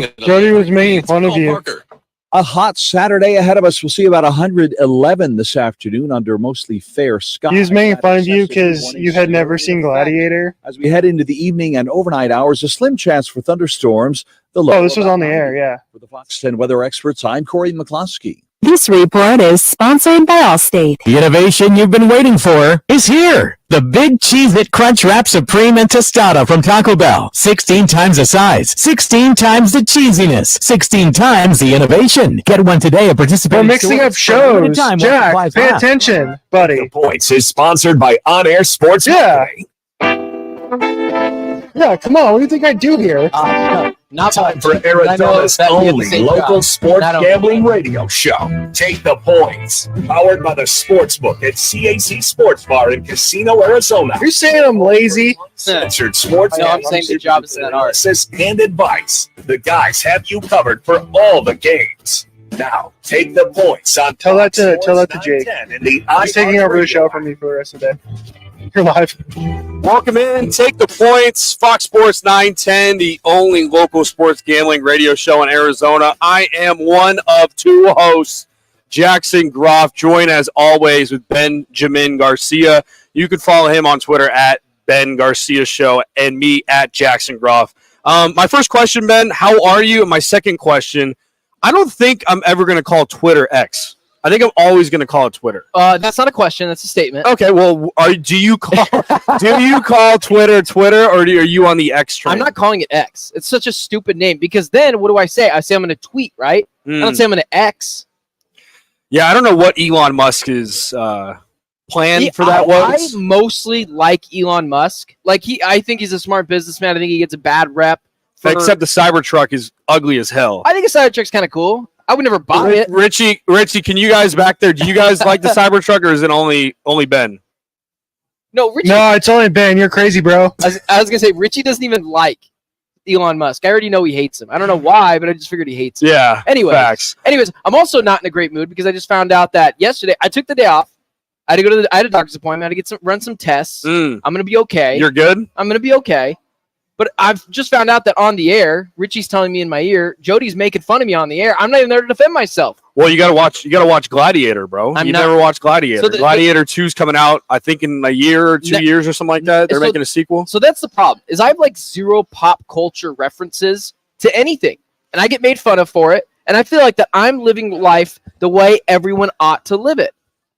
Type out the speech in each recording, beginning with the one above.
calling. Jody was making fun of you. Parker. A hot Saturday ahead of us. We'll see about 111 this afternoon under mostly fair skies. He was making fun of you because you had never seen Gladiator. As we head into the evening and overnight hours, a slim chance for thunderstorms. This was on the air, yeah. For the Fox 10 weather experts, I'm Corey McCloskey. This report is sponsored by Allstate. The innovation you've been waiting for is here. The Big Cheez-It Crunch Wrap Supreme and Tostada from Taco Bell. 16 times the size, 16 times the cheesiness, 16 times the innovation. Get one today at participating We're mixing up shows. Jack, pay attention, buddy. The Points is sponsored by On Air Sports. Yeah. Yeah, come on. What do you think I do here? Not time for Arizona's only local sports gambling radio show. Take the Points. Powered by the Sportsbook at CAZ Sports Bar in Casino, Arizona. You're saying I'm lazy? Censored sports I'm saying the job is in analysis and advice. The guys have you covered for all the games. Now, take the Points on Tell that to Jake. He's taking over the show from me for the rest of the day. You're live. Welcome in. Take the Points. Fox Sports 910, the only local sports gambling radio show in Arizona. I am one of two hosts, Jackson Groff, joined as always with Benjamin Garcia. You can follow him on Twitter at Ben Garcia Show and me at Jackson Groff. My first question, Ben, how are you? And my second question, I don't think I'm ever going to call Twitter X. I think I'm always going to call it Twitter. That's not a question. That's a statement. Okay, well, do you call Twitter Twitter, or are you on the X train? I'm not calling it X. It's such a stupid name because then what do I say? I say I'm going to tweet, right? I don't say I'm going to X. Yeah, I don't know what Elon Musk is plan for that was. I mostly like Elon Musk. I think he's a smart businessman. I think he gets a bad rep. Except the Cybertruck is ugly as hell. I think a Cybertruck's kind of cool. I would never buy it. Richie, can you guys back there? Do you guys like the Cybertruck, or is it only Ben? No, Richie. No, it's only Ben. You're crazy, bro. I was gonna say Richie doesn't even like Elon Musk. I already know he hates him. I don't know why, but I just figured he hates him. Yeah. Anyways, I'm also not in a great mood because I just found out that yesterday I took the day off. I had a doctor's appointment. I had to run some tests. I'm gonna be okay. You're good? I'm gonna be okay. But I've just found out that on the air, Richie's telling me in my ear, Jody's making fun of me on the air. I'm not even there to defend myself. Well, you gotta watch Gladiator, bro. Never watched Gladiator. So Gladiator 2's coming out, I think, in a year or 2 years or something like that. They're making a sequel. So that's the problem, is I have zero pop culture references to anything. And I get made fun of for it. And I feel like that I'm living life the way everyone ought to live it.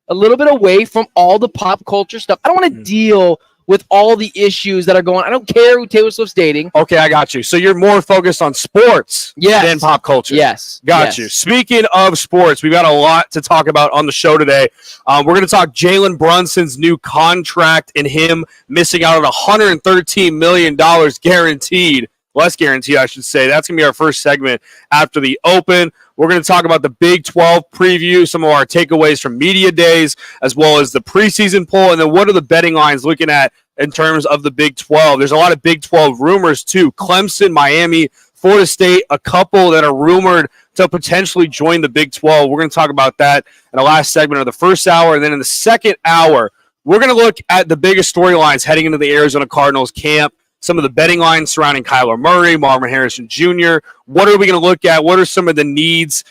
A little bit away from all the pop culture stuff. I don't want to deal with all the issues that are going on. I don't care who Taylor Swift's dating. Okay, I got you. So you're more focused on sports than pop culture. Yes. Got you. Speaking of sports, we've got a lot to talk about on the show today. We're going to talk Jalen Brunson's new contract and him missing out on $113 million guaranteed. Less guaranteed, I should say. That's going to be our first segment after the open. We're going to talk about the Big 12 preview, some of our takeaways from media days, as well as the preseason poll, and then what are the betting lines looking at in terms of the Big 12. There's a lot of Big 12 rumors, too. Clemson, Miami, Florida State, a couple that are rumored to potentially join the Big 12. We're going to talk about that in the last segment of the first hour, and then in the second hour, we're going to look at the biggest storylines heading into the Arizona Cardinals camp. Some of the betting lines surrounding Kyler Murray, Marvin Harrison Jr. What are we going to look at? What are some of the needs,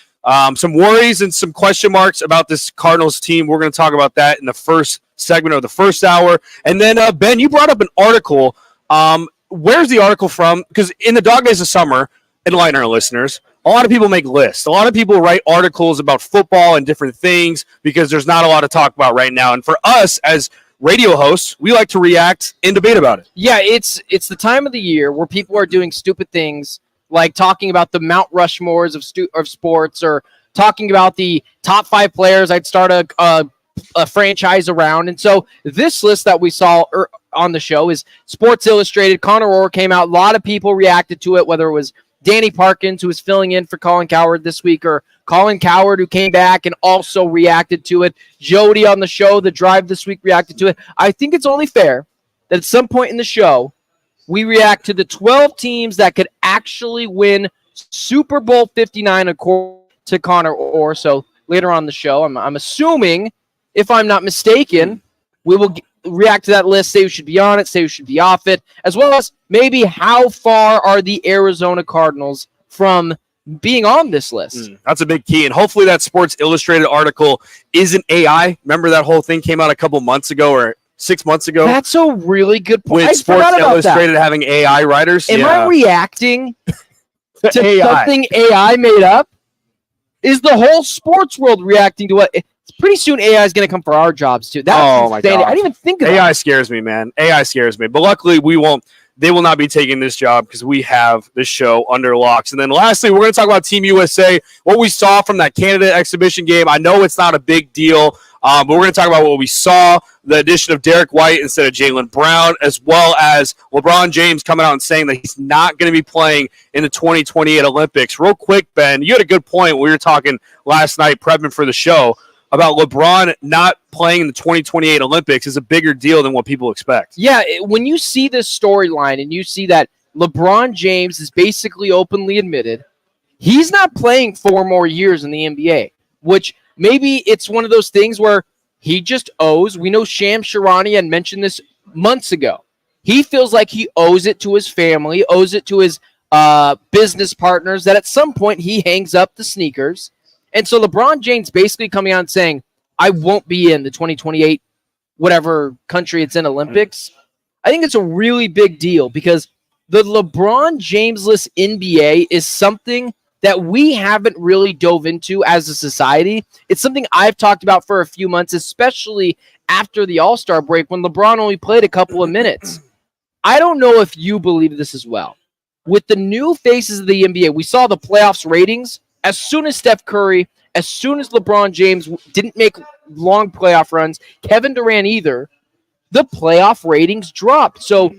some worries, and some question marks about this Cardinals team? We're going to talk about that in the first segment of the first hour. And then, Ben, you brought up an article. Where's the article from? Because in the dog days of summer, enlighten our listeners, a lot of people make lists. A lot of people write articles about football and different things because there's not a lot to talk about right now. And for us as radio hosts, we like to react and debate about it. Yeah, it's the time of the year where people are doing stupid things like talking about the Mount Rushmores of sports, or talking about the top 5 players I'd start a franchise around. And so this list that we saw on the show is Sports Illustrated. Connor Orr came out. A lot of people reacted to it, whether it was Danny Parkins, who was filling in for Colin Cowherd this week, or Colin Cowherd, who came back and also reacted to it. Jody on the show, The Drive this week, reacted to it. I think it's only fair that at some point in the show, we react to the 12 teams that could actually win Super Bowl 59 according to Connor Orr. So later on the show, I'm assuming, if I'm not mistaken, we will react to that list, say who should be on it, say who should be off it, as well as maybe how far are the Arizona Cardinals from being on this list. That's a big key. And hopefully that Sports Illustrated article isn't AI. Remember that whole thing came out a couple months ago or 6 months ago? That's a really good point. With Sports Illustrated having AI writers. Am I reacting to AI. something AI made up? Is the whole sports world reacting to what? Pretty soon AI is going to come for our jobs too. That's my insane. God. I didn't even think of AI that. scares me, man. AI scares me. But luckily they will not be taking this job because we have this show under locks. And then lastly, we're going to talk about Team USA, what we saw from that Canada exhibition game. I know it's not a big deal, but we're going to talk about what we saw, the addition of Derek White instead of Jaylen Brown, as well as LeBron James coming out and saying that he's not going to be playing in the 2028 Olympics. Real quick, Ben, you had a good point. We were talking last night prepping for the show about LeBron not playing in the 2028 Olympics is a bigger deal than what people expect. Yeah, when you see this storyline and you see that LeBron James is basically openly admitted he's not playing 4 more years in the NBA, which maybe it's one of those things where he just owes. We know Sham Sharani had mentioned this months ago. He feels like he owes it to his family, owes it to his business partners that at some point he hangs up the sneakers. And so LeBron James basically coming out and saying, I won't be in the 2028, whatever country it's in, Olympics. I think it's a really big deal because the LeBron James-less NBA is something that we haven't really dove into as a society. It's something I've talked about for a few months, especially after the All-Star break when LeBron only played a couple of minutes. I don't know if you believe this as well. With the new faces of the NBA, we saw the playoffs ratings. As soon as Steph Curry, as soon as LeBron James didn't make long playoff runs, Kevin Durant either, the playoff ratings dropped. So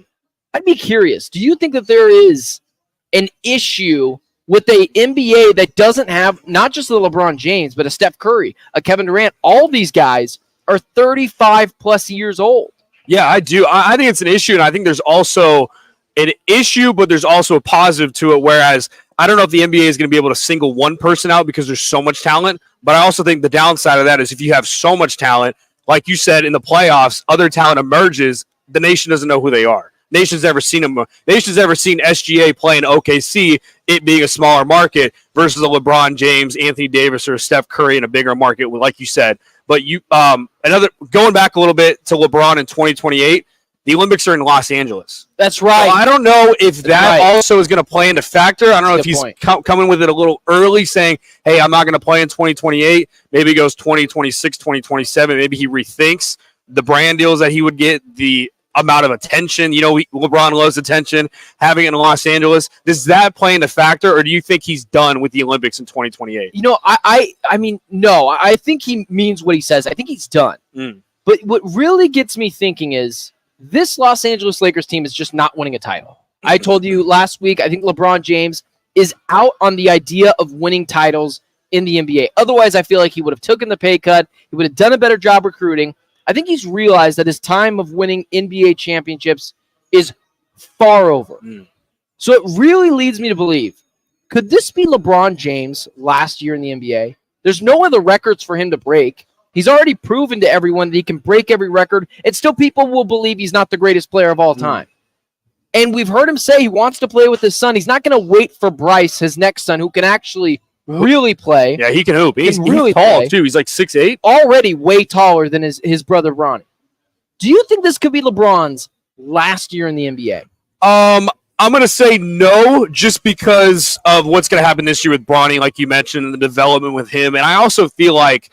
I'd be curious, do you think that there is an issue with a NBA that doesn't have not just a LeBron James, but a Steph Curry, a Kevin Durant? All these guys are 35 plus years old. Yeah, I do. I think it's an issue, and I think there's also an issue, but there's also a positive to it, whereas I don't know if the NBA is going to be able to single one person out because there's so much talent, but I also think the downside of that is if you have so much talent, like you said, in the playoffs, other talent emerges, the nation doesn't know who they are. Nation's ever seen them. Nation's ever seen SGA play in OKC, it being a smaller market, versus a LeBron James, Anthony Davis, or Steph Curry in a bigger market, like you said. But going back a little bit to LeBron in 2028, the Olympics are in Los Angeles. That's right. So I don't know if that also is going to play into factor. I don't know if he's coming with it a little early, saying, hey, I'm not going to play in 2028. Maybe he goes 2026, 2027. Maybe he rethinks the brand deals that he would get, the amount of attention. You know, LeBron loves attention, having it in Los Angeles. Does that play into factor, or do you think he's done with the Olympics in 2028? You know, I mean, no. I think he means what he says. I think he's done. But what really gets me thinking is, this Los Angeles Lakers team is just not winning a title. I told you last week, I think LeBron James is out on the idea of winning titles in the NBA. Otherwise, I feel like he would have taken the pay cut. He would have done a better job recruiting. I think he's realized that his time of winning NBA championships is far over. So it really leads me to believe, could this be LeBron James last year in the NBA? There's no other records for him to break. He's already proven to everyone that he can break every record, and still people will believe he's not the greatest player of all time. And we've heard him say he wants to play with his son. He's not going to wait for Bryce, his next son, who can actually really play. Yeah, he can hoop. He's really tall, play. too. He's like 6'8". Already way taller than his brother, Bronny. Do you think this could be LeBron's last year in the NBA? I'm going to say no, just because of what's going to happen this year with Bronny, like you mentioned, and the development with him. And I also feel like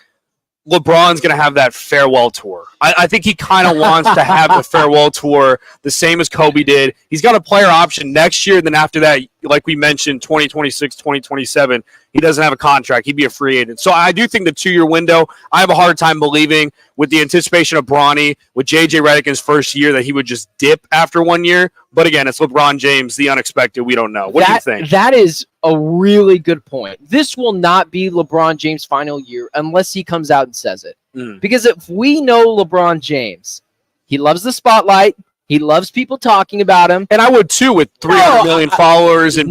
LeBron's going to have that farewell tour. I think he kind of wants to have the farewell tour, the same as Kobe did. He's got a player option next year. Then after that, like we mentioned, 2026, 2027, he doesn't have a contract. He'd be a free agent. So I do think the 2-year window, I have a hard time believing with the anticipation of Bronny, with J.J. Redick in his first year, that he would just dip after 1 year. But again, it's LeBron James, the unexpected. We don't know. What do you think? That is a really good point. This will not be LeBron James' final year unless he comes out and says it. Because if we know LeBron James, he loves the spotlight. He loves people talking about him. And I would too, with 300 million followers and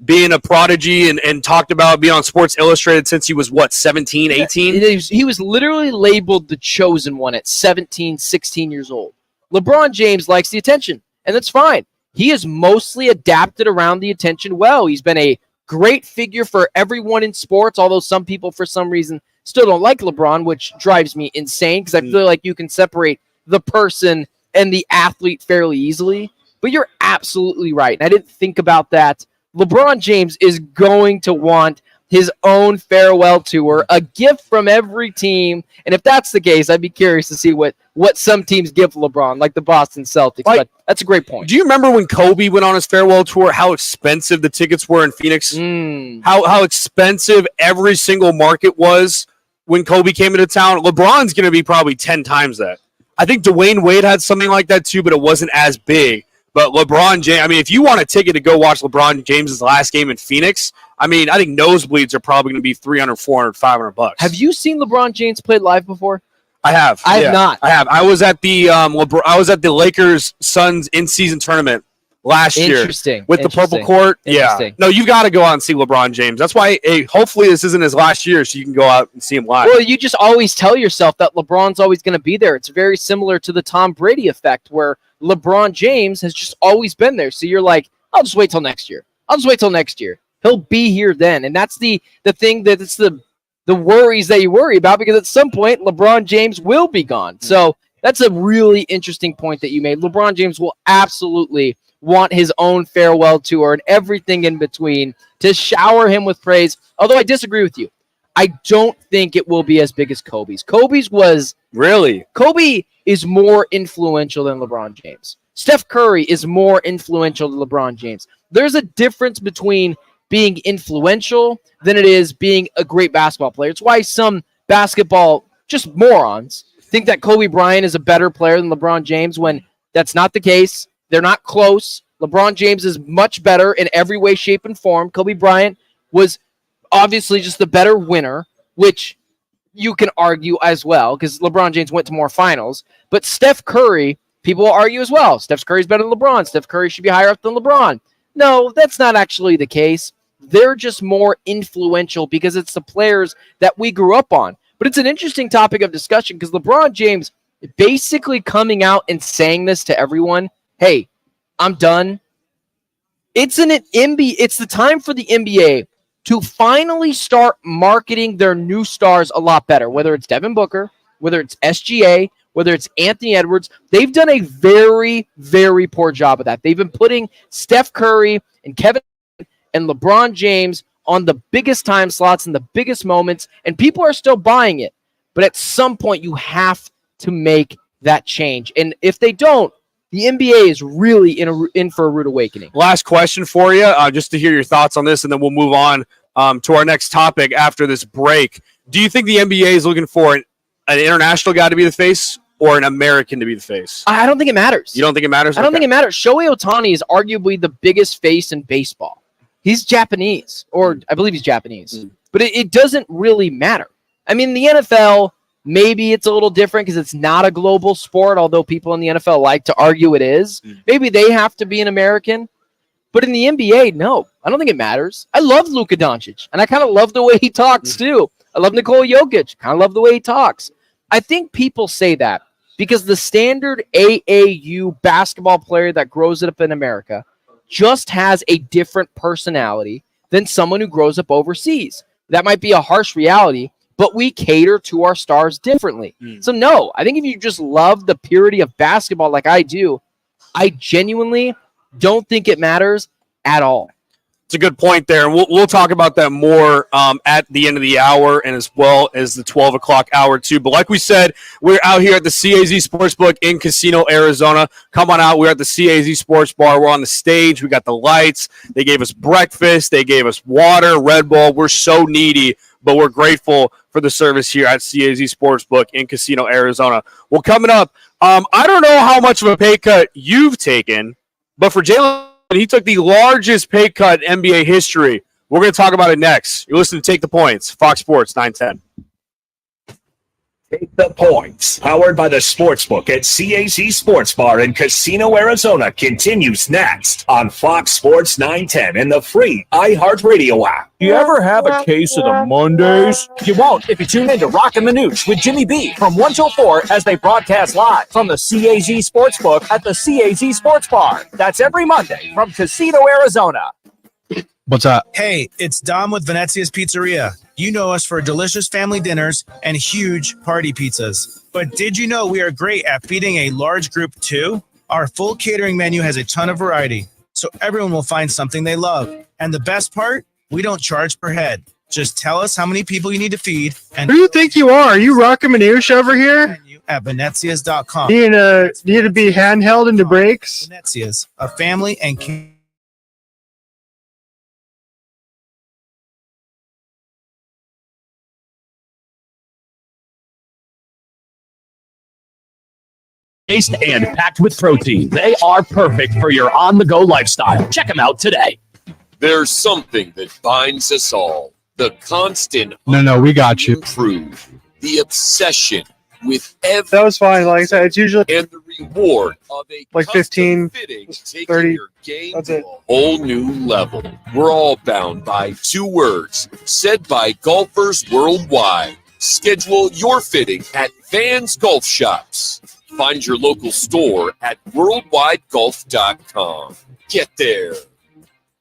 being a prodigy and talked about being on Sports Illustrated since he was, 17, 18? He was literally labeled the chosen one at 17, 16 years old. LeBron James likes the attention, and that's fine. He has mostly adapted around the attention well. He's been a Great figure for everyone in sports, although some people, for some reason, still don't like LeBron, which drives me insane because I feel like you can separate the person and the athlete fairly easily. But you're absolutely right. And I didn't think about that. LeBron James is going to want his own farewell tour, a gift from every team. And if that's the case, I'd be curious to see what some teams give LeBron, like the Boston Celtics. But that's a great point. Do you remember when Kobe went on his farewell tour, how expensive the tickets were in Phoenix? How expensive every single market was when Kobe came into town? LeBron's going to be probably 10 times that. I think Dwayne Wade had something like that too, but it wasn't as big. But LeBron James, I mean, if you want a ticket to go watch LeBron James's last game in Phoenix, I mean, I think nosebleeds are probably going to be $300, $400, $500. Have you seen LeBron James play live before? I have. I have not. I have. I was at the Lakers Suns in-season tournament last year. Interesting. With the purple court. Yeah. No, you got to go out and see LeBron James. That's why. Hopefully, this isn't his last year, so you can go out and see him live. Well, you just always tell yourself that LeBron's always going to be there. It's very similar to the Tom Brady effect, where LeBron James has just always been there. So you're like, I'll just wait till next year. He'll be here then. And that's the thing that it's the worries that you worry about, because at some point LeBron James will be gone. So that's a really interesting point that you made. LeBron James will absolutely want his own farewell tour and everything in between to shower him with praise. Although I disagree with you. I don't think it will be as big as Kobe's. Kobe is more influential than LeBron James. Steph Curry is more influential than LeBron James. There's a difference between being influential than it is being a great basketball player. It's why some basketball, just morons, think that Kobe Bryant is a better player than LeBron James when that's not the case. They're not close. LeBron James is much better in every way, shape, and form. Kobe Bryant was obviously just the better winner, which you can argue as well because LeBron James went to more finals. But Steph Curry, people will argue as well. Steph Curry's better than LeBron. Steph Curry should be higher up than LeBron. No, that's not actually the case. They're just more influential because it's the players that we grew up on. But it's an interesting topic of discussion because LeBron James basically coming out and saying this to everyone, hey, I'm done. It's the time for the NBA to finally start marketing their new stars a lot better, whether it's Devin Booker, whether it's SGA, whether it's Anthony Edwards. They've done a very, very poor job of that. They've been putting Steph Curry and Kevin and LeBron James on the biggest time slots and the biggest moments, and people are still buying it. But at some point, you have to make that change. And if they don't, the NBA is really in for a rude awakening. Last question for you, just to hear your thoughts on this, and then we'll move on to our next topic after this break. Do you think the NBA is looking for an international guy to be the face or an American to be the face? I don't think it matters. You don't think it matters? I don't think it matters. Shohei Ohtani is arguably the biggest face in baseball. He's Japanese, or I believe he's Japanese. But it doesn't really matter. I mean, the NFL, maybe it's a little different because it's not a global sport, although people in the NFL like to argue it is. Maybe they have to be an American. But in the NBA, no. I don't think it matters. I love Luka Doncic, and I kind of love the way he talks, too. I love Nikola Jokic. Kind of love the way he talks. I think people say that because the standard AAU basketball player that grows up in America just has a different personality than someone who grows up overseas. That might be a harsh reality, but we cater to our stars differently. So no, I think if you just love the purity of basketball like I do, I genuinely don't think it matters at all. It's a good point there. And we'll talk about that more at the end of the hour and as well as the 12 o'clock hour too. But like we said, we're out here at the CAZ Sportsbook in Casino, Arizona. Come on out. We're at the CAZ Sports Bar. We're on the stage. We got the lights. They gave us breakfast. They gave us water, Red Bull. We're so needy, but we're grateful for the service here at CAZ Sportsbook in Casino, Arizona. Well, coming up, I don't know how much of a pay cut you've taken, but for Jalen, he took the largest pay cut in NBA history. We're going to talk about it next. You're listening to Take the Points, Fox Sports 910. Take the Points, powered by the Sportsbook at CAZ Sports Bar in Casino, Arizona, continues next on Fox Sports 910 and the free iHeartRadio app. You ever have a case of the Mondays? You won't if you tune in to Rockin' the News with Jimmy B from 1 till 4 as they broadcast live from the CAZ Sportsbook at the CAZ Sports Bar. That's every Monday from Casino, Arizona. What's up? Hey, it's Dom with Venezia's Pizzeria. You know us for delicious family dinners and huge party pizzas. But did you know we are great at feeding a large group too? Our full catering menu has a ton of variety, so everyone will find something they love. And the best part? We don't charge per head. Just tell us how many people you need to feed. And Who do you think you are? Are you Rocka Manouche over here? At Venezia's.com. You need to be handheld into breaks? Venezia's, a family and Taste and packed with protein. They are perfect for your on-the-go lifestyle. Check them out today. There's something that binds us all. The constant No, we got you. improve. The obsession with every That was fine. Like I said, it's usually and the reward of a like custom 15, fitting, taking 30. your game That's to it. a whole new level. We're all bound by two words said by golfers worldwide. Schedule your fitting at Vans Golf Shops. Find your local store at worldwidegolf.com. Get there.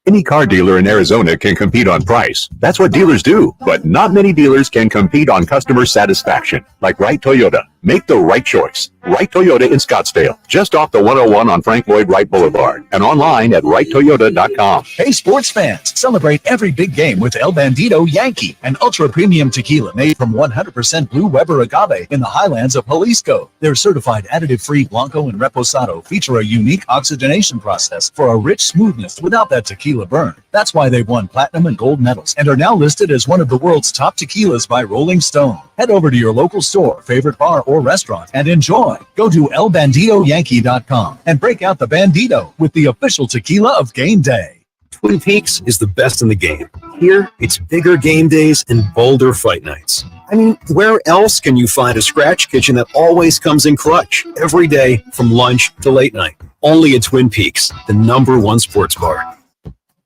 Any car dealer in Arizona can compete on price. That's what dealers do. But not many dealers can compete on customer satisfaction. Like Wright Toyota. Make the right choice. Wright Toyota in Scottsdale. Just off the 101 on Frank Lloyd Wright Boulevard. And online at WrightToyota.com. Hey, sports fans. Celebrate every big game with El Bandito Yankee, an ultra-premium tequila made from 100% Blue Weber agave in the highlands of Jalisco. Their certified additive-free Blanco and Reposado feature a unique oxygenation process for a rich smoothness without that tequila burn. That's why they've won platinum and gold medals and are now listed as one of the world's top tequilas by Rolling Stone. Head over to your local store, favorite bar, or restaurant and enjoy. Go to elbanditoyankee.com and break out the Bandito with the official tequila of game day. Twin Peaks is the best in the game. Here, it's bigger game days and bolder fight nights. I mean, where else can you find a scratch kitchen that always comes in clutch every day from lunch to late night? Only at Twin Peaks, the #1 sports bar.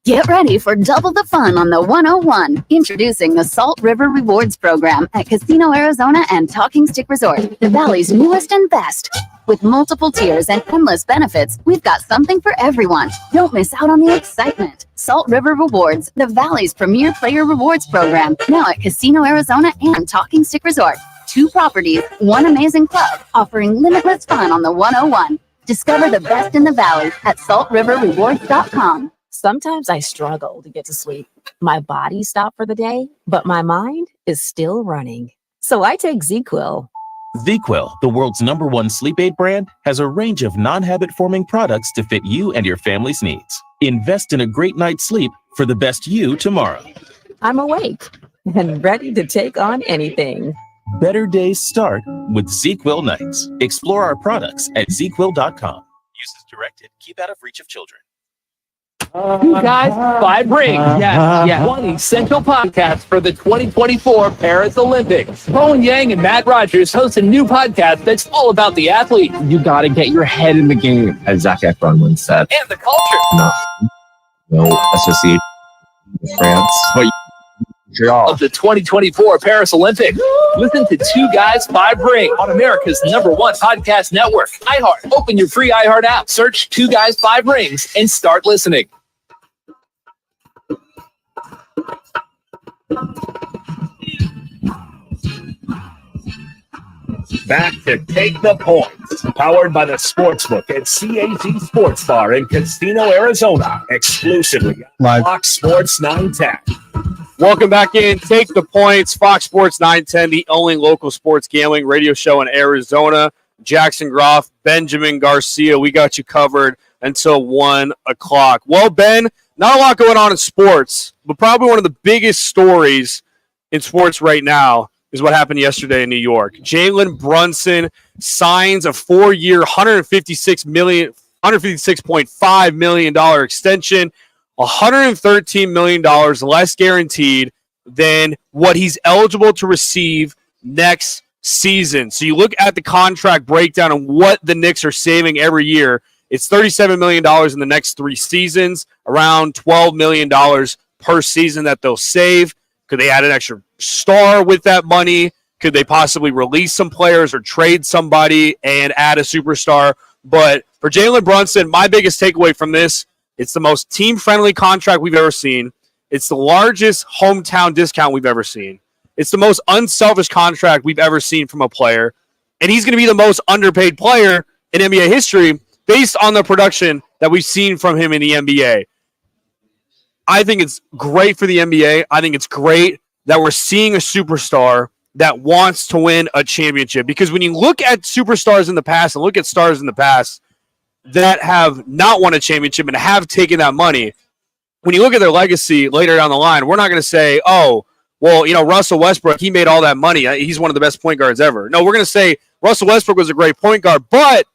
Get ready for double the fun on the 101. Introducing the Salt River Rewards Program at Casino Arizona and Talking Stick Resort, the Valley's newest and best. With multiple tiers and endless benefits, we've got something for everyone. Don't miss out on the excitement. Salt River Rewards, the Valley's premier player rewards program, now at Casino Arizona and Talking Stick Resort. 2 properties, 1 amazing club, offering limitless fun on the 101. Discover the best in the Valley at saltriverrewards.com. Sometimes I struggle to get to sleep. My body stopped for the day, but my mind is still running. So I take ZQuil. ZQuil, the world's #1 sleep aid brand, has a range of non-habit-forming products to fit you and your family's needs. Invest in a great night's sleep for the best you tomorrow. I'm awake and ready to take on anything. Better days start with ZQuil nights. Explore our products at ZQuil.com. Use as directed. Keep out of reach of children. You guys, 5 rings. Yes. One essential podcast for the 2024 Paris Olympics. Bowen Yang and Matt Rogers host a new podcast that's all about the athlete. You got to get your head in the game, as Zac Efron once said. And the culture. No association with France. But of the 2024 Paris Olympics. Listen to 2 Guys, 5 Rings on America's #1 podcast network, iHeart. Open your free iHeart app, search 2 Guys, 5 Rings, and start listening. Back to Take the Points, powered by the Sportsbook at CAZ Sports Bar in Casino, Arizona, exclusively on Fox Sports 910. Welcome back in. Take the Points, Fox Sports 910, the only local sports gambling radio show in Arizona. Jackson Groff, Benjamin Garcia, we got you covered until 1 o'clock. Well, Ben, not a lot going on in sports, but probably one of the biggest stories in sports right now is what happened yesterday in New York. Jalen Brunson signs a 4-year, $156.5 million extension, $113 million less guaranteed than what he's eligible to receive next season. So you look at the contract breakdown and what the Knicks are saving every year. It's $37 million in the next 3 seasons, around $12 million per season that they'll save. Could they add an extra star with that money? Could they possibly release some players or trade somebody and add a superstar? But for Jalen Brunson, my biggest takeaway from this, it's the most team-friendly contract we've ever seen. It's the largest hometown discount we've ever seen. It's the most unselfish contract we've ever seen from a player. And he's going to be the most underpaid player in NBA history based on the production that we've seen from him in the NBA. I think it's great for the NBA. I think it's great that we're seeing a superstar that wants to win a championship. Because when you look at superstars in the past and look at stars in the past that have not won a championship and have taken that money, when you look at their legacy later down the line, we're not going to say, oh, well, Russell Westbrook, he made all that money. He's one of the best point guards ever. No, we're going to say Russell Westbrook was a great point guard, but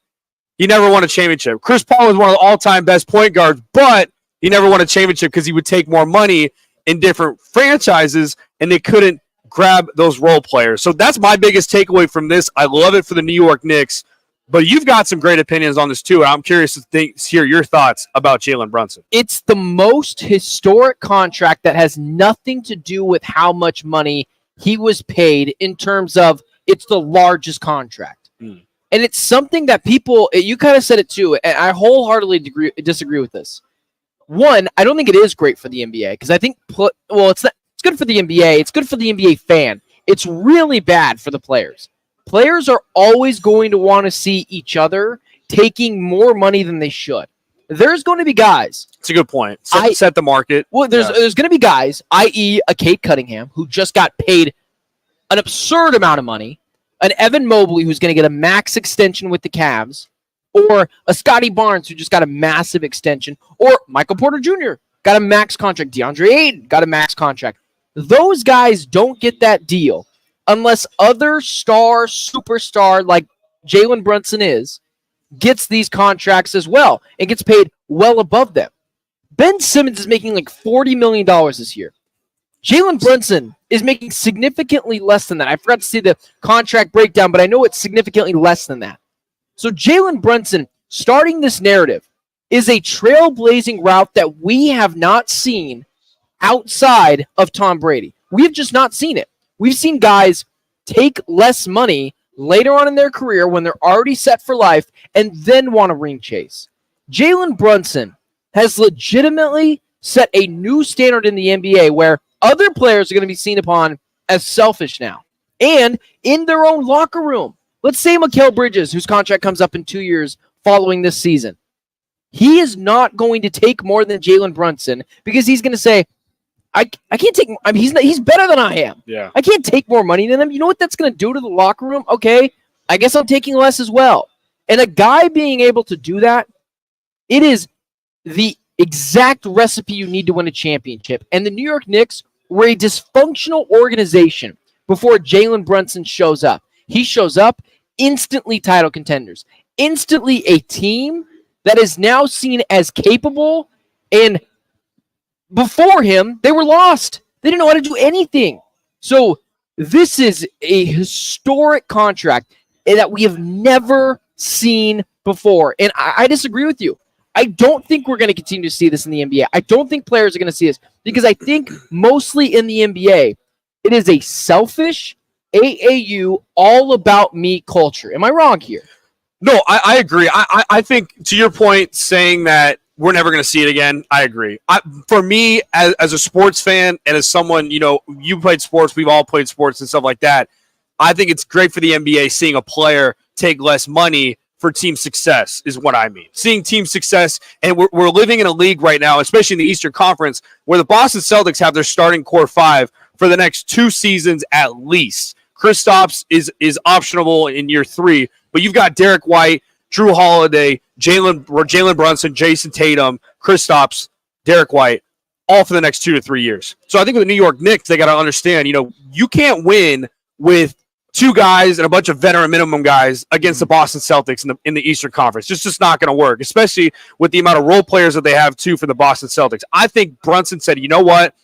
he never won a championship. Chris Paul was one of the all-time best point guards, but he never won a championship because he would take more money in different franchises, and they couldn't grab those role players. So that's my biggest takeaway from this. I love it for the New York Knicks, but you've got some great opinions on this too, and I'm curious to hear your thoughts about Jalen Brunson. It's the most historic contract that has nothing to do with how much money he was paid in terms of it's the largest contract. And it's something that people, you kind of said it too, and I wholeheartedly disagree with this. One, I don't think it is great for the NBA because I think, it's good for the NBA. It's good for the NBA fan. It's really bad for the players. Players are always going to want to see each other taking more money than they should. There's going to be guys. It's a good point. Set the market. Well, there's going to be guys, i.e. a Kate Cunningham, who just got paid an absurd amount of money, an Evan Mobley who's going to get a max extension with the Cavs, or a Scotty Barnes who just got a massive extension, or Michael Porter Jr. got a max contract, DeAndre Ayton got a max contract. Those guys don't get that deal unless other superstar like Jalen Brunson gets these contracts as well and gets paid well above them. Ben Simmons is making like $40 million this year. Jalen Brunson is making significantly less than that. I forgot to see the contract breakdown, but I know it's significantly less than that. So Jalen Brunson starting this narrative is a trailblazing route that we have not seen outside of Tom Brady. We've just not seen it. We've seen guys take less money later on in their career when they're already set for life and then want to ring chase. Jalen Brunson has legitimately set a new standard in the NBA where other players are going to be seen upon as selfish now. And in their own locker room. Let's say Mikal Bridges, whose contract comes up in 2 years following this season. He is not going to take more than Jalen Brunson because he's going to say, I can't take. I mean, he's better than I am. Yeah. I can't take more money than him. You know what that's going to do to the locker room? Okay, I guess I'm taking less as well. And a guy being able to do that, it is the exact recipe you need to win a championship. And the New York Knicks were a dysfunctional organization before Jalen Brunson shows up. He shows up, instantly title contenders, instantly a team that is now seen as capable, and before him, they were lost. They didn't know how to do anything. So this is a historic contract that we have never seen before. And I disagree with you. I don't think we're going to continue to see this in the NBA. I don't think players are going to see this because I think mostly in the NBA, it is a selfish AAU, all about me culture. Am I wrong here? No, I agree. I think to your point, saying that we're never going to see it again, I agree. For me, as a sports fan and as someone, you played sports, we've all played sports and stuff like that, I think it's great for the NBA seeing a player take less money for team success is what I mean. Seeing team success, and we're living in a league right now, especially in the Eastern Conference, where the Boston Celtics have their starting core five for the next 2 seasons at least. Kristaps is optional in year 3, but you've got Derek White, Drew Holiday, Jalen Brunson, Jason Tatum, Kristaps, Derek White, all for the next 2 to 3 years. So I think with the New York Knicks, they got to understand, you can't win with 2 guys and a bunch of veteran minimum guys against the Boston Celtics in the Eastern Conference. It's just not going to work, especially with the amount of role players that they have, too, for the Boston Celtics. I think Brunson said, you know what?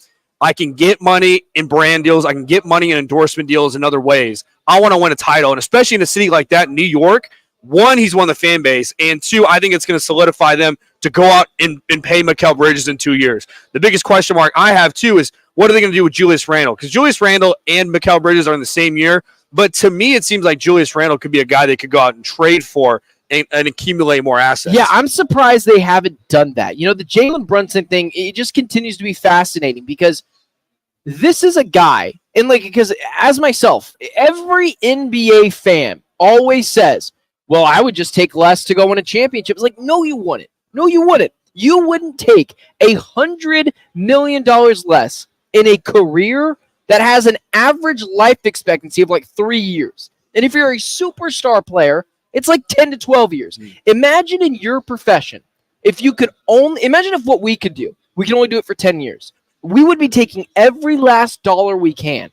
I can get money in brand deals. I can get money in endorsement deals in other ways. I want to win a title, and especially in a city like that, New York, 1, he's won the fan base, and 2, I think it's going to solidify them to go out and pay Mikal Bridges in 2 years. The biggest question mark I have, too, is what are they going to do with Julius Randle? Because Julius Randle and Mikal Bridges are in the same year, but to me, it seems like Julius Randle could be a guy they could go out and trade for and accumulate more assets. Yeah, I'm surprised they haven't done that. You know, the Jalen Brunson thing, it just continues to be fascinating because this is a guy, and like, because as myself, every NBA fan always says, well, I would just take less to go win a championship. It's like, no, you wouldn't. No, you wouldn't. You wouldn't take $100 million less in a career that has an average life expectancy of like 3 years. And if you're a superstar player, it's like 10 to 12 years. Imagine in your profession, if you could imagine if what we could do, we can only do it for 10 years. We would be taking every last dollar we can.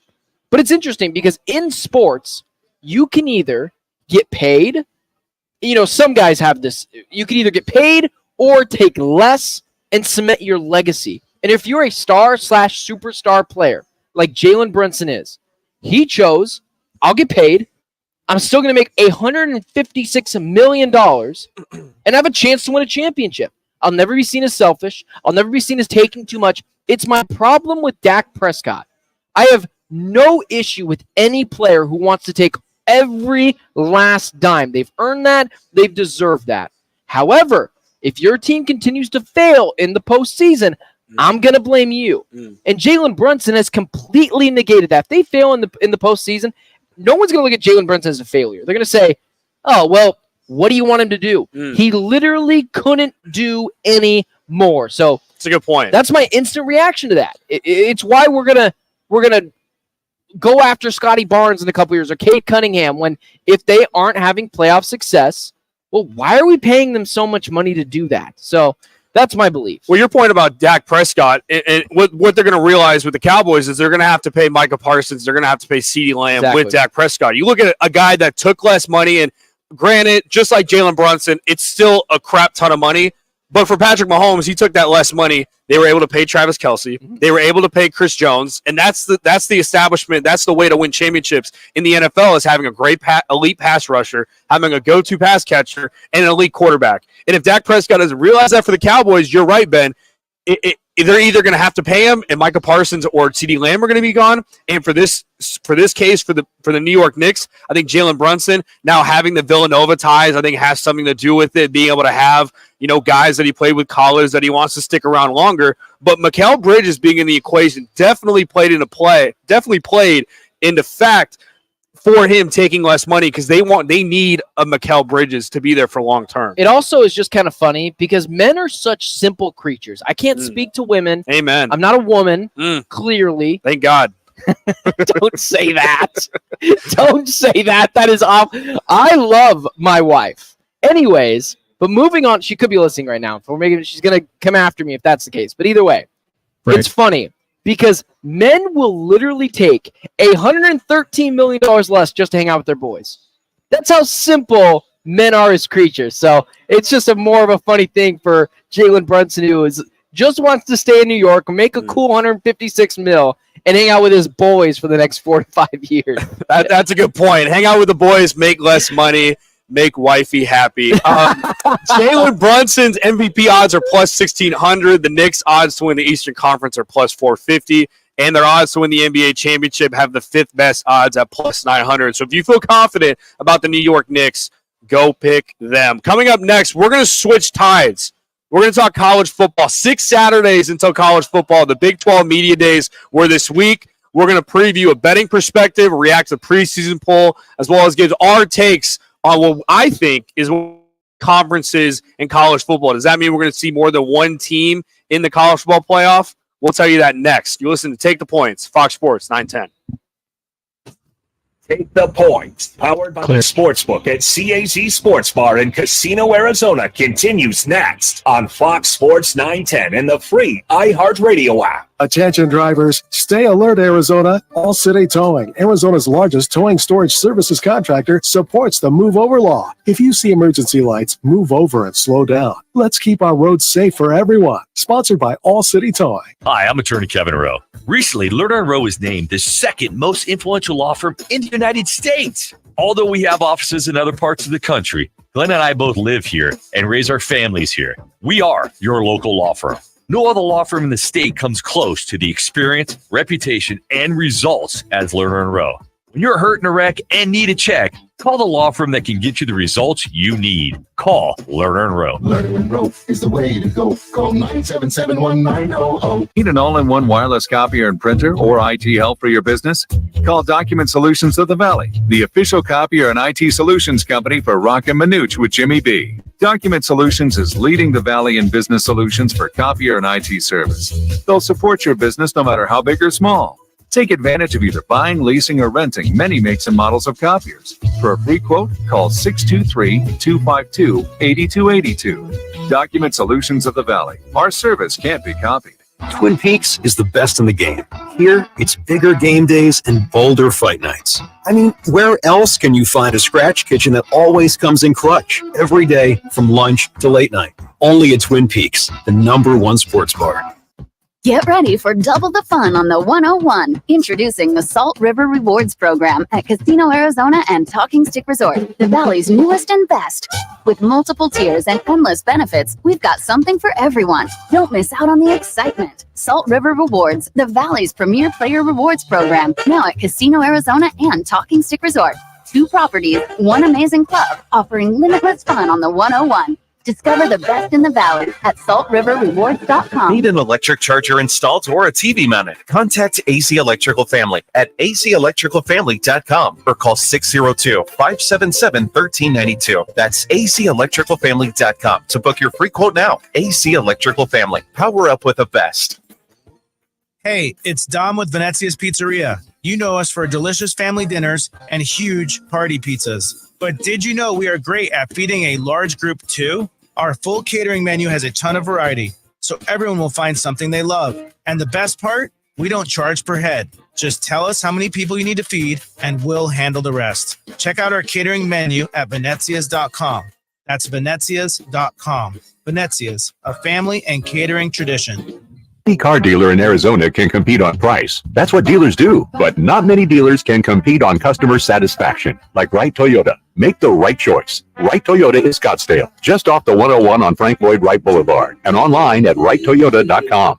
But it's interesting because in sports, you can either get paid. You know, some guys have this. You can either get paid or take less and cement your legacy. And if you're a star/superstar player like Jalen Brunson is, he chose, I'll get paid. I'm still going to make $156 million and have a chance to win a championship. I'll never be seen as selfish. I'll never be seen as taking too much. It's my problem with Dak Prescott. I have no issue with any player who wants to take every last dime. They've earned that. They've deserved that. However, if your team continues to fail in the postseason, I'm going to blame you. And Jalen Brunson has completely negated that. If they fail in the postseason, no one's going to look at Jalen Brunson as a failure. They're going to say, oh, well, what do you want him to do? He literally couldn't do any more. So it's a good point. That's my instant reaction to that. It's why we're gonna go after Scotty Barnes in a couple years or Cade Cunningham when if they aren't having playoff success, well, why are we paying them so much money to do that? So that's my belief. Well, your point about Dak Prescott, and what they're going to realize with the Cowboys is they're going to have to pay Micah Parsons. They're going to have to pay CeeDee Lamb with Dak Prescott. You look at a guy that took less money, and granted, just like Jalen Brunson, it's still a crap ton of money. But for Patrick Mahomes, he took that less money. They were able to pay Travis Kelce. They were able to pay Chris Jones. And that's the establishment. That's the way to win championships in the NFL is having a great elite pass rusher, having a go-to pass catcher, and an elite quarterback. And if Dak Prescott doesn't realize that for the Cowboys, you're right, Ben. They're either going to have to pay him, and Micah Parsons or CeeDee Lamb are going to be gone. And for this case, for the New York Knicks, I think Jalen Brunson now having the Villanova ties, I think has something to do with it. Being able to have guys that he played with college that he wants to stick around longer. But Mikal Bridges being in the equation definitely played into fact for him taking less money because they need a Mikal Bridges to be there for long term. It also is just kind of funny because men are such simple creatures. I can't speak to women. Amen. I'm not a woman, clearly. Thank God. Don't say that. Don't say that. That is off. I love my wife. Anyways, but moving on, she could be listening right now. She's going to come after me if that's the case. But either way, It's funny. Because men will literally take $113 million less just to hang out with their boys. That's how simple men are as creatures. So it's just more of a funny thing for Jalen Brunson, who just wants to stay in New York, make a cool $156 million, and hang out with his boys for the next 4 to 5 years. That's a good point. Hang out with the boys, make less money. Make wifey happy. Jalen Brunson's MVP odds are plus 1,600. The Knicks' odds to win the Eastern Conference are plus 450. And their odds to win the NBA championship have the 5th best odds at plus 900. So if you feel confident about the New York Knicks, go pick them. Coming up next, we're going to switch tides. We're going to talk college football. 6 Saturdays until college football. The Big 12 Media Days were this week. We're going to preview a betting perspective, react to the preseason poll, as well as give our takes on what I think is conferences in college football. Does that mean we're going to see more than one team in the college football playoff? We'll tell you that next. You listen to Take the Points, Fox Sports 910. Take the Points, powered by the Sportsbook at CAZ Sports Bar in Casino, Arizona, continues next on Fox Sports 910 and the free iHeartRadio app. Attention drivers, stay alert Arizona. All City Towing, Arizona's largest towing storage services contractor, supports the move over law. If you see emergency lights, move over and slow down. Let's keep our roads safe for everyone. Sponsored by All City Towing. Hi, I'm attorney Kevin Rowe. Recently, Lerner & Rowe was named the 2nd most influential law firm in the United States. Although we have offices in other parts of the country, Glenn and I both live here and raise our families here. We are your local law firm. No other law firm in the state comes close to the experience, reputation, and results as Lerner & Rowe. When you're hurt in a wreck and need a check, call the law firm that can get you the results you need. Call Lerner and Rowe. Lerner and Rowe is the way to go. Call 977-1900. Need an all-in-one wireless copier and printer or IT help for your business? Call Document Solutions of the Valley, the official copier and IT solutions company for Rock and Manuch with Jimmy B. Document Solutions is leading the Valley in business solutions for copier and IT service. They'll support your business no matter how big or small. Take advantage of either buying, leasing, or renting many makes and models of copiers. For a free quote, call 623-252-8282. Document Solutions of the Valley. Our service can't be copied. Twin Peaks is the best in the game. Here, it's bigger game days and bolder fight nights. I mean, where else can you find a scratch kitchen that always comes in clutch every day from lunch to late night? Only at Twin Peaks, the #1 sports bar. Get ready for double the fun on the 101. Introducing the Salt River Rewards Program at Casino Arizona and Talking Stick Resort, the Valley's newest and best. With multiple tiers and endless benefits, we've got something for everyone. Don't miss out on the excitement. Salt River Rewards, the Valley's premier player rewards program, now at Casino Arizona and Talking Stick Resort. 2 properties, 1 amazing club, offering limitless fun on the 101. Discover the best in the Valley at saltriverrewards.com. Need an electric charger installed or a TV mounted? Contact AC Electrical Family at aceelectricalfamily.com or call 602-577-1392. That's aceelectricalfamily.com to book your free quote now. AC Electrical Family. Power up with the best. Hey, it's Dom with Venezia's Pizzeria. You know us for delicious family dinners and huge party pizzas. But did you know we are great at feeding a large group too? Our full catering menu has a ton of variety, so everyone will find something they love. And the best part? We don't charge per head. Just tell us how many people you need to feed, and we'll handle the rest. Check out our catering menu at venezias.com. That's venezias.com. Venezias, a family and catering tradition. Any car dealer in Arizona can compete on price. That's what dealers do. But not many dealers can compete on customer satisfaction. Like Wright Toyota. Make the right choice. Wright Toyota is Scottsdale, just off the 101 on Frank Lloyd Wright Boulevard, and online at wrighttoyota.com.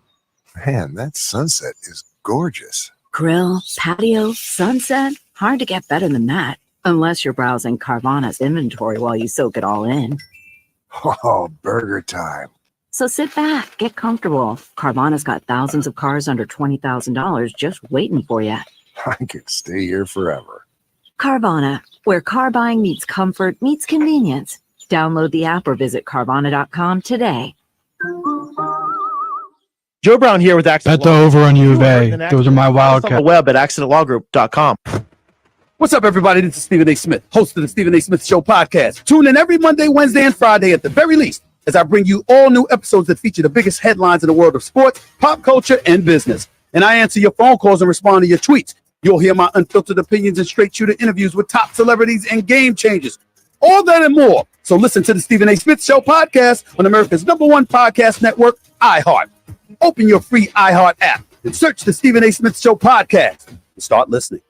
Man, that sunset is gorgeous. Grill, patio, sunset. Hard to get better than that. Unless you're browsing Carvana's inventory while you soak it all in. Oh, burger time. So sit back, get comfortable. Carvana's got thousands of cars under $20,000 just waiting for you. I could stay here forever. Carvana, where car buying meets comfort, meets convenience. Download the app or visit Carvana.com today. Joe Brown here with Accident Bet the over on U of A. Those are my Wildcats. On the web at accidentlawgroup.com. What's up, everybody? This is Stephen A. Smith, host of the Stephen A. Smith Show podcast. Tune in every Monday, Wednesday, and Friday at the very least, as I bring you all new episodes that feature the biggest headlines in the world of sports, pop culture, and business. And I answer your phone calls and respond to your tweets. You'll hear my unfiltered opinions and straight shooter interviews with top celebrities and game changers. All that and more. So listen to the Stephen A. Smith Show podcast on America's #1 podcast network, iHeart. Open your free iHeart app and search the Stephen A. Smith Show podcast and start listening.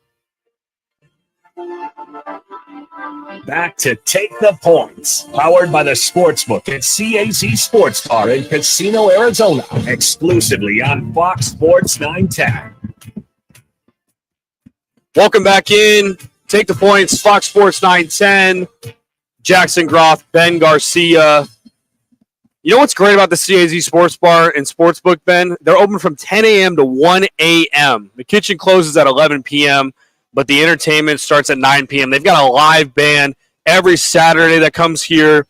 Back to Take the Points, powered by the Sportsbook at CAZ Sports Bar in Casino, Arizona, exclusively on Fox Sports 910. Welcome back in. Take the Points, Fox Sports 910. Jackson Groff, Ben Garcia. You know what's great about the CAZ Sports Bar and Sportsbook, Ben? They're open from 10 a.m. to 1 a.m. The kitchen closes at 11 p.m., but the entertainment starts at 9 p.m. They've got a live band every Saturday that comes here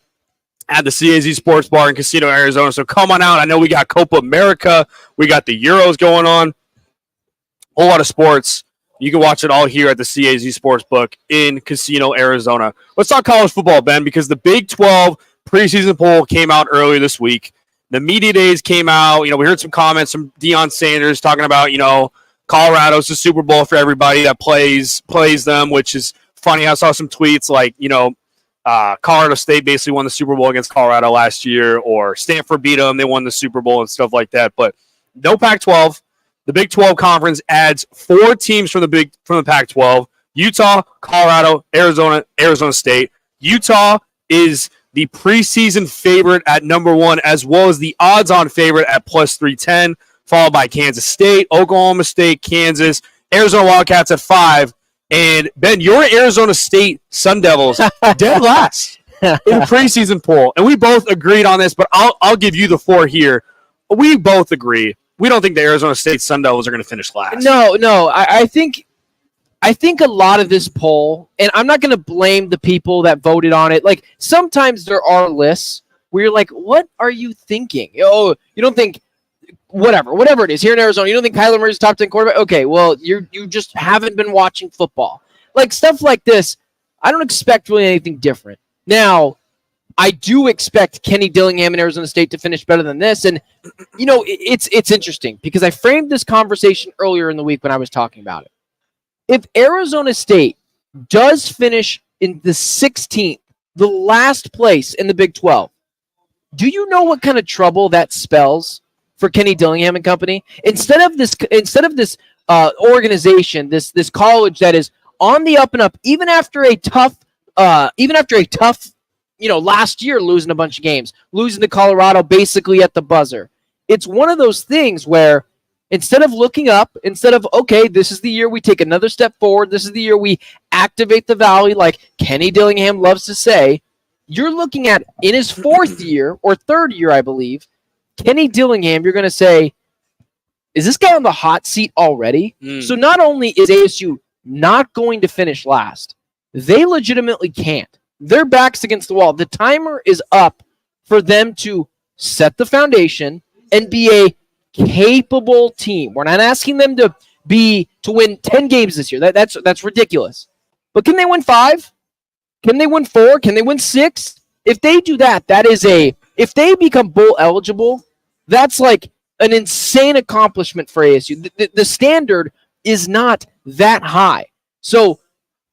at the CAZ Sports Bar in Casino, Arizona. So come on out. I know we got Copa America. We got the Euros going on. A whole lot of sports. You can watch it all here at the CAZ Sportsbook in Casino, Arizona. Let's talk college football, Ben, because the Big 12 preseason poll came out earlier this week. The media days came out. You know, we heard some comments from Deion Sanders talking about, you know, Colorado's the Super Bowl for everybody that plays them, which is funny. I saw some tweets like, you know, Colorado State basically won the Super Bowl against Colorado last year, or Stanford beat them. They won the Super Bowl and stuff like that. But no Pac-12. The Big 12 Conference adds 4 teams from the Pac-12: Utah, Colorado, Arizona State. Utah is the preseason favorite at #1, as well as the odds-on favorite at plus 310, followed by Kansas State, Oklahoma State, Kansas, Arizona Wildcats at 5, And Ben, your Arizona State Sun Devils dead last in the preseason poll, and we both agreed on this. But I'll give you the floor here. We both agree. We don't think the Arizona State Sun Devils are going to finish last. No. I think a lot of this poll, and I'm not going to blame the people that voted on it. Like, sometimes there are lists where you're like, what are you thinking? Oh, you don't think whatever it is here in Arizona, you don't think Kyler Murray's top 10 quarterback? Okay, well, you just haven't been watching football. Like, stuff like this, I don't expect really anything different. Now, I do expect Kenny Dillingham and Arizona State to finish better than this. And, it's interesting because I framed this conversation earlier in the week when I was talking about it. If Arizona State does finish in the 16th, the last place in the Big 12, do you know what kind of trouble that spells for Kenny Dillingham and company? Instead of this organization, this college that is on the up and up, even after a tough, last year losing a bunch of games, losing to Colorado basically at the buzzer. It's one of those things where instead of looking up, instead of, okay, this is the year we take another step forward, this is the year we activate the Valley, like Kenny Dillingham loves to say, you're looking at, in his fourth year, or third year, I believe, Kenny Dillingham, you're going to say, is this guy on the hot seat already? So not only is ASU not going to finish last, they legitimately can't. Their back's against the wall. The timer is up for them to set the foundation and be a capable team. We're not asking them to win 10 games this year. That's ridiculous. But can they win 5? Can they win 4? Can they win 6? If they do that, if they become bowl eligible, that's like an insane accomplishment for ASU. The standard is not that high. So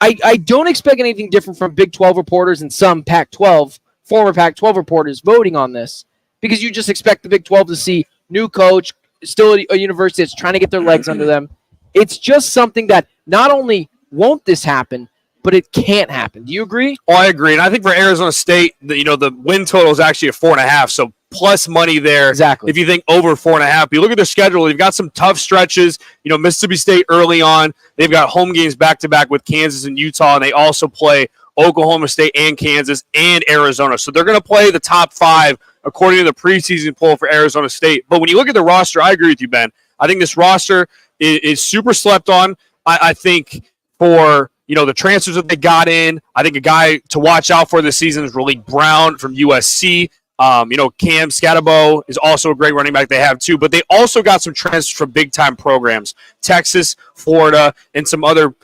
I don't expect anything different from Big 12 reporters and some former Pac-12 reporters voting on this, because you just expect the Big 12 to see new coach, still a university that's trying to get their legs under them. It's just something that not only won't this happen, but it can't happen. Do you agree? Oh, I agree. And I think for Arizona State, the win total is actually a 4.5. So plus money there. Exactly. If you think over 4.5, you look at their schedule, they've got some tough stretches. Mississippi State early on, they've got home games back-to-back with Kansas and Utah, and they also play Oklahoma State and Kansas and Arizona. So they're going to play the top 5 according to the preseason poll for Arizona State. But when you look at the roster, I agree with you, Ben. I think this roster is super slept on. I think for the transfers that they got in, I think a guy to watch out for this season is Raleek Brown from USC. Cam Scatabo is also a great running back they have too, but they also got some transfers from big-time programs, Texas, Florida, and some other,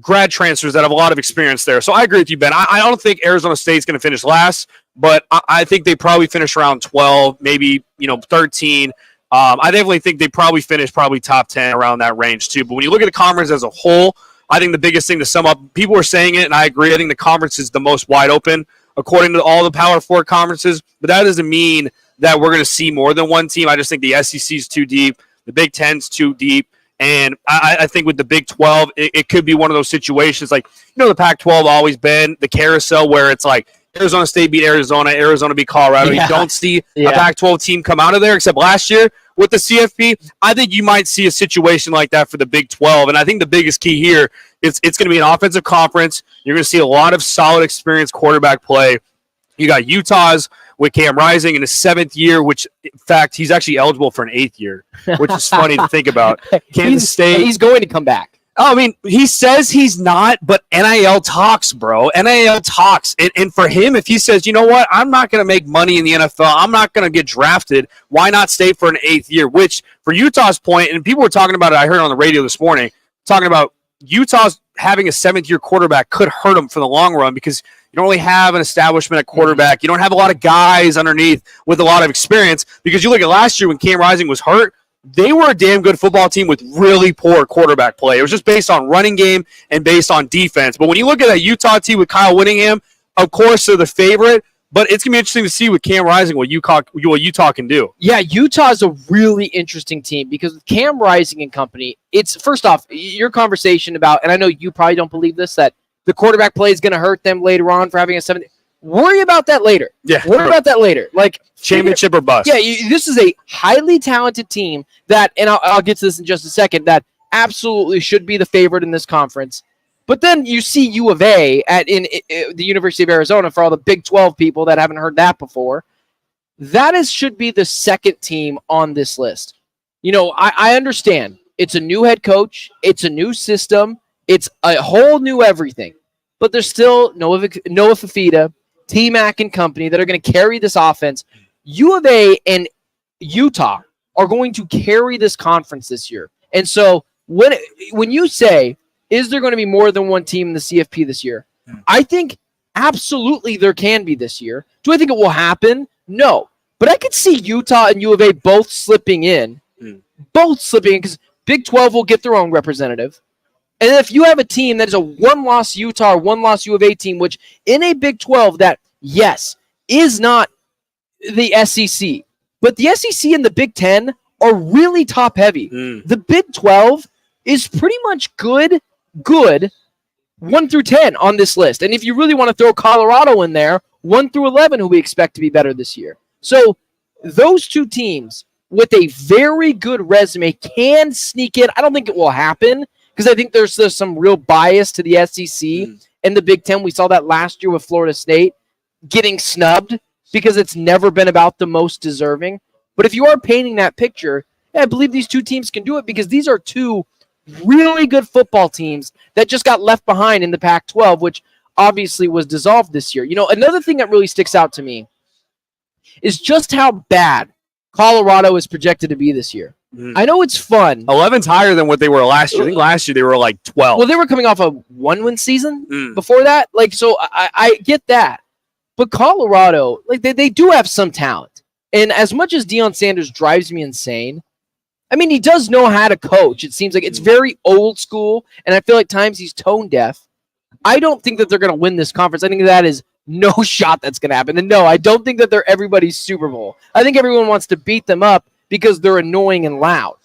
grad transfers that have a lot of experience there. So I agree with you, Ben. I don't think Arizona State's going to finish last, but I think they probably finish around 12, maybe, 13. I definitely think they probably finish top 10 around that range too. But when you look at the conference as a whole, I think the biggest thing to sum up, people are saying it, and I agree. I think the conference is the most wide open according to all the Power 4 conferences, but that doesn't mean that we're going to see more than one team. I just think the SEC is too deep, the Big Ten's too deep, and I think with the Big 12, it could be one of those situations like, the Pac-12 always been the carousel where it's like Arizona State beat Arizona beat Colorado. Yeah. You don't see a Pac-12 team come out of there, except last year with the CFP. I think you might see a situation like that for the Big 12, and I think the biggest key here is it's going to be an offensive conference. You're going to see a lot of solid, experienced quarterback play. You got Utah's with Cam Rising in his 7th year, which, in fact, he's actually eligible for an 8th year, which is funny to think about. Kansas State. He's going to come back. Oh, I mean, he says he's not, but NIL talks, bro. NIL talks. And for him, if he says, you know what, I'm not going to make money in the NFL, I'm not going to get drafted, why not stay for an 8th year? Which, for Utah's point, and people were talking about it, I heard on the radio this morning, talking about Utah's having a 7th-year quarterback could hurt them for the long run because you don't really have an establishment at quarterback. You don't have a lot of guys underneath with a lot of experience because you look at last year when Cam Rising was hurt, they were a damn good football team with really poor quarterback play. It was just based on running game and based on defense. But when you look at that Utah team with Kyle Whittingham, of course they're the favorite, but it's going to be interesting to see with Cam Rising what Utah can do. Yeah, Utah's a really interesting team because with Cam Rising and company, it's, first off, your conversation about, and I know you probably don't believe this, that the quarterback play is going to hurt them later on for having a 7th. Worry about that later. Yeah. Worry about that later. Like championship or bust. Yeah, this is a highly talented team that, and I'll get to this in just a second, that absolutely should be the favorite in this conference. But then you see U of A in the University of Arizona, for all the Big 12 people that haven't heard that before. That should be the second team on this list. I understand. It's a new head coach. It's a new system. It's a whole new everything. But there's still Noah Fafita, T-Mac and company that are going to carry this offense. U of A and Utah are going to carry this conference this year. And so when you say, is there going to be more than one team in the CFP this year? I think absolutely there can be this year. Do I think it will happen? No. But I could see Utah and U of A both slipping in. Both slipping in because Big 12 will get their own representative. And if you have a team that is a one-loss Utah or one-loss U of A team, which in a Big 12 that, yes, is not the SEC, but the SEC and the Big 10 are really top-heavy. The Big 12 is pretty much good 1 through 10 on this list. And if you really want to throw Colorado in there, 1 through 11, who we expect to be better this year. So those two teams with a very good resume can sneak in. I don't think it will happen because I think there's some real bias to the SEC and the Big 10. We saw that last year with Florida State getting snubbed because it's never been about the most deserving. But if you are painting that picture, I believe these two teams can do it because these are two really good football teams that just got left behind in the Pac-12, which obviously was dissolved this year. Another thing that really sticks out to me is just how bad Colorado is projected to be this year. I know it's fun. 11's higher than what they were last year. I think last year they were like 12. Well, they were coming off a 1-win season before that. So I get that. But Colorado, they do have some talent. And as much as Deion Sanders drives me insane, I mean, he does know how to coach. It seems like it's very old school, and I feel like times he's tone deaf. I don't think that they're going to win this conference. I think that is no shot that's going to happen. And no, I don't think that they're everybody's Super Bowl. I think everyone wants to beat them up because they're annoying and loud.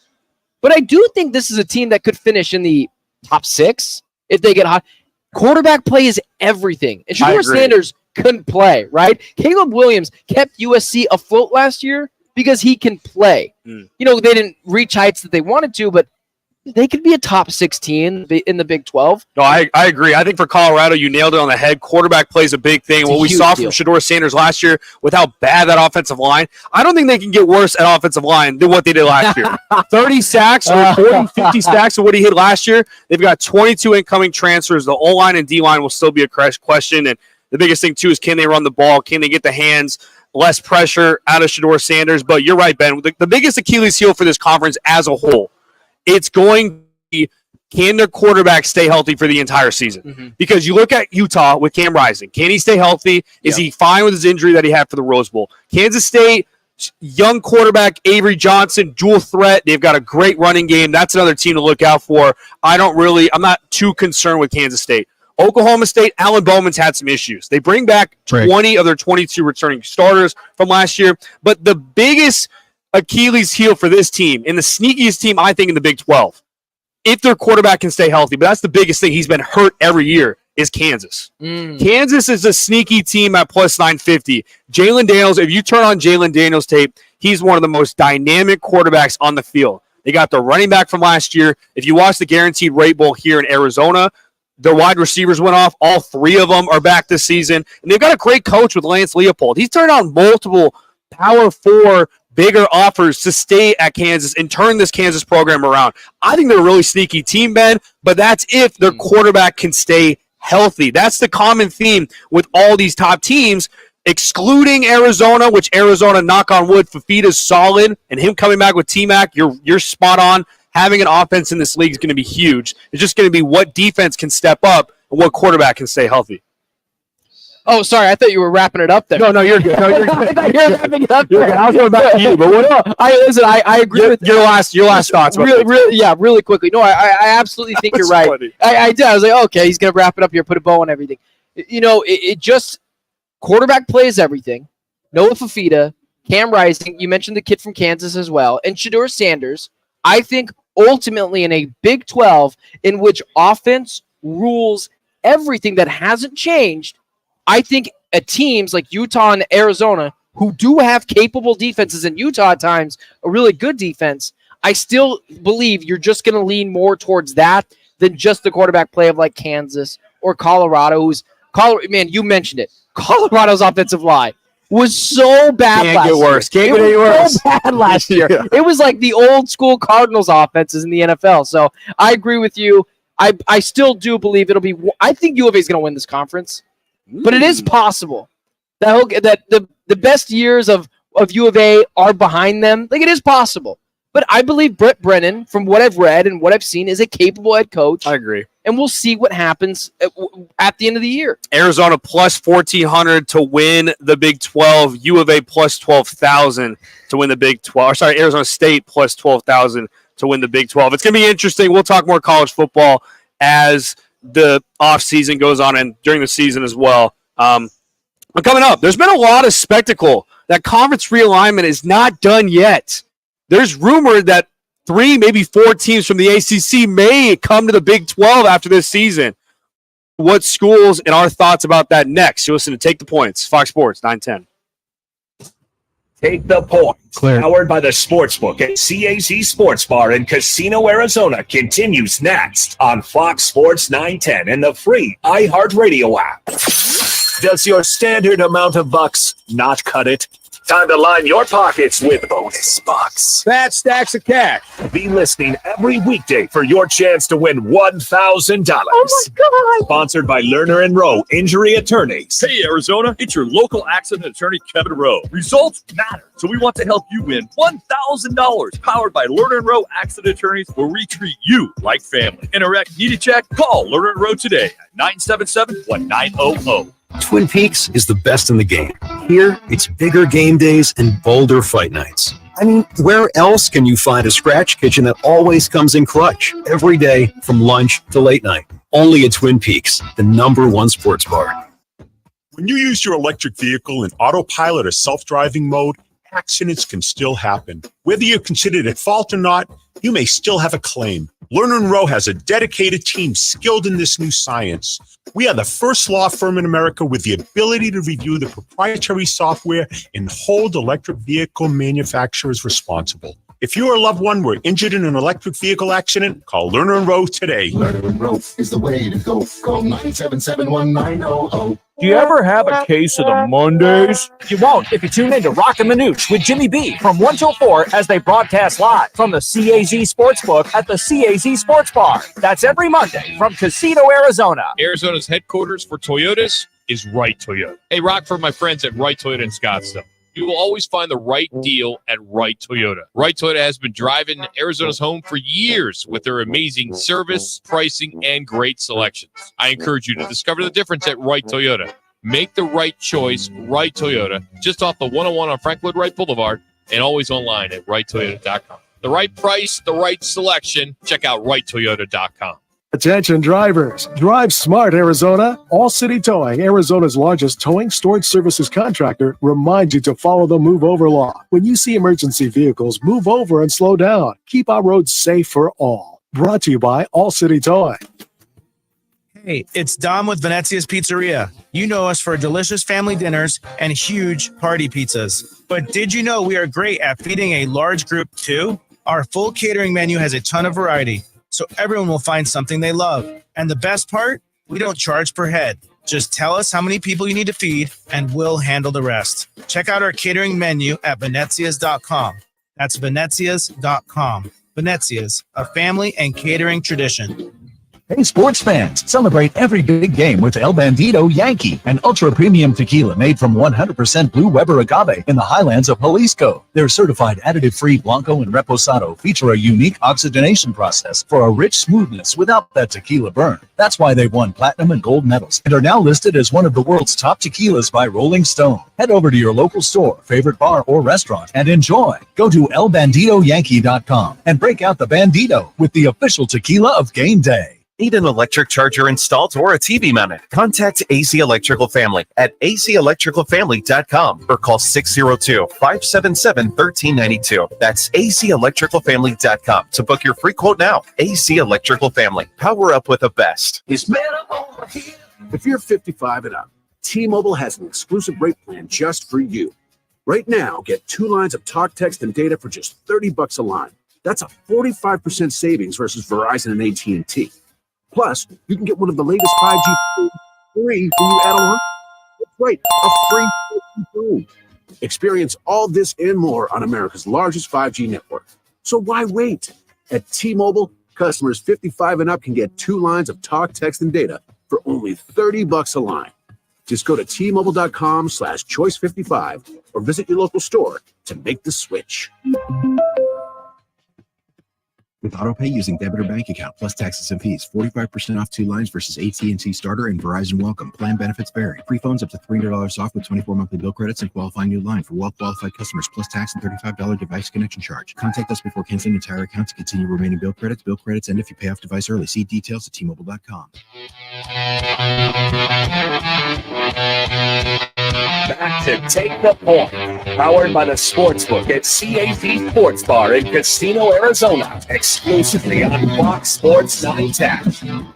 But I do think this is a team that could finish in the top 6 if they get hot. Quarterback play is everything. And Shedeur Sanders couldn't play, right? Caleb Williams kept USC afloat last year because he can play. They didn't reach heights that they wanted to, but they could be a top 16 in the Big 12. No, I agree. I think for Colorado, you nailed it on the head. Quarterback play is a big thing. What we saw from Shedeur Sanders last year with how bad that offensive line, I don't think they can get worse at offensive line than what they did last year. 30 sacks or 40, 50 sacks of what he hit last year. They've got 22 incoming transfers. The O-line and D-line will still be a question. And the biggest thing, too, is can they run the ball? Can they get the hands? Less pressure out of Shedeur Sanders. But you're right, Ben. The biggest Achilles heel for this conference as a whole, it's going to be, can their quarterback stay healthy for the entire season? Because you look at Utah with Cam Rising. Can he stay healthy? Is he fine with his injury that he had for the Rose Bowl? Kansas State, young quarterback Avery Johnson, dual threat. They've got a great running game. That's another team to look out for. I'm not too concerned with Kansas State. Oklahoma State, Alan Bowman's had some issues. They bring back 20 of their 22 returning starters from last year. But the biggest Achilles heel for this team, and the sneakiest team, I think, in the Big 12, if their quarterback can stay healthy, but that's the biggest thing. He's been hurt every year, is Kansas. Kansas is a sneaky team at plus 950. Jalen Daniels, if you turn on Jalen Daniels' tape, he's one of the most dynamic quarterbacks on the field. They got the running back from last year. If you watch the Guaranteed Rate Bowl here in Arizona, their wide receivers went off. All 3 of them are back this season. And they've got a great coach with Lance Leopold. He's turned on multiple Power 4 bigger offers to stay at Kansas and turn this Kansas program around. I think they're a really sneaky team, Ben, but that's if their quarterback can stay healthy. That's the common theme with all these top teams, excluding Arizona, which Arizona, knock on wood, Fafita's solid, and him coming back with T-Mac, you're spot on. Having an offense in this league is going to be huge. It's just going to be what defense can step up and what quarterback can stay healthy. Oh, sorry. I thought you were wrapping it up there. No, you're good. No, you're good. I thought you were wrapping it up there. I was going back to you, but what? I agree with your last thoughts. Really quickly. No, I absolutely think you're right. I did. I was like, okay, he's going to wrap it up here, put a bow on everything. It just quarterback plays everything. Noah Fafita, Cam Rising. You mentioned the kid from Kansas as well, and Shedeur Sanders. I think ultimately in a Big 12 in which offense rules everything that hasn't changed, I think teams like Utah and Arizona, who do have capable defenses, and Utah at times a really good defense, I still believe you're just going to lean more towards that than just the quarterback play of like Kansas or Colorado. Man, you mentioned it. Colorado's offensive line was so bad Can't last get worse. year. Can't get any worse. So bad last year. Yeah. It was like the old school Cardinals offenses in the NFL. So I agree with you. I still do believe it'll be. I think U of A is going to win this conference, but it is possible that the best years of U of A are behind them. Like, it is possible. But I believe Brett Brennan, from what I've read and what I've seen, is a capable head coach. I agree. And we'll see what happens at the end of the year. Arizona plus 1,400 to win the Big 12. U of A plus 12,000 to win the Big 12. Sorry, Arizona State plus 12,000 to win the Big 12. It's going to be interesting. We'll talk more college football as the offseason goes on and during the season as well. But coming up, there's been a lot of spectacle. That conference realignment is not done yet. There's rumor that 3, maybe 4 teams from the ACC may come to the Big 12 after this season. What schools and our thoughts about that next? You listen to Take the Points, Fox Sports 910. Take the Points. Clear. Powered by the Sportsbook at CAZ Sports Bar in Casino, Arizona continues next on Fox Sports 910 and the free iHeartRadio app. Does your standard amount of bucks not cut it? Time to line your pockets with bonus bucks. Fat stacks of cash. Be listening every weekday for your chance to win $1,000. Oh my God. Sponsored by Lerner and Rowe Injury Attorneys. Hey, Arizona, it's your local accident attorney, Kevin Rowe. Results matter, so we want to help you win $1,000. Powered by Lerner and Rowe Accident Attorneys, where we treat you like family. In a wreck, need a check? Call Lerner and Rowe today at 977-1900. Twin Peaks is the best in the game. Here, it's bigger game days and bolder fight nights. I mean, where else can you find a scratch kitchen that always comes in clutch every day from lunch to late night? Only at Twin Peaks, the #1 sports bar. When you use your electric vehicle in autopilot or self-driving mode, accidents can still happen. Whether you're considered at fault or not, you may still have a claim. Lerner & Rowe has a dedicated team skilled in this new science. We are the first law firm in America with the ability to review the proprietary software and hold electric vehicle manufacturers responsible. If you or a loved one were injured in an electric vehicle accident, call Lerner & Rowe today. Lerner & Rowe is the way to go. Call 977-1900. Do you ever have a case of the Mondays? You won't if you tune in to Rockin' Manooch with Jimmy B from 1 till 4 as they broadcast live from the CAZ Sportsbook at the CAZ Sports Bar. That's every Monday from Casino, Arizona. Arizona's headquarters for Toyotas is Wright Toyota. Hey, Rock, for my friends at Wright Toyota in Scottsdale. You will always find the right deal at Wright Toyota. Wright Toyota has been driving Arizona's home for years with their amazing service, pricing, and great selections. I encourage you to discover the difference at Wright Toyota. Make the right choice, Wright Toyota, just off the 101 on Frank Lloyd Wright Boulevard, and always online at WrightToyota.com. The right price, the right selection. Check out WrightToyota.com. Attention drivers, drive smart, Arizona. All City Towing, Arizona's largest towing storage services contractor, reminds you to follow the move over law. When you see emergency vehicles, move over and slow down. Keep our roads safe for all. Brought to you by All City Towing. Hey, it's Dom with Venezia's Pizzeria. You know us for delicious family dinners and huge party pizzas. But did you know we are great at feeding a large group too? Our full catering menu has a ton of variety, so everyone will find something they love. And the best part? We don't charge per head. Just tell us how many people you need to feed, and we'll handle the rest. Check out our catering menu at Venezias.com. That's Venezias.com. Venezias, a family and catering tradition. Hey, sports fans, celebrate every big game with El Bandito Yankee, an ultra-premium tequila made from 100% Blue Weber agave in the highlands of Jalisco. Their certified additive-free Blanco and Reposado feature a unique oxygenation process for a rich smoothness without that tequila burn. That's why they've won platinum and gold medals and are now listed as one of the world's top tequilas by Rolling Stone. Head over to your local store, favorite bar, or restaurant and enjoy. Go to elbanditoyankee.com and break out the Bandito with the official tequila of game day. Need an electric charger installed or a TV mounted? Contact AC Electrical Family at acelectricalfamily.com or call 602-577-1392. That's acelectricalfamily.com to book your free quote now. AC Electrical Family. Power up with the best. If you're 55 and up, T-Mobile has an exclusive rate plan just for you. Right now, get 2 lines of talk, text, and data for just $30 a line. That's a 45% savings versus Verizon and AT&T. Plus, you can get one of the latest 5G phones free when you add on. That's right, a free phone. Experience all this and more on America's largest 5G network. So why wait? At T-Mobile, customers 55 and up can get 2 lines of talk, text, and data for only $30 a line. Just go to T-Mobile.com/choice55 or visit your local store to make the switch. With AutoPay using debit or bank account plus taxes and fees, 45% off 2 lines versus AT&T Starter and Verizon Welcome. Plan benefits vary. Free phones up to $300 off with 24 monthly bill credits and qualifying new line for well-qualified customers plus tax and $35 device connection charge. Contact us before canceling entire account to continue remaining bill credits. Bill credits end if you pay off device early. See details at T-Mobile.com. Back to Take the Point, powered by the Sportsbook at CAZ Sports Bar in Casino, Arizona, exclusively on Fox Sports 910.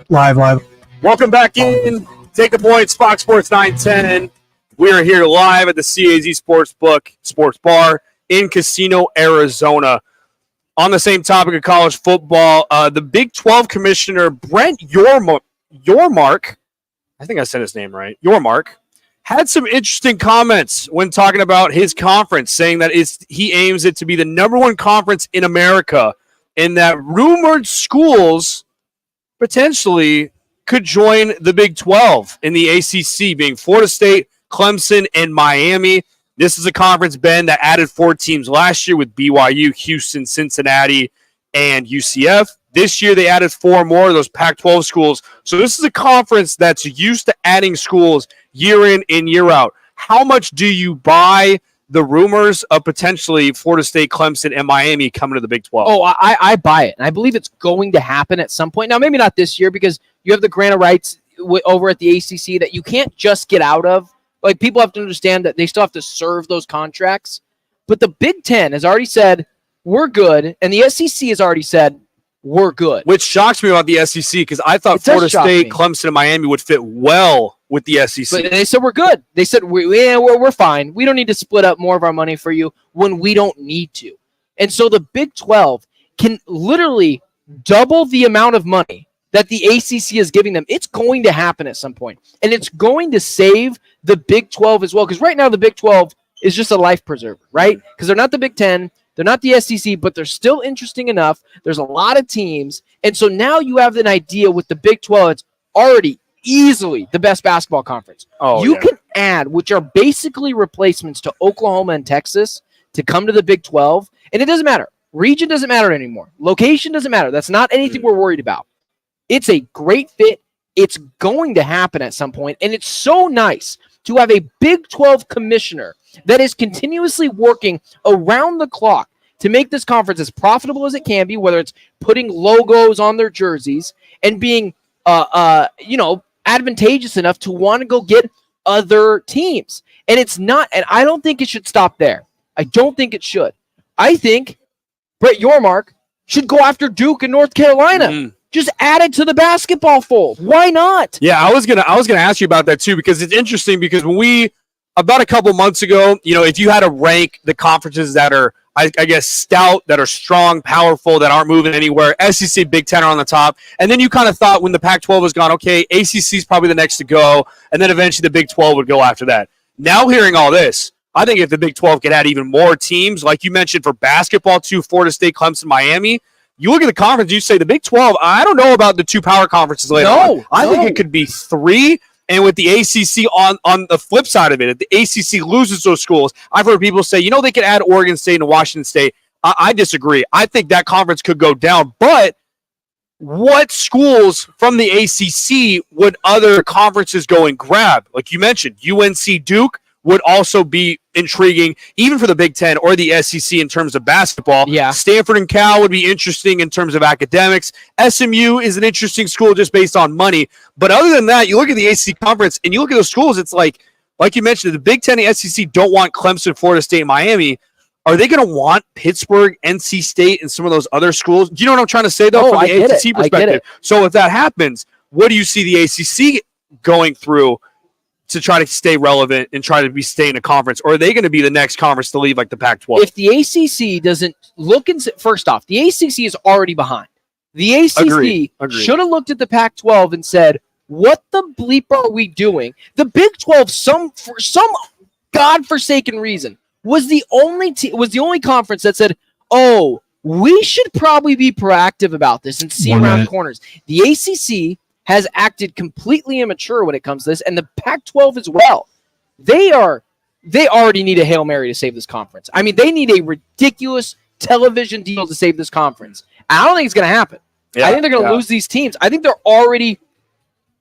Live. Welcome back in. Take the Points, Fox Sports 910. We are here live at the CAZ Sportsbook Sports Bar in Casino, Arizona. On the same topic of college football, the Big 12 commissioner, Brent Yormark, I think I said his name right, Yormark, had some interesting comments when talking about his conference, saying that he aims it to be the #1 conference in America and that rumored schools potentially could join the Big 12 in the ACC, being Florida State, Clemson, and Miami. This is a conference, Ben, that added 4 teams last year with BYU, Houston, Cincinnati, and UCF. This year, they added 4 more of those Pac-12 schools. So this is a conference that's used to adding schools year in and year out. How much do you buy the rumors of potentially Florida State, Clemson, and Miami coming to the Big 12? Oh, I buy it. And I believe it's going to happen at some point. Now, maybe not this year because you have the grant of rights over at the ACC that you can't just get out of. Like, people have to understand that they still have to serve those contracts. But the Big Ten has already said, we're good. And the SEC has already said, we're good. Which shocks me about the SEC because I thought Florida State, Clemson, and Miami would fit well with the SEC. But they said, we're good. They said, we're fine. We don't need to split up more of our money for you when we don't need to. And so the Big 12 can literally double the amount of money that the ACC is giving them. It's going to happen at some point. And it's going to save the Big 12 as well. Because right now the Big 12 is just a life preserver, right? Because they're not the Big 10. They're not the SEC, but they're still interesting enough. There's a lot of teams. And so now you have an idea with the Big 12. It's already easily the best basketball conference. You can add, which are basically replacements to Oklahoma and Texas, to come to the Big 12. And it doesn't matter. Region doesn't matter anymore. Location doesn't matter. That's not anything we're worried about. It's a great fit. It's going to happen at some point. And it's so nice to have a Big 12 commissioner that is continuously working around the clock to make this conference as profitable as it can be, whether it's putting logos on their jerseys and being, advantageous enough to want to go get other teams. And it's not, and I don't think it should stop there. I don't think it should. I think Brett Yormark should go after Duke and North Carolina. Just add it to the basketball fold. Why not? Yeah, I was gonna ask you about that too, because it's interesting because when about a couple months ago, if you had to rank the conferences that are, I guess, stout, that are strong, powerful, that aren't moving anywhere, SEC, Big Ten are on the top. And then you kind of thought when the Pac-12 was gone, okay, ACC is probably the next to go. And then eventually the Big 12 would go after that. Now hearing all this, I think if the Big 12 could add even more teams, like you mentioned for basketball too, Florida State, Clemson, Miami, you look at the conference, you say the Big 12, I don't know about the 2 power conferences later on. I think it could be 3. And with the ACC on the flip side of it, if the ACC loses those schools, I've heard people say, they could add Oregon State and Washington State. I disagree. I think that conference could go down. But what schools from the ACC would other conferences go and grab? Like you mentioned, UNC Duke would also be intriguing, even for the Big Ten or the SEC in terms of basketball. Yeah. Stanford and Cal would be interesting in terms of academics. SMU is an interesting school just based on money. But other than that, you look at the ACC conference and you look at those schools, it's like you mentioned, the Big Ten and SEC don't want Clemson, Florida State, Miami. Are they going to want Pittsburgh, NC State, and some of those other schools? Do you know what I'm trying to say, though, from the ACC perspective? So if that happens, what do you see the ACC going through to try to stay relevant and try to stay in a conference, or are they going to be the next conference to leave like the Pac-12? If the ACC doesn't look and first off, the ACC is already behind. The ACC should have looked at the Pac-12 and said, "What the bleep are we doing?" The Big 12, for some godforsaken reason, was the only conference that said, "Oh, we should probably be proactive about this and see around corners." The ACC has acted completely immature when it comes to this, and the Pac-12 as well. They already need a Hail Mary to save this conference. I mean, they need a ridiculous television deal to save this conference. I don't think it's going to happen. I think they're going to lose these teams. I think they're already,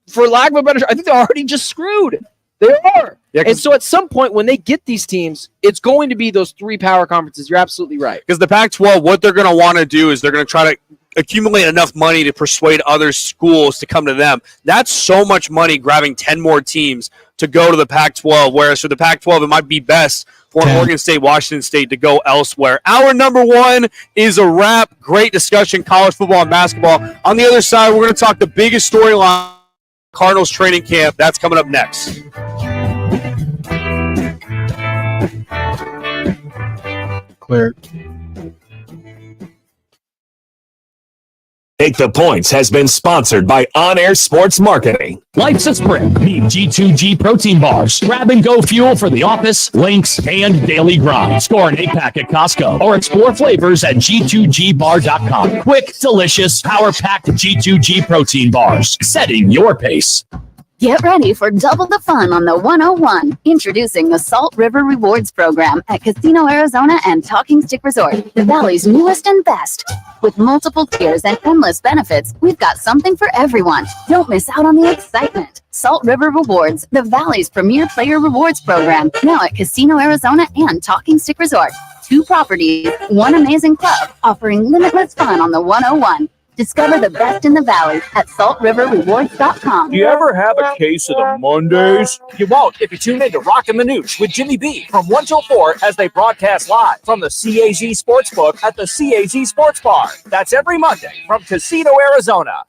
for lack of a better term, I think they're already just screwed. They are. Yeah, and so at some point when they get these teams, it's going to be those 3 power conferences. You're absolutely right. Because the Pac-12, what they're going to want to do is they're going to try to accumulate enough money to persuade other schools to come to them. That's so much money grabbing 10 more teams to go to the Pac-12, whereas for the Pac-12, it might be best for Oregon State, Washington State to go elsewhere. Hour number 1 is a wrap. Great discussion, college football and basketball. On the other side, we're going to talk the biggest storyline, Cardinals training camp. That's coming up next. Clear. Take the Points has been sponsored by On Air Sports Marketing. Life's a sprint. Need G2G protein bars. Grab and go fuel for the office, links, and daily grind. Score an 8-pack at Costco or explore flavors at G2GBar.com. Quick, delicious, power-packed G2G protein bars. Setting your pace. Get ready for double the fun on the 101. Introducing the Salt River Rewards Program at Casino Arizona and Talking Stick Resort, the Valley's newest and best. With multiple tiers and endless benefits, we've got something for everyone. Don't miss out on the excitement. Salt River Rewards, the Valley's premier player rewards program, now at Casino Arizona and Talking Stick Resort. 2 properties, 1 amazing club, offering limitless fun on the 101. Discover the best in the Valley at saltriverrewards.com. Do you ever have a case of the Mondays? You won't if you tune in to Rockin' Manooch with Jimmy B from 1 till 4 as they broadcast live from the CAZ Sportsbook at the CAZ Sports Bar. That's every Monday from Casino, Arizona.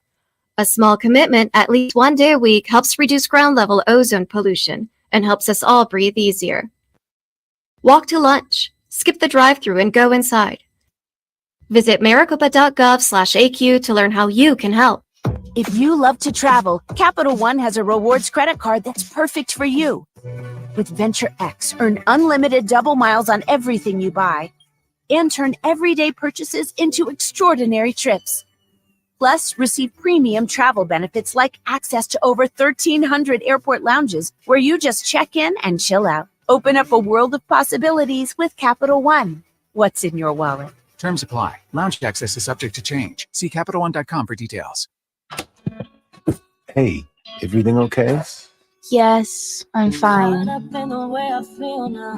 A small commitment at least 1 day a week helps reduce ground-level ozone pollution and helps us all breathe easier. Walk to lunch, skip the drive-thru, and go inside. Visit maricopa.gov/AQ to learn how you can help. If you love to travel, Capital One has a rewards credit card that's perfect for you. With Venture X, earn unlimited double miles on everything you buy and turn everyday purchases into extraordinary trips. Plus, receive premium travel benefits like access to over 1,300 airport lounges where you just check in and chill out. Open up a world of possibilities with Capital One. What's in your wallet? Terms apply. Lounge access is subject to change. See CapitalOne.com for details. Hey, everything okay? Yes, I'm fine.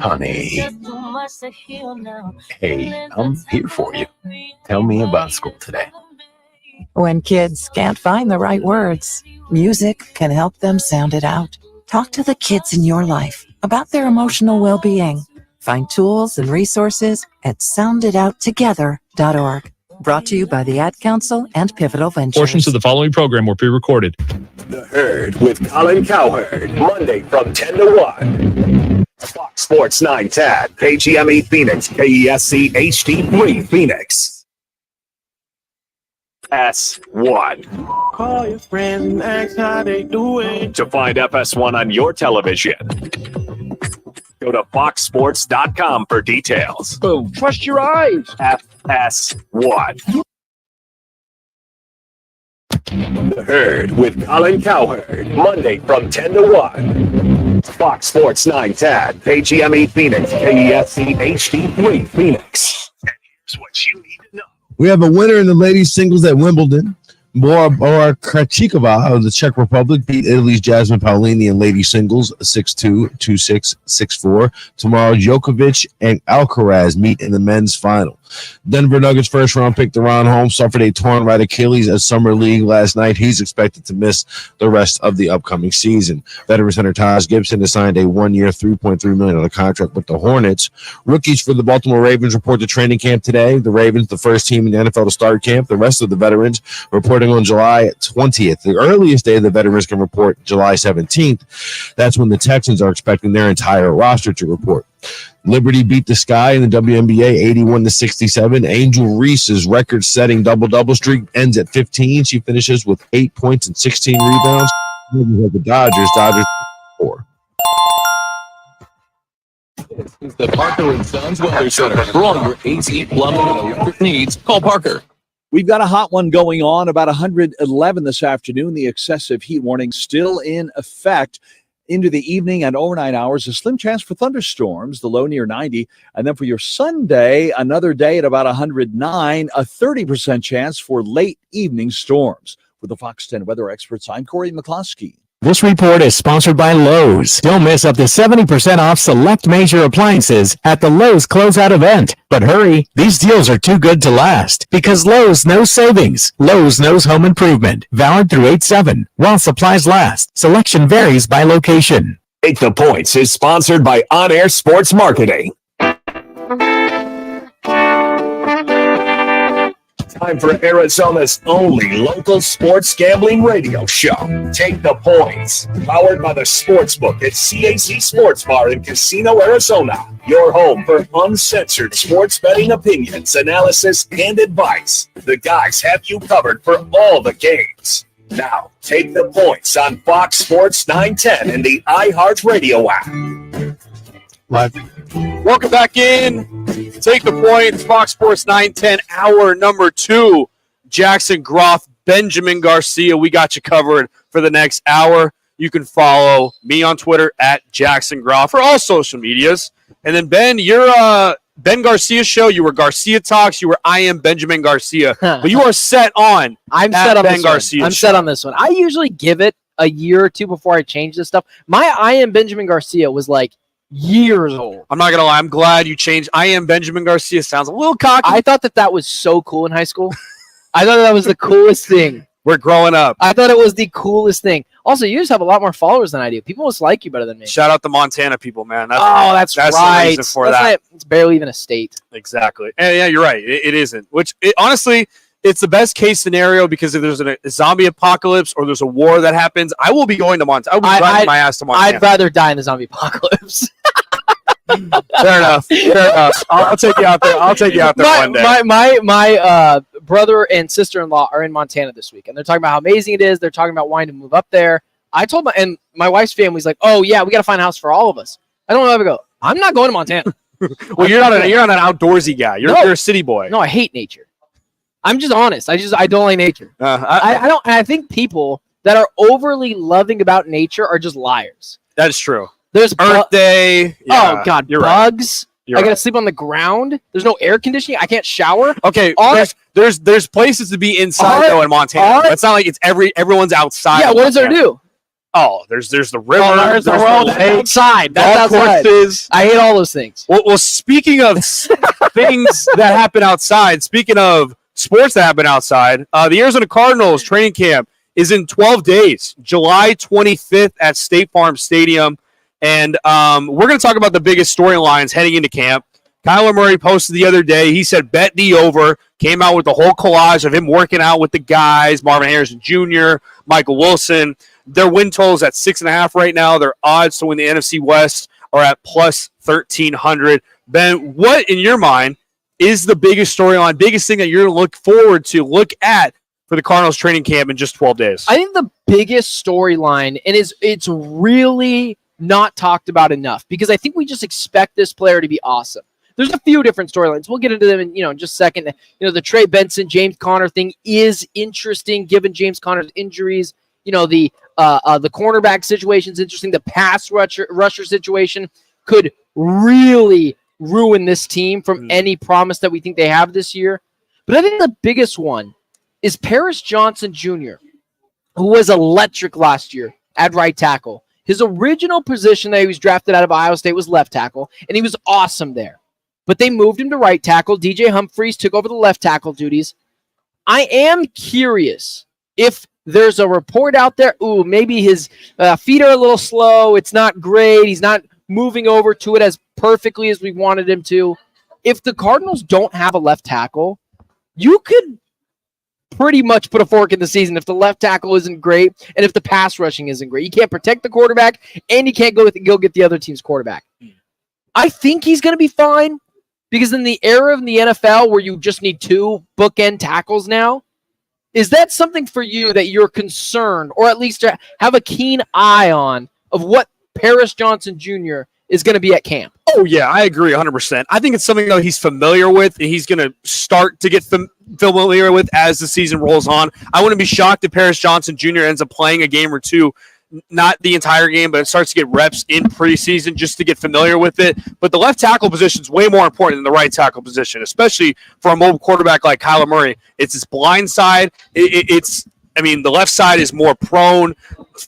Honey. Hey, I'm here for you. Tell me about school today. When kids can't find the right words, music can help them sound it out. Talk to the kids in your life about their emotional well-being. Find tools and resources at sounditouttogether.org. Brought to you by the Ad Council and Pivotal Ventures. Portions of the following program were pre-recorded. The Herd with Colin Cowherd, Monday from 10 to 1. Fox Sports 910, KGME Phoenix, KESC HD3 Phoenix. S1. Call your friends and ask how they doing. To find FS1 on your television, go to foxsports.com for details. Boom. Trust your eyes. FS1. The Herd with Colin Cowherd, Monday from 10 to 1. Fox Sports 910, KGME Phoenix, KESC HD3 Phoenix. Here's what you need to know. We have a winner in the ladies singles at Wimbledon. Bora Krejcikova of the Czech Republic beat Italy's Jasmine Paolini in ladies singles 6-2, 2-6, 6-4. Tomorrow, Djokovic and Alcaraz meet in the men's final. Denver Nuggets first round pick De'Ron Holmes suffered a torn right Achilles at Summer League last night. He's expected to miss the rest of the upcoming season. Veteran center Taj Gibson has signed a 1-year, $3.3 million contract with the Hornets. Rookies for the Baltimore Ravens report to training camp today. The Ravens, the first team in the NFL to start camp. The rest of the veterans reporting on July 20th. The earliest day the veterans can report, July 17th. That's when the Texans are expecting their entire roster to report. Liberty beat the Sky in the WNBA 81-67. Angel Reese's record-setting double-double streak ends at 15. She finishes with 8 points and 16 rebounds. The Dodgers 4. This is the Parker and Sons Weather Center. For all your AC, plumbing, and electric needs, call Parker. We've got a hot one going on, about 111 this afternoon. The excessive heat warning still in effect into the evening and overnight hours. A slim chance for thunderstorms, the low near 90. And then for your Sunday, another day at about 109, a 30% chance for late evening storms. With the Fox 10 weather experts, I'm Corey McCloskey. This report is sponsored by Lowe's. Don't miss up to 70% off select major appliances at the Lowe's closeout event. But hurry, these deals are too good to last because Lowe's knows savings. Lowe's knows home improvement. Valid through 8/7 while supplies last. Selection varies by location. Take the Points is sponsored by On Air Sports Marketing. Time for Arizona's only local sports gambling radio show. Take the Points. Powered by the Sportsbook at CAZ Sports Bar in Casino, Arizona. Your home for uncensored sports betting opinions, analysis, and advice. The guys have you covered for all the games. Now, take the Points on Fox Sports 910 and the iHeartRadio app. Live. Welcome back in. Take the Points, Fox Sports 910, hour number 2. Jackson Groff, Benjamin Garcia. We got you covered for the next hour. You can follow me on Twitter at Jackson Groff for all social medias. And then, Ben, you're Ben Garcia's show. You were Garcia Talks. You were I Am Benjamin Garcia. But you are set on I'm set on Ben this one. Garcia's I'm show. set on this one. I usually give it a year or two before I change this stuff. My I Am Benjamin Garcia was like years old. I'm not going to lie. I'm glad you changed. I Am Benjamin Garcia sounds a little cocky. I thought that was so cool in high school. I thought that was the coolest thing. We're growing up. I thought it was the coolest thing. Also, you just have a lot more followers than I do. People must like you better than me. Shout out the Montana people, man. That's right. The reason for that. It's barely even a state. Exactly. And yeah, you're right. It isn't. Which, honestly, it's the best case scenario because if there's a zombie apocalypse or there's a war that happens, I will be going to Montana. I will be driving my ass to Montana. I'd rather die in the zombie apocalypse. Fair enough. I'll take you out there. One day. My brother and sister-in-law are in Montana this week, and they're talking about how amazing it is. They're talking about wanting to move up there. I told my wife's family's like, oh yeah, we got to find a house for all of us. I don't know how to go. I'm not going to Montana. Well, you're not an outdoorsy guy. You're a city boy. No, I hate nature. I'm just honest. I don't like nature. I think people that are overly loving about nature are just liars. That is true. There's Earth Day. Yeah, oh God, you're bugs. Right. I gotta sleep on the ground. There's no air conditioning. I can't shower. Okay, there's places to be inside though in Montana. It's not like it's everyone's outside. Yeah, what does there do? Oh, there's the river. There's the world outside. That's outside. I hate all those things. Well, speaking of things that happen outside, speaking of sports that happen outside, the Arizona Cardinals training camp is in 12 days, July 25th at State Farm Stadium. And we're going to talk about the biggest storylines heading into camp. Kyler Murray posted the other day. He said, bet the over. Came out with the whole collage of him working out with the guys, Marvin Harrison Jr., Michael Wilson. Their win totals at 6.5 right now. Their odds to win the NFC West are at plus 1,300. Ben, what, in your mind, is the biggest storyline, biggest thing that you're going to look forward to, look at for the Cardinals training camp in just 12 days? I think the biggest storyline, and it's really not talked about enough because I think we just expect this player to be awesome. There's a few different storylines. We'll get into them in just a second. The Trey Benson, James Conner thing is interesting given James Conner's injuries. The cornerback situation is interesting. The pass rusher situation could really ruin this team from any promise that we think they have this year. But I think the biggest one is Paris Johnson Jr., who was electric last year at right tackle. His original position that he was drafted out of Iowa State was left tackle, and he was awesome there. but they moved him to right tackle. DJ Humphries took over the left tackle duties. I am curious if there's a report out there, maybe his feet are a little slow. It's not great. He's not moving over to it as perfectly as we wanted him to. If the Cardinals don't have a left tackle, you could pretty much put a fork in the season if the left tackle isn't great and if the pass rushing isn't great. You can't protect the quarterback, and you can't go get the other team's quarterback. I think he's going to be fine because in the era of the NFL where you just need 2 bookend tackles now, is that something for you that you're concerned or at least have a keen eye on of what Paris Johnson Jr. is going to be at camp? Oh, yeah, I agree 100%. I think it's something, though, he's familiar with, and he's going to start to get familiar with as the season rolls on. I wouldn't be shocked if Paris Johnson Jr. ends up playing a game or two, not the entire game, but it starts to get reps in preseason just to get familiar with it. But the left tackle position is way more important than the right tackle position, especially for a mobile quarterback like Kyler Murray. It's his blind side. The left side is more prone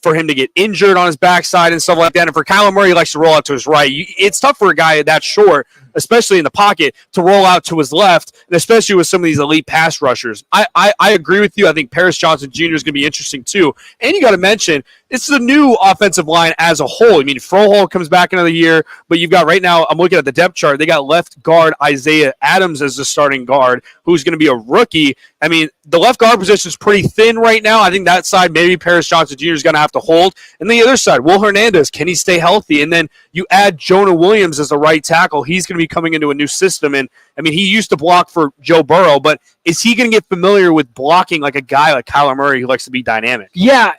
for him to get injured on his backside and stuff like that. And for Kyler Murray, he likes to roll out to his right. It's tough for a guy that short, especially in the pocket, to roll out to his left, and especially with some of these elite pass rushers. I agree with you. I think Paris Johnson Jr. is going to be interesting too. And you got to mention, it's the new offensive line as a whole. I mean, Froholt comes back another year, but you've got right now, I'm looking at the depth chart, they got left guard Isaiah Adams as the starting guard, who's going to be a rookie. I mean, the left guard position is pretty thin right now. I think that side, maybe Paris Johnson Jr. is going to have to hold. And the other side, Will Hernandez, can he stay healthy? And then you add Jonah Williams as the right tackle. He's going to be coming into a new system. And, I mean, he used to block for Joe Burrow, but is he going to get familiar with blocking like a guy like Kyler Murray who likes to be dynamic? Yeah,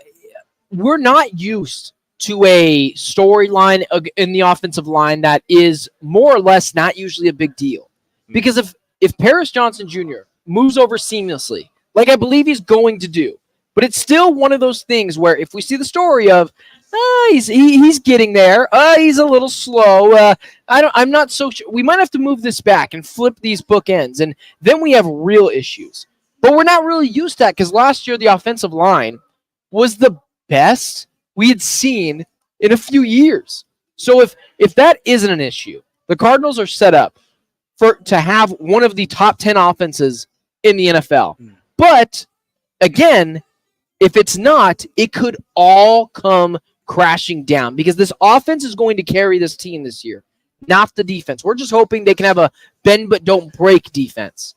we're not used to a storyline in the offensive line that is more or less not usually a big deal. Because if Paris Johnson Jr. moves over seamlessly, like I believe he's going to do, but it's still one of those things where if we see the story of he's getting there, he's a little slow, I'm not so sure. We might have to move this back and flip these bookends, and then we have real issues. But we're not really used to that because last year the offensive line was the best we had seen in a few years. So if that isn't an issue, the Cardinals are set up to have one of the top 10 offenses in the NFL. But again, if it's not, it could all come crashing down because this offense is going to carry this team this year, not the defense. We're just hoping they can have a bend but don't break defense.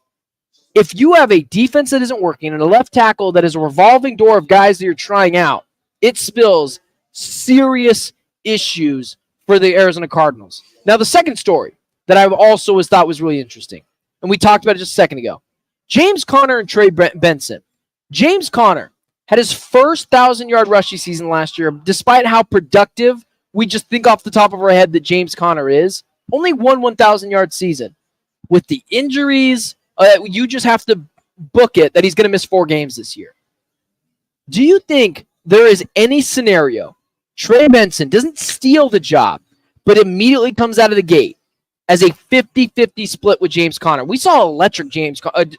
If you have a defense that isn't working and a left tackle that is a revolving door of guys that you're trying out, it spills serious issues for the Arizona Cardinals. Now, the second story that I also thought was really interesting, and we talked about it just a second ago, James Conner and Trey Benson. James Conner had his first 1,000-yard rushing season last year, despite how productive we just think off the top of our head that James Conner is. Only one 1,000-yard season. With the injuries, you just have to book it that he's going to miss 4 games this year. Do you think there is any scenario Trey Benson doesn't steal the job, but immediately comes out of the gate as a 50-50 split with James Conner? We saw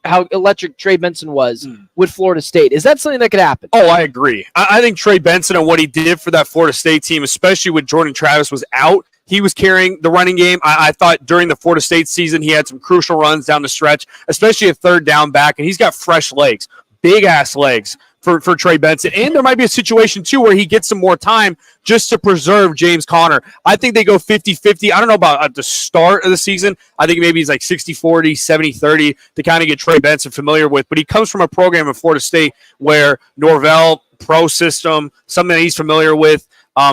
how electric Trey Benson was with Florida State. Is that something that could happen? Oh, I agree. I think Trey Benson and what he did for that Florida State team, especially when Jordan Travis was out, he was carrying the running game. I thought during the Florida State season, he had some crucial runs down the stretch, especially a third down back, and he's got fresh legs, big-ass legs for Trey Benson. And there might be a situation, too, where he gets some more time just to preserve James Conner. I think they go 50-50. I don't know about at the start of the season. I think maybe he's like 60-40, 70-30 to kind of get Trey Benson familiar with. But he comes from a program at Florida State where Norvell, pro system, something that he's familiar with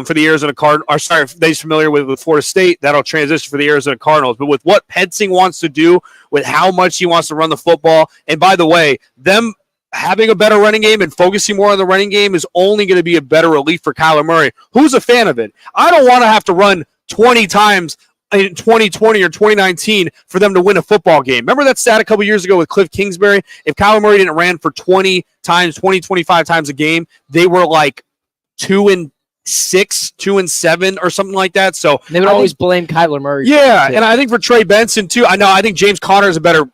for the Arizona Cardinals. Or sorry, that he's familiar with Florida State. That'll transition for the Arizona Cardinals. But with what Petzing wants to do, with how much he wants to run the football, and by the way, them having a better running game and focusing more on the running game is only going to be a better relief for Kyler Murray, who's a fan of it. I don't want to have to run 20 times in 2020 or 2019 for them to win a football game. Remember that stat a couple years ago with Cliff Kingsbury? If Kyler Murray didn't run for 20, 25 times a game, they were like 2-6, 2-7 or something like that. So they would always blame Kyler Murray. Yeah, and I think for Trey Benson too, I think James Conner is a better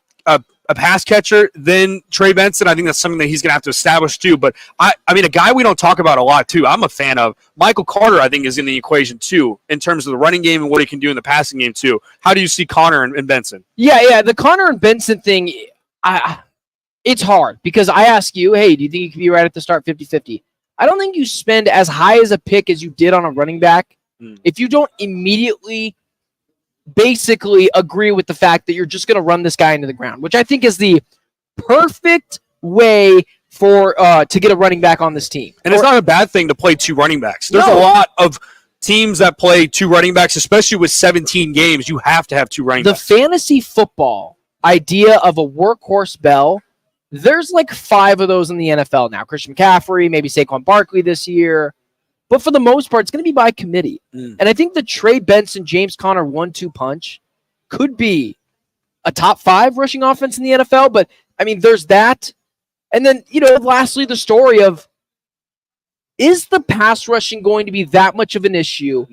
a pass catcher than Trey Benson. I think that's something that he's going to have to establish too. But I mean, a guy we don't talk about a lot too, I'm a fan of, Michael Carter, I think is in the equation too, in terms of the running game and what he can do in the passing game too. How do you see Connor and Benson? Yeah. The Connor and Benson thing, it's hard because I ask you, hey, do you think you could be right at the start 50-50? I don't think you spend as high as a pick as you did on a running back if you don't immediately basically agree with the fact that you're just going to run this guy into the ground, which I think is the perfect way for to get a running back on this team. And it's not a bad thing to play two running backs. There's a lot of teams that play two running backs, especially with 17 games. You have to have two running backs. The fantasy football idea of a workhorse bell, there's like 5 of those in the NFL now. Christian McCaffrey, maybe Saquon Barkley this year. But for the most part, it's going to be by committee. And I think the Trey Benson, James Conner 1-2 punch could be a top 5 rushing offense in the NFL. But, I mean, there's that. And then, lastly, the story of, is the pass rushing going to be that much of an issue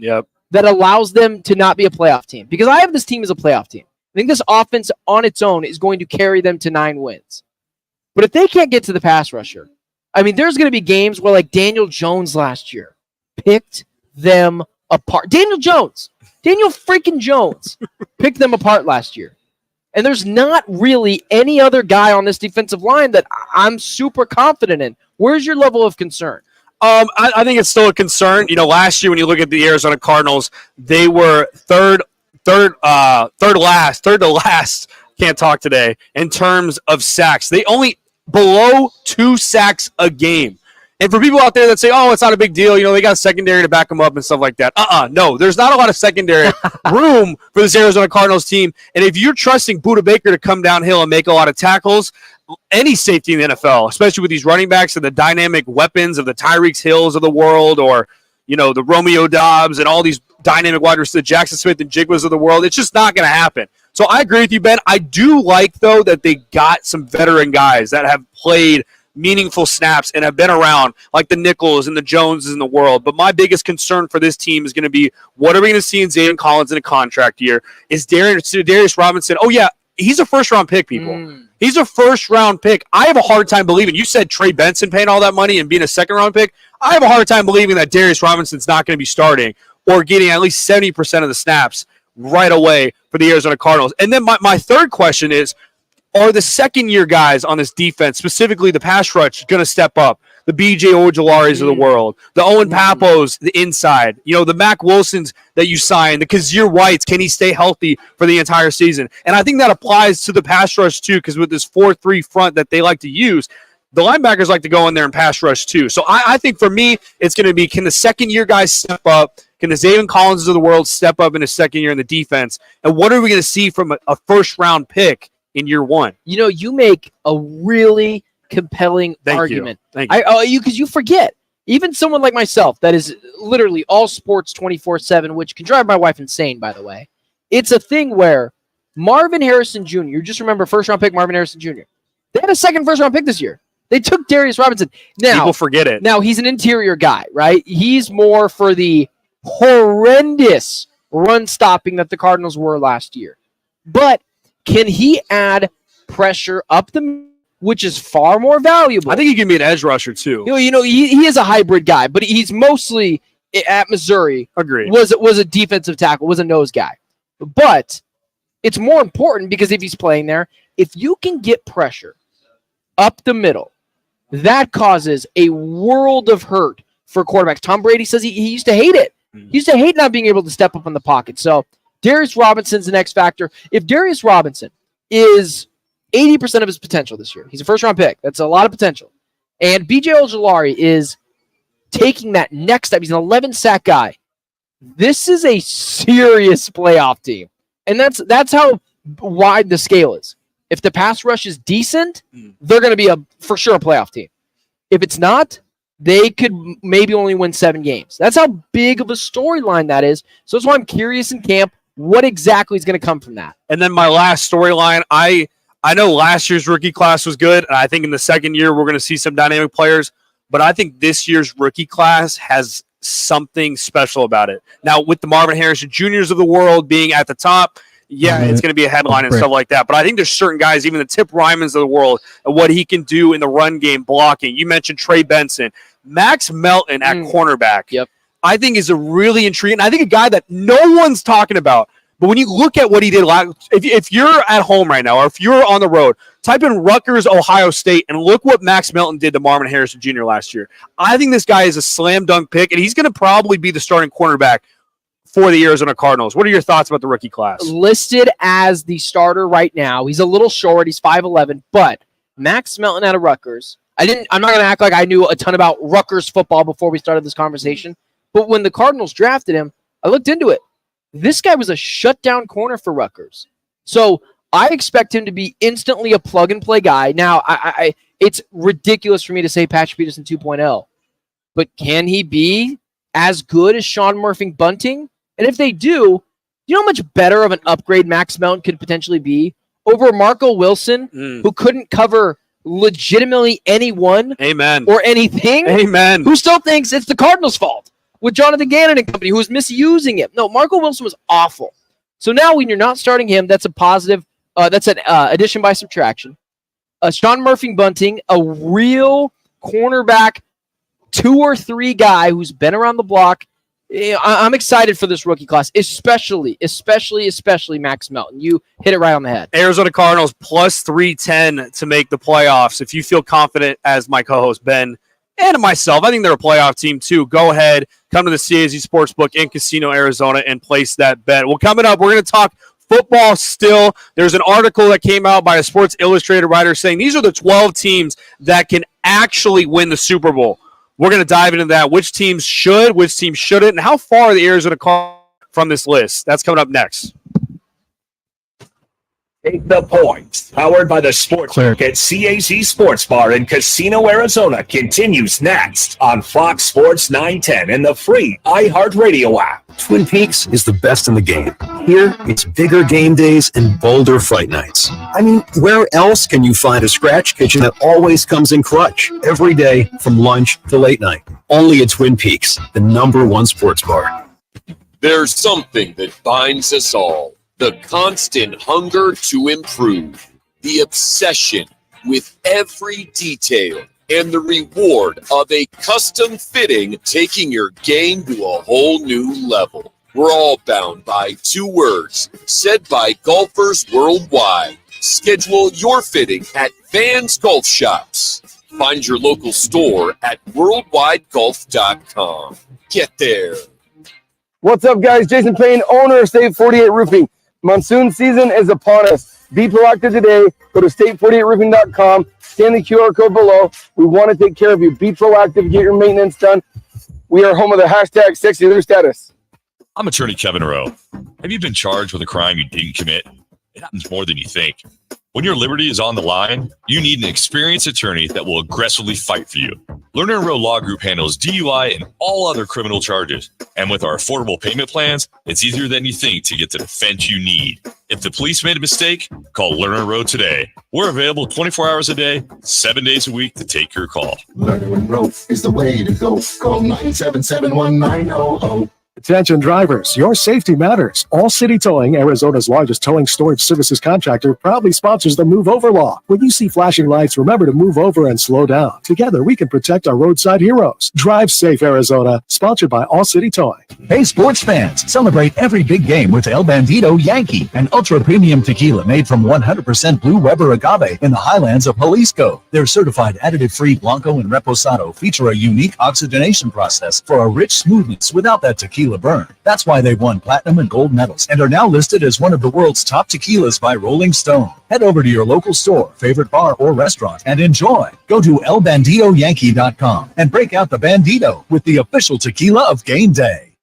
that allows them to not be a playoff team? Because I have this team as a playoff team. I think this offense on its own is going to carry them to 9 wins. But if they can't get to the pass rusher, I mean, there's going to be games where, like Daniel Jones last year, picked them apart. Daniel freaking Jones picked them apart last year. And there's not really any other guy on this defensive line that I'm super confident in. Where's your level of concern? I think it's still a concern. Last year when you look at the Arizona Cardinals, they were third to last. Can't talk today in terms of sacks. They only below 2 sacks a game. And for people out there that say, oh, it's not a big deal, they got a secondary to back them up and stuff like that. No, there's not a lot of secondary room for this Arizona Cardinals team. And if you're trusting Budda Baker to come downhill and make a lot of tackles, any safety in the NFL, especially with these running backs and the dynamic weapons of the Tyreek Hills of the world, or, the Romeo Dobbs and all these dynamic wide receivers, the Jackson Smith and Jigwas of the world, it's just not going to happen. So I agree with you, Ben. I do like, though, that they got some veteran guys that have played meaningful snaps and have been around, like the Nichols and the Joneses in the world. But my biggest concern for this team is going to be, what are we going to see in Zayden Collins in a contract year? Is Darius Robinson? Oh, yeah, he's a first-round pick, people. He's a first-round pick. I have a hard time believing. You said Trey Benson paying all that money and being a second-round pick. I have a hard time believing that Darius Robinson's not going to be starting or getting at least 70% of the snaps right away for the Arizona Cardinals. And then my third question is, are the second-year guys on this defense, specifically the pass rush, going to step up? The B.J. Ojolaris of the world, the Owen Papos, the inside, the Mac Wilsons that you signed, the Kazir Whites, can he stay healthy for the entire season? And I think that applies to the pass rush too, because with this 4-3 front that they like to use, the linebackers like to go in there and pass rush too. So I think for me, it's going to be, can the second-year guys step up? Can the Zayden Collins of the world step up in his second year in the defense? And what are we going to see from a first-round pick in year one? You make a really compelling argument. Thank you. Because you forget, even someone like myself that is literally all sports 24/7, which can drive my wife insane, by the way. It's a thing where Marvin Harrison Jr., just remember first-round pick Marvin Harrison Jr., they had a second first-round pick this year. They took Darius Robinson. Now, people forget it. Now, he's an interior guy, right? He's more for the horrendous run stopping that the Cardinals were last year. But can he add pressure up the, which is far more valuable? I think he can be an edge rusher too. He is a hybrid guy, but he's mostly at Missouri. Agreed. Was a defensive tackle, was a nose guy. But it's more important because if he's playing there, if you can get pressure up the middle, that causes a world of hurt for quarterbacks. Tom Brady says he used to hate it. He used to hate not being able to step up in the pocket. So Darius Robinson's the next factor. If Darius Robinson is 80% of his potential this year, he's a first-round pick. That's a lot of potential. And B.J. Ojolari is taking that next step. He's an 11-sack guy. This is a serious playoff team. And that's how wide the scale is. If the pass rush is decent, they're going to be for sure a playoff team. If it's not, they could maybe only win 7 games. That's how big of a storyline that is. So that's why I'm curious in camp what exactly is going to come from that. And then my last storyline, I know last year's rookie class was good, and I think in the second year we're going to see some dynamic players, but I think this year's rookie class has something special about it. Now, with the Marvin Harrison Jr.'s of the world being at the top, yeah, it's going to be a headline and stuff like that. But I think there's certain guys, even the Tip Rymans of the world, and what he can do in the run game blocking. You mentioned Trey Benson. Max Melton at cornerback, I think is a really intriguing. I think a guy that no one's talking about. But when you look at what he did last, if you're at home right now or if you're on the road, type in Rutgers, Ohio State, and look what Max Melton did to Marvin Harrison Jr. last year. I think this guy is a slam dunk pick, and he's going to probably be the starting cornerback for the Arizona Cardinals. What are your thoughts about the rookie class? Listed as the starter right now. He's a little short. He's 5'11", but Max Melton out of Rutgers. I'm not going to act like I knew a ton about Rutgers football before we started this conversation, but when the Cardinals drafted him, I looked into it. This guy was a shutdown corner for Rutgers. So I expect him to be instantly a plug-and-play guy. Now, it's ridiculous for me to say Patrick Peterson 2.0, but can he be as good as Sean Murphy-Bunting? And if they do, you know how much better of an upgrade Max Melton could potentially be over Marco Wilson, who couldn't cover legitimately anyone or anything? Amen. Who still thinks it's the Cardinals' fault with Jonathan Gannon and company, who was misusing him. No, Marco Wilson was awful. So now when you're not starting him, that's a positive. That's an addition by subtraction. Sean Murphy-Bunting, a real cornerback 2 or 3 guy who's been around the block. I'm excited for this rookie class, especially Max Melton. You hit it right on the head. Arizona Cardinals plus 310 to make the playoffs. If you feel confident, as my co-host Ben and myself, I think they're a playoff team too. Go ahead, come to the CAZ Sportsbook in Casino, Arizona, and place that bet. Well, coming up, we're going to talk football still. There's an article that came out by a Sports Illustrated writer saying these are the 12 teams that can actually win the Super Bowl. We're going to dive into that. Which teams should, which teams shouldn't, and how far are the Arizona Cardinals from this list? That's coming up next. Take the points. Powered by the Sportsbook at CAZ Sports Bar in Casino, Arizona continues next on Fox Sports 910 and the free iHeartRadio app. Twin Peaks is the best in the game. Here, it's bigger game days and bolder fight nights. I mean, where else can you find a scratch kitchen that always comes in clutch every day from lunch to late night? Only at Twin Peaks, the #1 sports bar. There's something that binds us all. The constant hunger to improve, the obsession with every detail, and the reward of a custom fitting taking your game to a whole new level. We're all bound by 2 words said by golfers worldwide. Schedule your fitting at Vans Golf Shops. Find your local store at worldwidegolf.com. Get there. What's up, guys? Jason Payne, owner of State 48 Roofing. Monsoon season is upon us. Be proactive today. Go to state48roofing.com. Scan the QR code below. We want to take care of you. Be proactive. Get your maintenance done. We are home of the hashtag sexy leader status. I'm attorney Kevin Rowe. Have you been charged with a crime you didn't commit? It happens more than you think. When your liberty is on the line, you need an experienced attorney that will aggressively fight for you. Lerner & Rowe Law Group handles DUI and all other criminal charges. And with our affordable payment plans, it's easier than you think to get the defense you need. If the police made a mistake, call Lerner & Rowe today. We're available 24 hours a day, 7 days a week to take your call. Lerner & Rowe is the way to go. Call 977-1900. Attention drivers, your safety matters. All City Towing, Arizona's largest towing storage services contractor, proudly sponsors the Move Over Law. When you see flashing lights, remember to move over and slow down. Together, we can protect our roadside heroes. Drive safe, Arizona. Sponsored by All City Towing. Hey, sports fans, celebrate every big game with El Bandito Yankee, an ultra-premium tequila made from 100% Blue Weber agave in the highlands of Jalisco. Their certified additive-free Blanco and Reposado feature a unique oxygenation process for a rich smoothness without that tequila burn. That's why they won platinum and gold medals and are now listed as one of the world's top tequilas by Rolling Stone. Head over to your local store, favorite bar, or restaurant and enjoy. Go to elbanditoyankee.com and break out the Bandito with the official tequila of game day.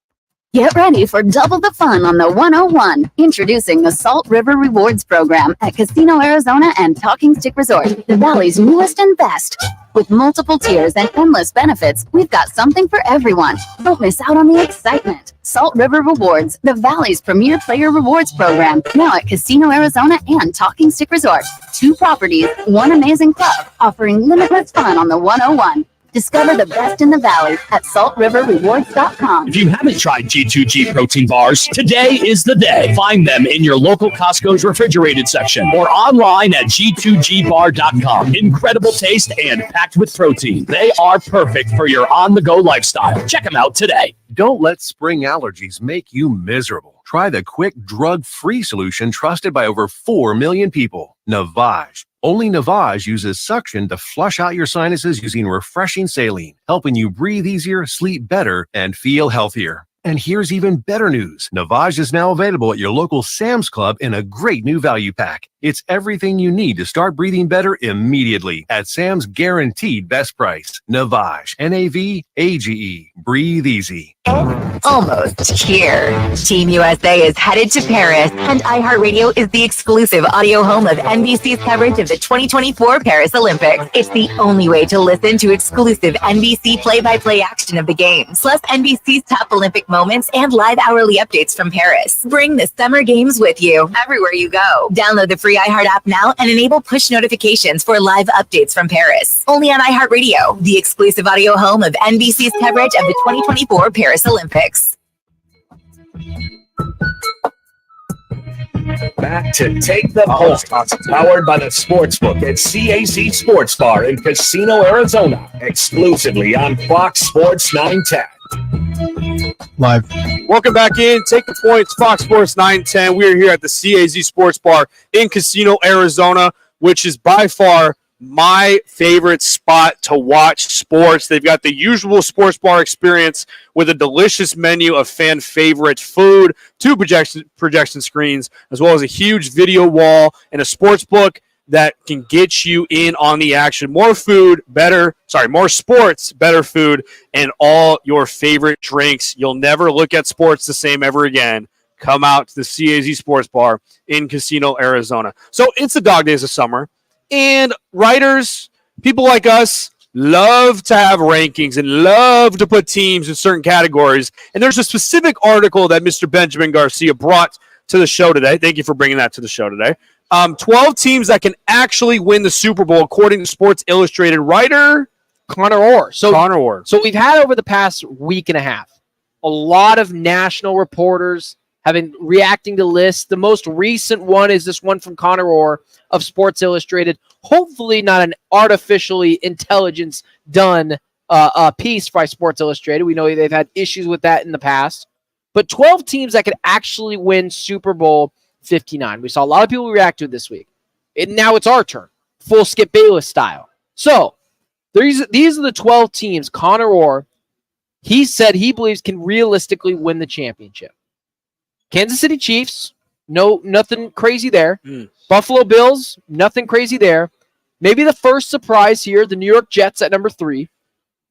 Get ready for double the fun on the 101. Introducing the Salt River Rewards Program at Casino, Arizona and Talking Stick Resort, the Valley's newest and best. With multiple tiers and endless benefits, we've got something for everyone. Don't miss out on the excitement. Salt River Rewards, the Valley's premier player rewards program, now at Casino, Arizona and Talking Stick Resort. 2 properties, 1 amazing club, offering limitless fun on the 101. Discover the best in the valley at saltriverrewards.com. If you haven't tried G2G protein bars, today is the day. Find them in your local Costco's refrigerated section or online at G2GBar.com. Incredible taste and packed with protein. They are perfect for your on-the-go lifestyle. Check them out today. Don't let spring allergies make you miserable. Try the quick, drug-free solution trusted by over 4 million people, Navage. Only Navage uses suction to flush out your sinuses using refreshing saline, helping you breathe easier, sleep better, and feel healthier. And here's even better news. Navage is now available at your local Sam's Club in a great new value pack. It's everything you need to start breathing better immediately at Sam's guaranteed best price. Navage, Navage. Breathe easy. Almost here. Team USA is headed to Paris, and iHeartRadio is the exclusive audio home of NBC's coverage of the 2024 Paris Olympics. It's the only way to listen to exclusive NBC play-by-play action of the games, plus NBC's top Olympic moments and live hourly updates from Paris. Bring the Summer Games with you everywhere you go. Download the free iHeart app now and enable push notifications for live updates from Paris. Only on iHeartRadio, the exclusive audio home of NBC's coverage of the 2024 Paris Olympics. Back to Take the Post, powered by the Sportsbook at CAZ Sports Bar in Casino, Arizona, exclusively on Fox Sports 910. Live. Welcome back in. Take the Points, Fox Sports 910. We are here at the CAZ Sports Bar in Casino, Arizona, which is by far my favorite spot to watch sports. They've got the usual sports bar experience with a delicious menu of fan favorite food, 2 projection screens, as well as a huge video wall and a sports book that can get you in on the action. More sports, better food, and all your favorite drinks. You'll never look at sports the same ever again. Come out to the CAZ Sports Bar in Casino, Arizona. So it's the dog days of summer, and writers, people like us, love to have rankings and love to put teams in certain categories. And there's a specific article that Mr. Benjamin Garcia brought to the show today. Thank you for bringing that to the show today. 12 teams that can actually win the Super Bowl, according to Sports Illustrated writer Connor Orr. Connor Orr. So we've had over the past week and a half a lot of national reporters have been reacting to lists. The most recent one is this one from Connor Orr of Sports Illustrated. Hopefully not an artificially intelligence done piece by Sports Illustrated. We know they've had issues with that in the past. But 12 teams that could actually win Super Bowl 59. We saw a lot of people react to it this week. And now it's our turn. Full Skip Bayless style. So these are the 12 teams Connor Orr, he said he believes can realistically win the championship. Kansas City Chiefs, nothing crazy there. Buffalo Bills, nothing crazy there. Maybe the first surprise here, the New York Jets at number 3.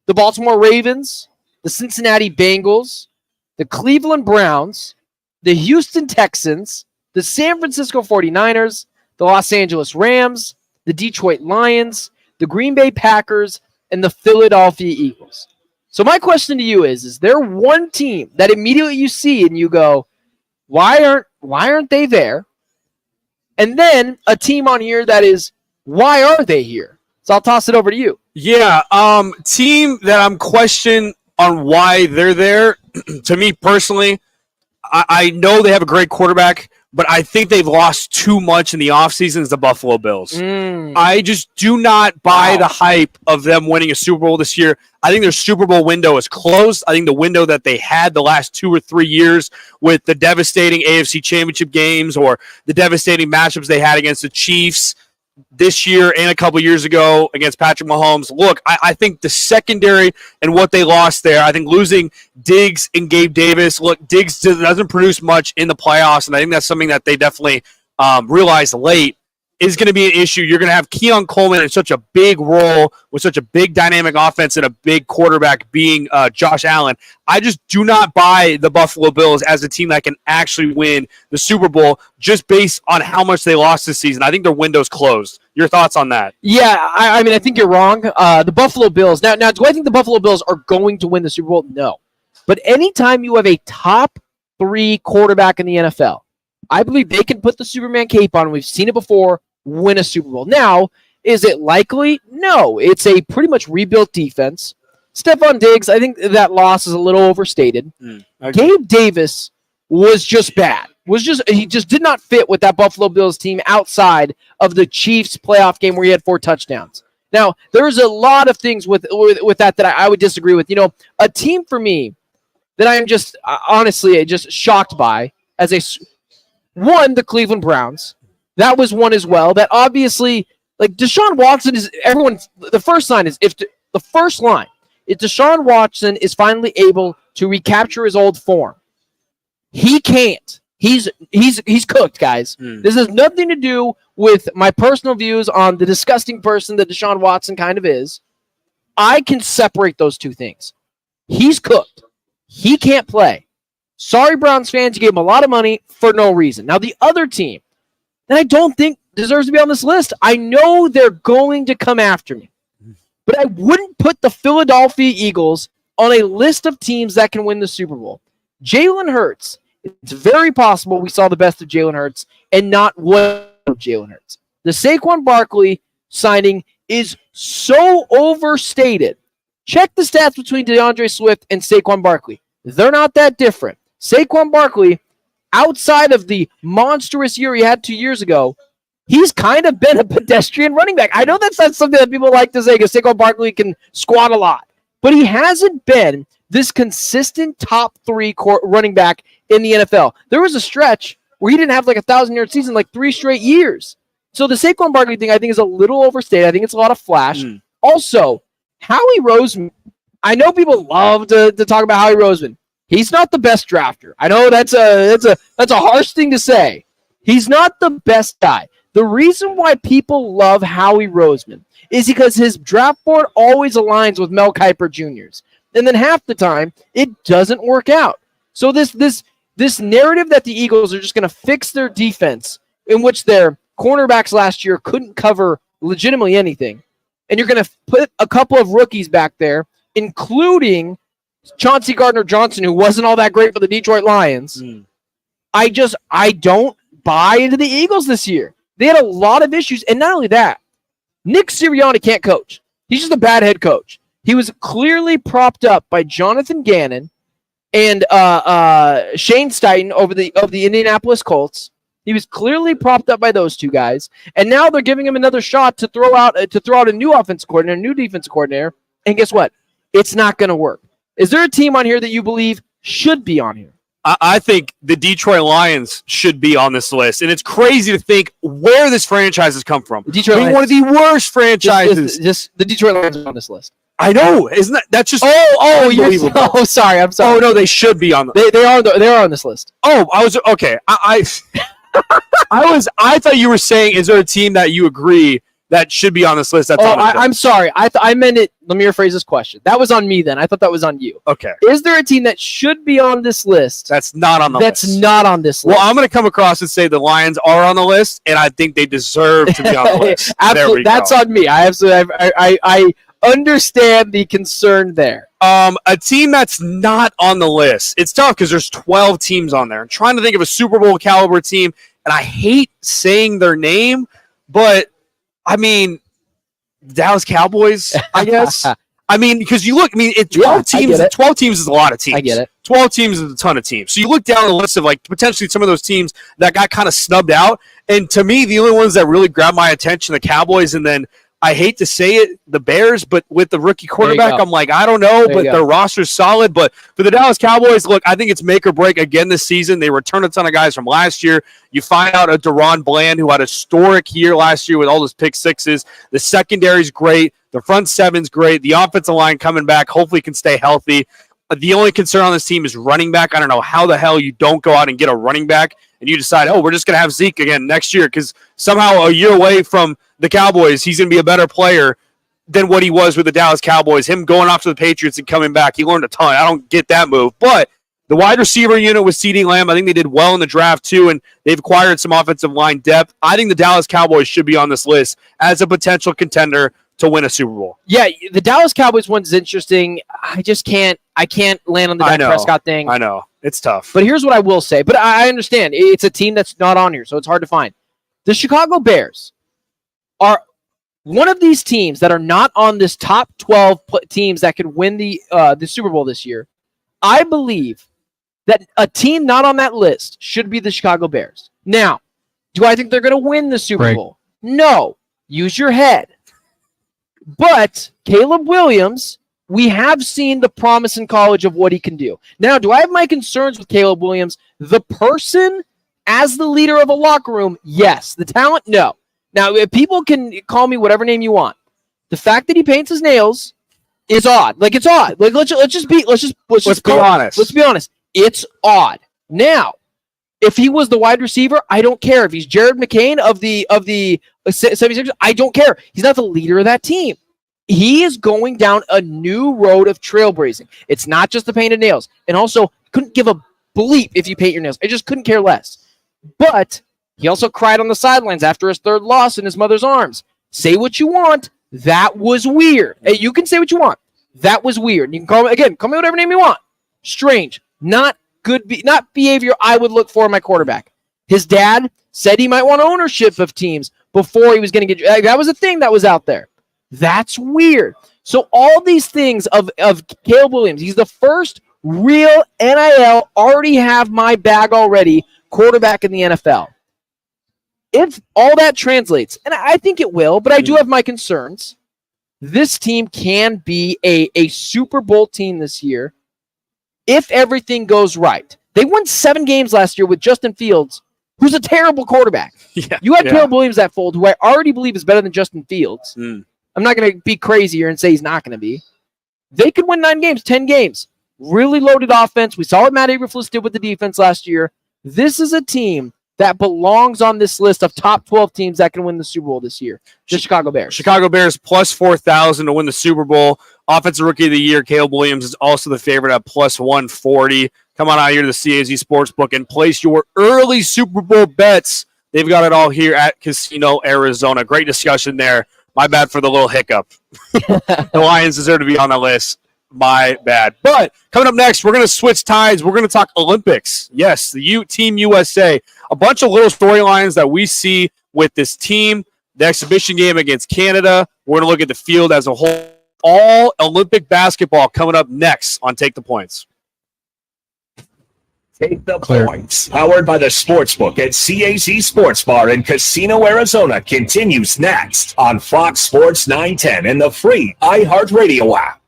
The Baltimore Ravens, the Cincinnati Bengals, the Cleveland Browns, the Houston Texans, the San Francisco 49ers, the Los Angeles Rams, the Detroit Lions, the Green Bay Packers, and the Philadelphia Eagles. So my question to you is there one team that immediately you see and you go, why aren't they there? And then a team on here that is, why are they here? So I'll toss it over to you. Yeah, team that I'm questioning on why they're there, to me personally, I know they have a great quarterback, but I think they've lost too much in the offseason is the Buffalo Bills. I just do not buy the hype of them winning a Super Bowl this year. I think their Super Bowl window is closed. I think the window that they had the last 2 or 3 years with the devastating AFC Championship games or the devastating matchups they had against the Chiefs this year and a couple years ago against Patrick Mahomes. Look, I think the secondary and what they lost there, I think losing Diggs and Gabe Davis. Look, Diggs doesn't produce much in the playoffs, and I think that's something that they definitely realized late is going to be an issue. You're going to have Keon Coleman in such a big role with such a big dynamic offense and a big quarterback being Josh Allen. I just do not buy the Buffalo Bills as a team that can actually win the Super Bowl just based on how much they lost this season. I think their window's closed. Your thoughts on that? Yeah, I mean, I think you're wrong. The Buffalo Bills. Now, do I think the Buffalo Bills are going to win the Super Bowl? No. But anytime you have a top 3 quarterback in the NFL, I believe they can put the Superman cape on. We've seen it before. Win a Super Bowl. Now, Is it likely? No. It's a pretty much rebuilt defense. Stephon Diggs, I think that loss is a little overstated. Gabe Davis was just bad. He just did not fit with that Buffalo Bills team outside of the Chiefs playoff game where he had 4 touchdowns. Now, there's a lot of things with that I would disagree with. A team for me that I am just honestly just shocked by the Cleveland Browns. That was one as well. That obviously, like Deshaun Watson is the first line is if Deshaun Watson is finally able to recapture his old form. He can't. He's cooked, guys. This has nothing to do with my personal views on the disgusting person that Deshaun Watson kind of is. I can separate those two things. He's cooked. He can't play. Sorry, Browns fans, you gave him a lot of money for no reason. Now, the other team that I don't think deserves to be on this list, I know they're going to come after me, but I wouldn't put the Philadelphia Eagles on a list of teams that can win the Super Bowl. Jalen Hurts, it's very possible we saw the best of Jalen Hurts and not one of Jalen Hurts. The Saquon Barkley signing is so overstated. Check the stats between DeAndre Swift and Saquon Barkley. They're not that different. Saquon Barkley, outside of the monstrous year he had 2 years ago, he's kind of been a pedestrian running back. I know that's not something that people like to say because Saquon Barkley can squat a lot, but he hasn't been this consistent top 3 running back in the NFL. There was a stretch where he didn't have like 1,000-yard season like 3 straight years. So the Saquon Barkley thing I think is a little overstated. I think it's a lot of flash. Also, Howie Roseman, I know people love to talk about Howie Roseman. He's not the best drafter. I know that's a harsh thing to say. He's not the best guy. The reason why people love Howie Roseman is because his draft board always aligns with Mel Kiper Jr.'s. And then half the time, it doesn't work out. So this narrative that the Eagles are just going to fix their defense, in which their cornerbacks last year couldn't cover legitimately anything, and you're going to put a couple of rookies back there, including Chauncey Gardner-Johnson, who wasn't all that great for the Detroit Lions. I don't buy into the Eagles this year. They had a lot of issues, and not only that, Nick Sirianni can't coach. He's just a bad head coach. He was clearly propped up by Jonathan Gannon and Shane Steichen of the Indianapolis Colts. He was clearly propped up by those two guys, and now they're giving him another shot to throw out a new offensive coordinator, a new defensive coordinator. And guess what? It's not going to work. Is there a team on here that you believe should be on here? I think the Detroit Lions should be on this list, and it's crazy to think where this franchise has come from. Detroit Lions. One of the worst franchises. Just the Detroit Lions are on this list. I know, isn't that's just unbelievable. Sorry, I'm sorry. Oh no, they should be on. They are on this list. Oh, I was okay. I thought you were saying, is there a team that you agree that should be on this list? I'm sorry. I meant it. Let me rephrase this question. That was on me then. I thought that was on you. Okay. Is there a team that should be on this list? That's not on the list. That's not on this list. Well, I'm going to come across and say the Lions are on the list, and I think they deserve to be on the list. Absolutely. That's on me. I understand the concern there. A team that's not on the list. It's tough because there's 12 teams on there. I'm trying to think of a Super Bowl caliber team, and I hate saying their name, but I mean, Dallas Cowboys, I guess. I mean, because you look, it's 12 teams. 12 teams is a lot of teams. I get it. 12 teams is a ton of teams. So you look down the list of like potentially some of those teams that got kind of snubbed out. And to me, the only ones that really grabbed my attention, the Cowboys, and then I hate to say it, the Bears, but with the rookie quarterback, I'm like, I don't know, but their roster's solid. But for the Dallas Cowboys, look, I think it's make or break again this season. They return a ton of guys from last year. You find out a Deron Bland who had a historic year last year with all those pick sixes. The secondary's great. The front seven's great. The offensive line coming back hopefully can stay healthy. The only concern on this team is running back. I don't know how the hell you don't go out and get a running back and you decide, we're just going to have Zeke again next year because somehow a year away from the Cowboys, he's going to be a better player than what he was with the Dallas Cowboys. Him going off to the Patriots and coming back, he learned a ton. I don't get that move. But the wide receiver unit with CeeDee Lamb, I think they did well in the draft too, and they've acquired some offensive line depth. I think the Dallas Cowboys should be on this list as a potential contender to win a Super Bowl. Yeah, the Dallas Cowboys one's interesting. I can't land on the Dak Prescott thing. I know. It's tough. But here's what I will say. But I understand. It's a team that's not on here, so it's hard to find. The Chicago Bears are One of these teams that are not on this top 12 teams that could win the Super Bowl this year, I believe that a team not on that list should be the Chicago Bears. Now, do I think they're going to win the Super Bowl? No. Use your head. But Caleb Williams, we have seen the promise in college of what he can do. Now, do I have my concerns with Caleb Williams? The person as the leader of a locker room, yes. The talent, no. Now, if people can call me whatever name you want. The fact that he paints his nails is odd. Like, it's odd. Like, let's be honest. Let's be honest. It's odd. Now, if he was the wide receiver, I don't care. If he's Jared McCain of the 76ers, I don't care. He's not the leader of that team. He is going down a new road of trailblazing. It's not just the painted nails. And also, couldn't give a bleep if you paint your nails. I just couldn't care less. But he also cried on the sidelines after his third loss in his mother's arms. Say what you want. That was weird. Hey, you can say what you want. That was weird. You can call me whatever name you want. Strange. Not good. Not behavior I would look for in my quarterback. His dad said he might want ownership of teams before he was going to get. That was a thing that was out there. That's weird. So all these things of Caleb Williams, he's the first real NIL, already have my bag already, quarterback in the NFL. If all that translates, and I think it will, but I do have my concerns, this team can be a Super Bowl team this year if everything goes right. They won 7 games last year with Justin Fields, who's a terrible quarterback. You had Caleb Williams that fold, who I already believe is better than Justin Fields. I'm not going to be crazy here and say he's not going to be. They could win 9 games, 10 games. Really loaded offense. We saw what Matt Eberflus did with the defense last year. This is a team that belongs on this list of top 12 teams that can win the Super Bowl this year. The Chicago Bears. Chicago Bears plus 4,000 to win the Super Bowl. Offensive Rookie of the Year, Caleb Williams, is also the favorite at plus 140. Come on out here to the CAZ Sportsbook and place your early Super Bowl bets. They've got it all here at Casino Arizona. Great discussion there. My bad for the little hiccup. The Lions deserve to be on the list. My bad. But coming up next, we're going to switch tides. We're going to talk Olympics. Yes, the Team USA. A bunch of little storylines that we see with this team. The exhibition game against Canada. We're going to look at the field as a whole. All Olympic basketball coming up next on Take the Points. Take the Points. Powered by the Sportsbook at CAZ Sports Bar in Casino, Arizona continues next on Fox Sports 910 and the free iHeartRadio app.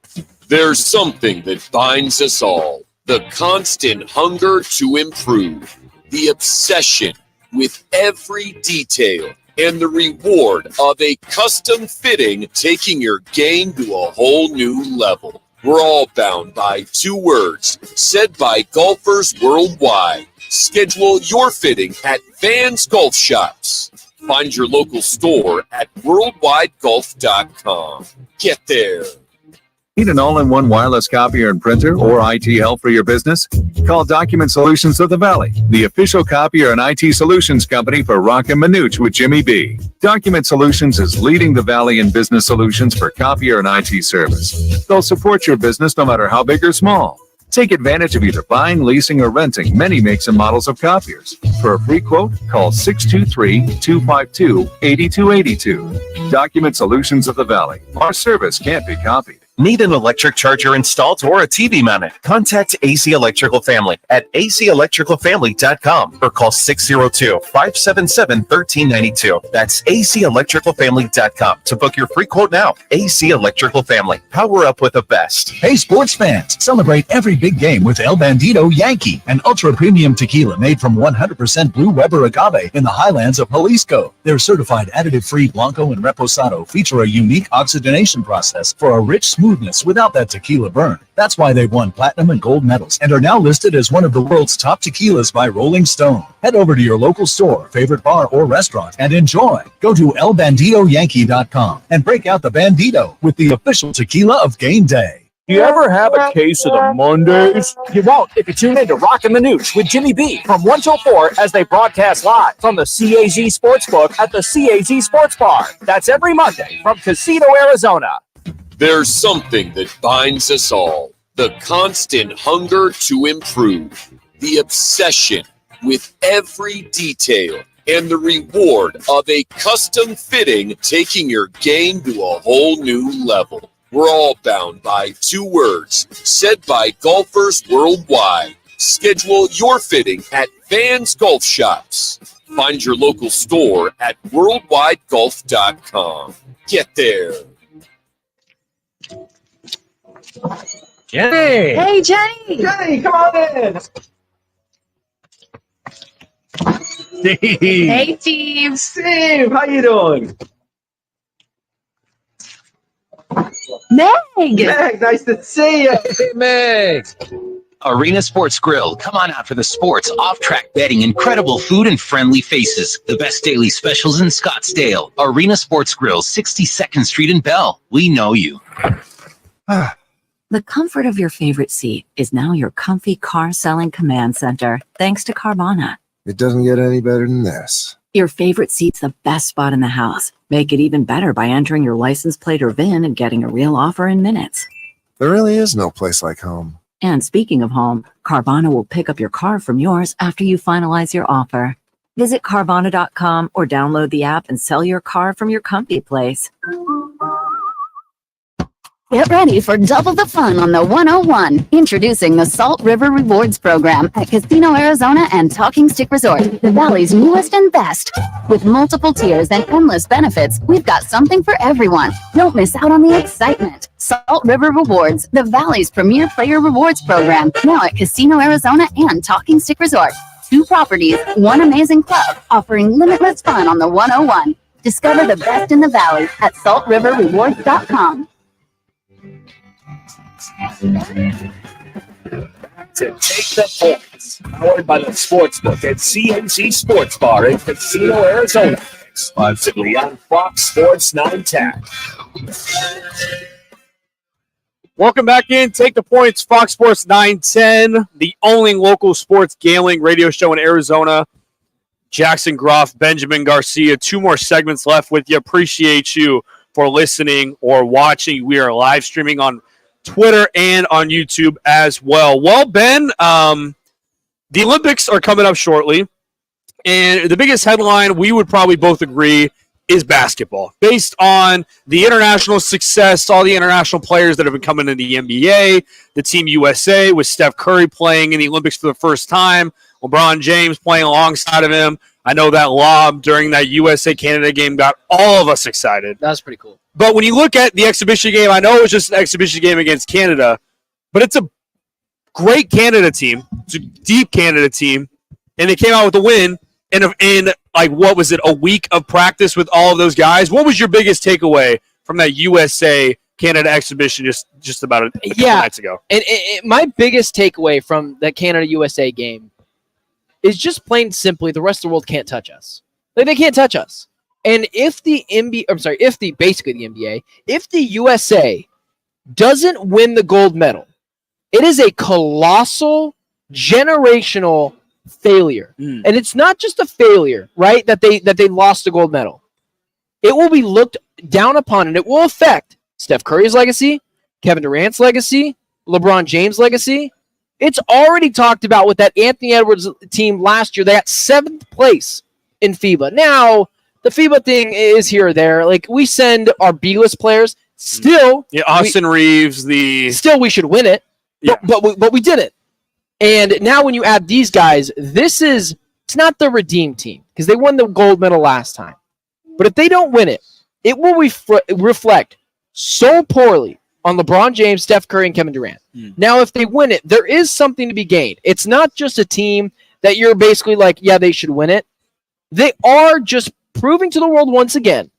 There's something that binds us all. The constant hunger to improve. The obsession with every detail. And the reward of a custom fitting taking your game to a whole new level. We're all bound by 2 words said by golfers worldwide. Schedule your fitting at Vans Golf Shops. Find your local store at worldwidegolf.com. Get there. Need an all-in-one wireless copier and printer or IT help for your business? Call Document Solutions of the Valley, the official copier and IT solutions company for Rock and Manuch with Jimmy B. Document Solutions is leading the Valley in business solutions for copier and IT service. They'll support your business no matter how big or small. Take advantage of either buying, leasing, or renting many makes and models of copiers. For a free quote, call 623-252-8282. Document Solutions of the Valley. Our service can't be copied. Need an electric charger installed or a TV mounted? Contact AC Electrical Family at acelectricalfamily.com or call 602-577-1392. That's acelectricalfamily.com to book your free quote now. AC Electrical Family. Power up with the best. Hey, sports fans, celebrate every big game with El Bandito Yankee, an ultra-premium tequila made from 100% Blue Weber agave in the highlands of Jalisco. Their certified additive-free Blanco and Reposado feature a unique oxygenation process for a rich smoothness without that tequila burn. That's why they've won platinum and gold medals and are now listed as one of the world's top tequilas by Rolling Stone. Head over to your local store, favorite bar, or restaurant and enjoy. Go to elbanditoyankee.com and break out the Bandito with the official tequila of game day. Do you ever have a case of the Mondays? You won't if you tune in to Rock and Manuch with Jimmy B from 1 till 4 as they broadcast live from the CAZ Sportsbook at the CAZ Sports Bar. That's every Monday from Casino, Arizona. There's something that binds us all. The constant hunger to improve. The obsession with every detail. and the reward of a custom fitting taking your game to a whole new level. We're all bound by 2 words said by golfers worldwide. Schedule your fitting at Vans Golf Shops. Find your local store at worldwidegolf.com. Get there. Jenny! Hey, Jenny! Jenny, come on in! Steve! Hey, Steve! Steve, how you doing? Meg! Meg, nice to see you! Hey, Meg! Arena Sports Grill. Come on out for the sports, off-track betting, incredible food, and friendly faces. The best daily specials in Scottsdale. Arena Sports Grill, 62nd Street in Bell. We know you. The comfort of your favorite seat is now your comfy car selling command center, thanks to Carvana. It doesn't get any better than this. Your favorite seat's the best spot in the house. Make it even better by entering your license plate or VIN and getting a real offer in minutes. There really is no place like home. And speaking of home, Carvana will pick up your car from yours after you finalize your offer. Visit Carvana.com or download the app and sell your car from your comfy place. Get ready for double the fun on the 101. Introducing the Salt River Rewards Program at Casino Arizona and Talking Stick Resort, the Valley's newest and best. With multiple tiers and endless benefits, we've got something for everyone. Don't miss out on the excitement. Salt River Rewards, the Valley's premier player rewards program, now at Casino Arizona and Talking Stick Resort. 2 properties, 1 amazing club, offering limitless fun on the 101. Discover the best in the Valley at saltriverrewards.com. To take the points, powered by the Sportsbook at CAZ Sports Bar in Casino, Arizona, exclusively on Fox Sports 910. Welcome back in. Take the points. Fox Sports 910, the only local sports gambling radio show in Arizona. Jackson Groff, Benjamin Garcia, 2 more segments left with you. Appreciate you for listening or watching. We are live streaming on Twitter and on YouTube as well. Well, Ben, the Olympics are coming up shortly, and the biggest headline we would probably both agree is basketball. Based on the international success, all the international players that have been coming in the NBA, the Team USA with Steph Curry playing in the Olympics for the first time, LeBron James playing alongside of him. I know that lob during that USA-Canada game got all of us excited. That's pretty cool. But when you look at the exhibition game, I know it was just an exhibition game against Canada, but it's a great Canada team. It's a deep Canada team, and they came out with a win in like, what was it, a week of practice with all of those guys? What was your biggest takeaway from that USA-Canada exhibition just about a couple nights ago? And my biggest takeaway from the Canada-USA game is just plain simply the rest of the world can't touch us. Like, they can't touch us. And if the NBA, if the USA doesn't win the gold medal, it is a colossal, generational failure. And it's not just a failure, right, that they lost the gold medal. It will be looked down upon, and it will affect Steph Curry's legacy, Kevin Durant's legacy, LeBron James' legacy. It's already talked about with that Anthony Edwards team last year. They got 7th place in FIBA. Now, the FIBA thing is here or there. Like, we send our B-list players. Still, Austin Reeves. Still, we should win it. But we didn't. And now, when you add these guys, it's not the redeem team because they won the gold medal last time. But if they don't win it, it will reflect so poorly on LeBron James, Steph Curry, and Kevin Durant. Now, if they win it, there is something to be gained. It's not just a team that you're basically like, yeah, they should win it. They are just proving to the world once again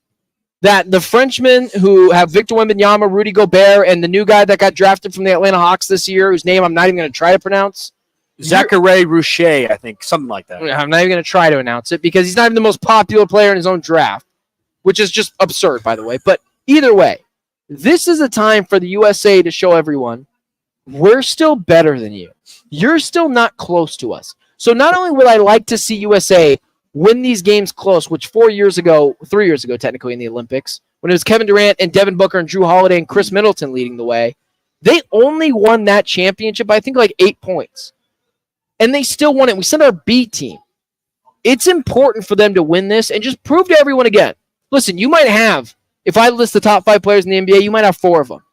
that the Frenchmen who have Victor Wembanyama, Rudy Gobert, and the new guy that got drafted from the Atlanta Hawks this year, whose name I'm not even going to try to pronounce. Zachary Rouche, I think, something like that. I'm not even going to try to announce it because he's not even the most popular player in his own draft, which is just absurd, by the way. But either way, this is a time for the USA to show everyone we're still better than you. You're still not close to us. So not only would I like to see USA win these games close, which 3 years ago technically in the Olympics, when it was Kevin Durant and Devin Booker and Drew Holiday and Chris Middleton leading the way, they only won that championship by I think like 8 points. And they still won it. We sent our B team. It's important for them to win this and just prove to everyone again. Listen, you might have, if I list the top 5 players in the NBA, you might have 4 of them.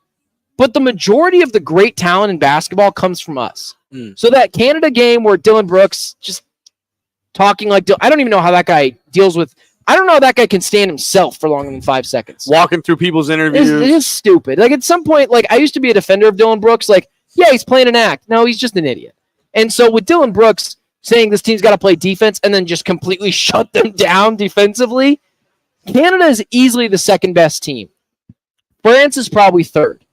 But the majority of the great talent in basketball comes from us. So that Canada game where Dylan Brooks just talking like, I don't even know how that guy deals with, I don't know how that guy can stand himself for longer than 5 seconds. Walking through people's interviews. It's stupid. Like at some point, like I used to be a defender of Dylan Brooks. Like, yeah, he's playing an act. No, he's just an idiot. And so with Dylan Brooks saying this team's got to play defense and then just completely shut them down defensively, Canada is easily the second best team. France is probably third.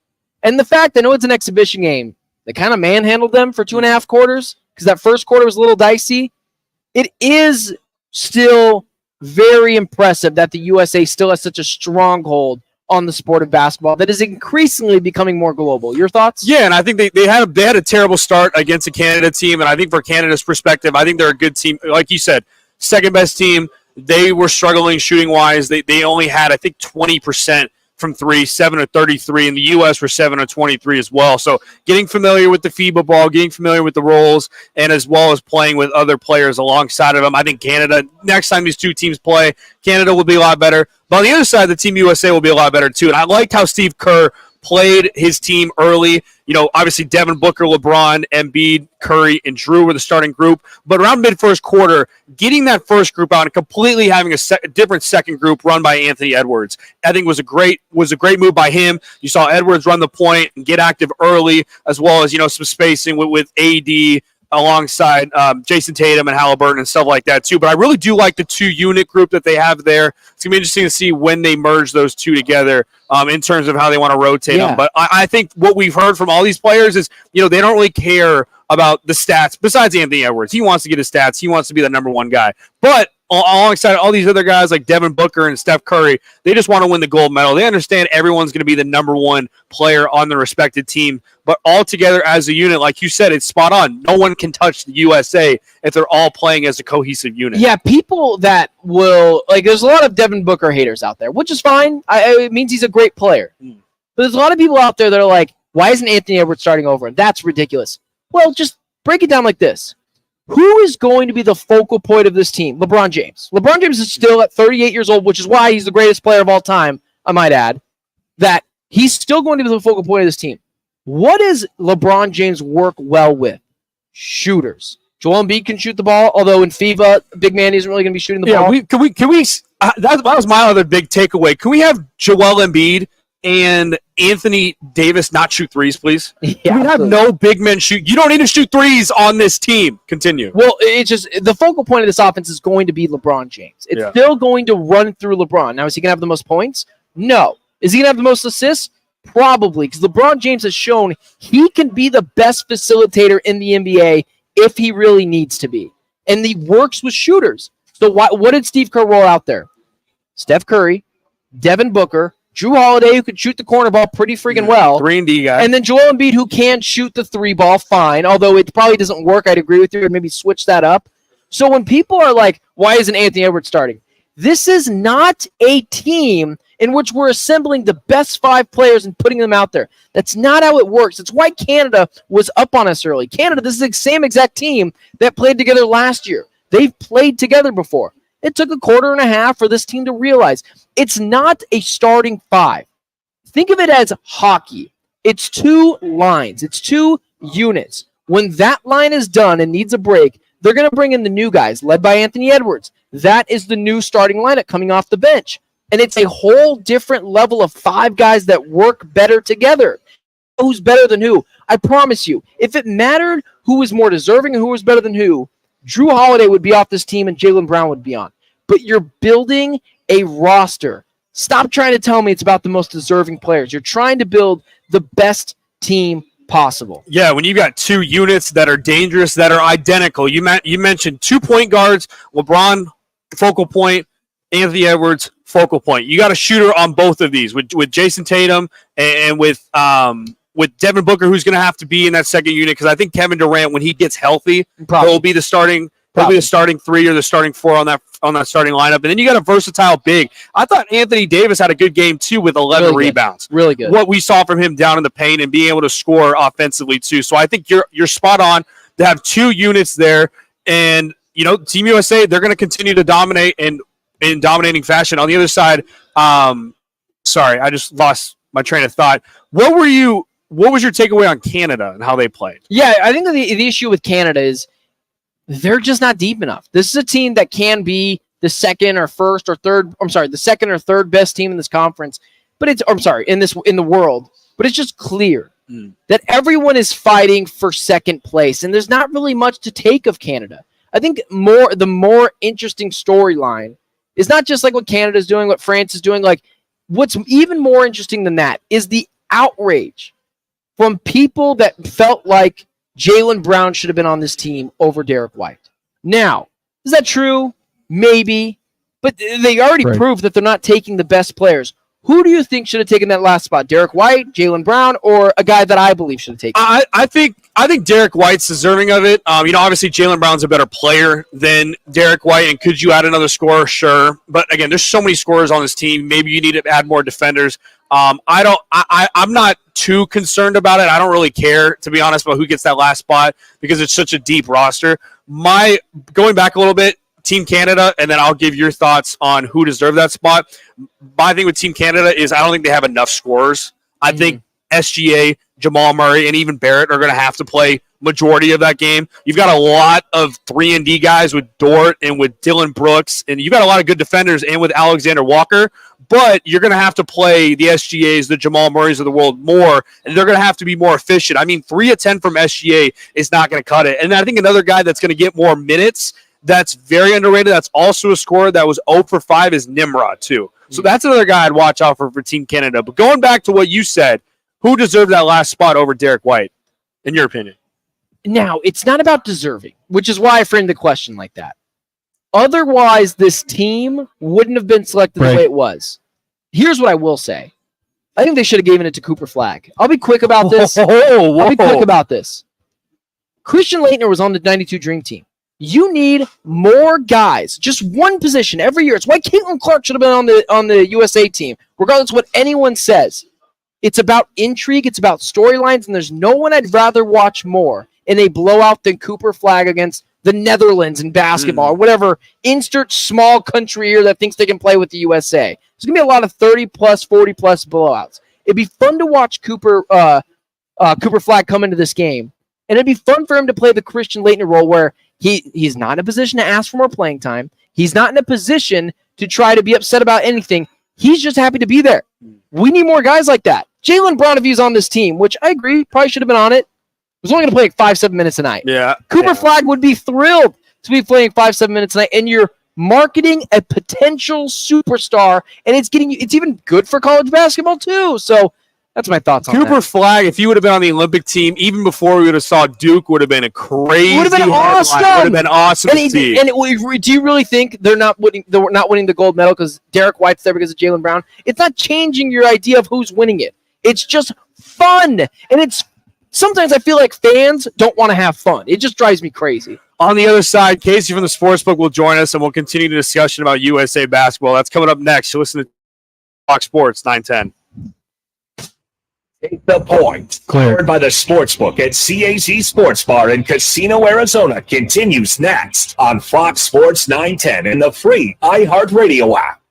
And the fact, I know it's an exhibition game, they kind of manhandled them for 2.5 quarters because that first quarter was a little dicey. It is still very impressive that the USA still has such a stronghold on the sport of basketball that is increasingly becoming more global. Your thoughts? Yeah, and I think they had a terrible start against a Canada team, and I think for Canada's perspective, I think they're a good team. Like you said, second best team. They were struggling shooting-wise. They only had, I think, 20% from 3, 7 of 33, and the U.S. were 7 of 23 as well. So getting familiar with the FIBA ball, getting familiar with the roles, and as well as playing with other players alongside of them. I think Canada, next time these two teams play, Canada will be a lot better. But on the other side, the Team USA will be a lot better too. And I liked how Steve Kerr played his team early. You know, obviously Devin Booker, LeBron, Embiid, Curry, and Drew were the starting group. But around mid-first quarter, getting that first group out and completely having a different second group run by Anthony Edwards, I think was a great move by him. You saw Edwards run the point and get active early, as well as, you know, some spacing with AD alongside Jason Tatum and Halliburton and stuff like that too. But I really do like the 2-unit group that they have there. It's going to be interesting to see when they merge those two together in terms of how they want to rotate them. But I think what we've heard from all these players is, you know, they don't really care about the stats besides Anthony Edwards. He wants to get his stats. He wants to be the number one guy. But alongside all these other guys like Devin Booker and Steph Curry, they just want to win the gold medal. They understand everyone's going to be the number one player on their respected team. But all together as a unit, like you said, it's spot on. No one can touch the USA if they're all playing as a cohesive unit. Yeah, people that will, like, there's a lot of Devin Booker haters out there, which is fine. It means he's a great player. But there's a lot of people out there that are like, why isn't Anthony Edwards starting over him? That's ridiculous. Well, just break it down like this. Who is going to be the focal point of this team? LeBron James. LeBron James is still at 38 years old, which is why he's the greatest player of all time, I might add, that he's still going to be the focal point of this team. What does LeBron James work well with? Shooters. Joel Embiid can shoot the ball, although in FIBA, big man isn't really going to be shooting the ball. That was my other big takeaway. Can we have Joel Embiid and Anthony Davis not shoot threes, please? Yeah, we have no big men shoot. You don't need to shoot threes on this team. Continue. Well, it's just the focal point of this offense is going to be LeBron James. It's still going to run through LeBron. Now, is he going to have the most points? No. Is he going to have the most assists? Probably, because LeBron James has shown he can be the best facilitator in the NBA if he really needs to be. And he works with shooters. So what did Steve Kerr roll out there? Steph Curry, Devin Booker, Drew Holiday, who could shoot the corner ball pretty freaking well. 3-and-D guy. And then Joel Embiid, who can shoot the 3 ball fine, although it probably doesn't work. I'd agree with you. I'd maybe switch that up. So when people are like, why isn't Anthony Edwards starting? This is not a team in which we're assembling the best 5 players and putting them out there. That's not how it works. It's why Canada was up on us early. Canada, this is the same exact team that played together last year. They've played together before. It took a quarter and a half for this team to realize it's not a starting 5. Think of it as hockey. It's 2 lines. It's 2 units. When that line is done and needs a break, they're going to bring in the new guys, led by Anthony Edwards. That is the new starting lineup coming off the bench. And it's a whole different level of 5 guys that work better together. Who's better than who? I promise you, if it mattered who was more deserving and who was better than who, Drew Holiday would be off this team and Jaylen Brown would be on. But you're building a roster. Stop trying to tell me it's about the most deserving players. You're trying to build the best team possible. Yeah, when you've got 2 units that are dangerous, that are identical. You mentioned 2 point guards, LeBron, focal point, Anthony Edwards, focal point. You got a shooter on both of these with Jason Tatum and with Devin Booker, who's going to have to be in that second unit because I think Kevin Durant, when he gets healthy, will be the starting. Probably the starting 3 or the starting 4 on that starting lineup. And then you got a versatile big. I thought Anthony Davis had a good game, too, with 11 rebounds. Really good. What we saw from him down in the paint and being able to score offensively, too. So I think you're spot on to have 2 units there. And, Team USA, they're going to continue to dominate in dominating fashion. On the other side, sorry, I just lost my train of thought. What was your takeaway on Canada and how they played? Yeah, I think the issue with Canada is they're just not deep enough. This is a team that can be the second or third best team in this conference, but in the world. But it's just clear that everyone is fighting for second place, and there's not really much to take of Canada. I think the more interesting storyline is not just like what Canada's doing, what France is doing. Like, what's even more interesting than that is the outrage from people that felt like Jaylen Brown should have been on this team over Derek White. Now, is that true? Maybe. But they already proved that they're not taking the best players. Who do you think should have taken that last spot? Derek White, Jaylen Brown, or a guy that I believe should have taken it? I think Derek White's deserving of it. Obviously Jaylen Brown's a better player than Derek White, and could you add another scorer? Sure. But again, there's so many scorers on this team. Maybe you need to add more defenders. I'm not too concerned about it. I don't really care, to be honest, about who gets that last spot because it's such a deep roster. Going back a little bit, Team Canada, and then I'll give your thoughts on who deserved that spot. My thing with Team Canada is I don't think they have enough scorers. I think SGA, Jamal Murray, and even Barrett are going to have to play majority of that game. You've got a lot of 3-and-D guys with Dort and with Dylan Brooks, and you've got a lot of good defenders and with Alexander Walker, but you're going to have to play the SGAs, the Jamal Murrays of the world more, and they're going to have to be more efficient. I mean, 3 of 10 from SGA is not going to cut it. And I think another guy that's going to get more minutes that's very underrated, that's also a scorer that was 0 for 5 is Nimrod, too. So that's another guy I'd watch out for Team Canada. But going back to what you said, who deserved that last spot over Derek White, in your opinion? Now, it's not about deserving, which is why I framed the question like that. Otherwise, this team wouldn't have been selected the way it was. Here's what I will say. I think they should have given it to Cooper Flagg. I'll be quick about this. Christian Laettner was on the 92 Dream Team. You need more guys, just one position every year. It's why Caitlin Clark should have been on the USA team, regardless of what anyone says. It's about intrigue, it's about storylines, and there's no one I'd rather watch more in a blowout than Cooper Flagg against the Netherlands in basketball, or whatever insert small country here that thinks they can play with the USA. There's going to be a lot of 30-plus, 40-plus blowouts. It'd be fun to watch Cooper Flagg come into this game, and it'd be fun for him to play the Christian Laettner role where he's not in a position to ask for more playing time. He's not in a position to try to be upset about anything. He's just happy to be there. We need more guys like that. Jaylen Brown, if he's on this team, which I agree, probably should have been on it, was only going to play like 5-7 minutes a night. Yeah. Cooper Flagg would be thrilled to be playing 5-7 minutes a night, and you're marketing a potential superstar, and it's even good for college basketball too. So that's my thoughts on Cooper Flagg, if he would have been on the Olympic team, even before we would have saw Duke, would have been a crazy. Would have been awesome. Would have been awesome to see. And do you really think they're not winning the gold medal because Derek White's there because of Jaylen Brown? It's not changing your idea of who's winning it. It's just fun, and sometimes I feel like fans don't want to have fun. It just drives me crazy. On the other side, Casey from the Sportsbook will join us, and we'll continue the discussion about USA basketball. That's coming up next. You listen to Fox Sports 910. Take the point. Powered by the Sportsbook at CAZ Sports Bar in Casino, Arizona continues next on Fox Sports 910 and the free iHeartRadio app.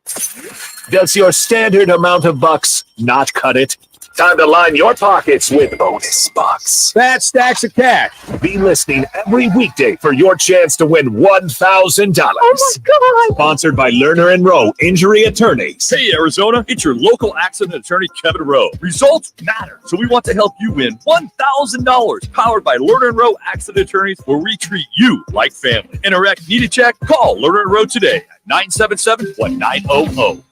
Does your standard amount of bucks not cut it? Time to line your pockets with bonus bucks. Fat stacks of cash. Be listening every weekday for your chance to win $1,000. Oh my God. Sponsored by Lerner & Rowe Injury Attorneys. Hey, Arizona, it's your local accident attorney, Kevin Rowe. Results matter, so we want to help you win $1,000. Powered by Lerner & Rowe Accident Attorneys, where we treat you like family. Interact, need a check? Call Lerner & Rowe today at 977-1900.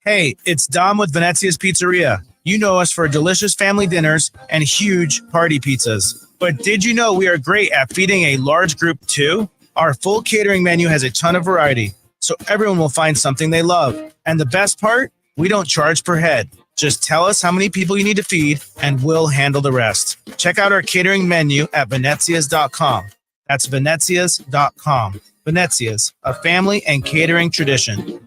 Hey, it's Dom with Venezia's Pizzeria. You know us for delicious family dinners and huge party pizzas. But did you know we are great at feeding a large group too? Our full catering menu has a ton of variety, so everyone will find something they love. And the best part? We don't charge per head. Just tell us how many people you need to feed, and we'll handle the rest. Check out our catering menu at venezias.com. That's venezias.com. Venezias, a family and catering tradition.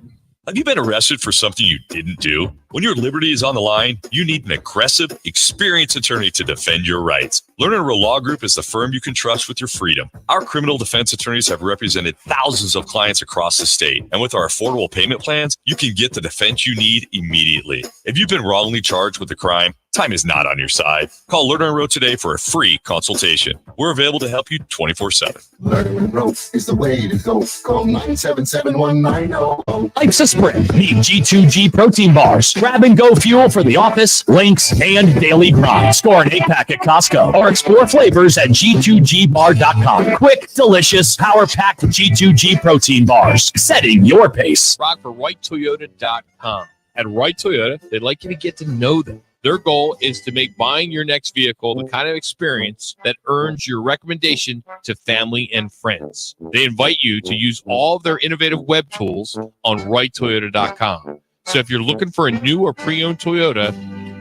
Have you been arrested for something you didn't do? When your liberty is on the line, you need an aggressive, experienced attorney to defend your rights. Lerner & Rowe Law Group is the firm you can trust with your freedom. Our criminal defense attorneys have represented thousands of clients across the state, and with our affordable payment plans, you can get the defense you need immediately. If you've been wrongly charged with a crime, time is not on your side. Call Lerner & Rowe today for a free consultation. We're available to help you 24/7. Lerner & Rowe is the way to go. Call 977-1900. Life's a sprint. Need G2G protein bars. Grab and go fuel for the office, links, and daily grind. Score an 8-pack at Costco or explore flavors at G2GBar.com. Quick, delicious, power-packed G2G protein bars. Setting your pace. Rock for WrightToyota.com. At Wright Toyota, they'd like you to get to know them. Their goal is to make buying your next vehicle the kind of experience that earns your recommendation to family and friends. They invite you to use all of their innovative web tools on WrightToyota.com. So if you're looking for a new or pre-owned Toyota,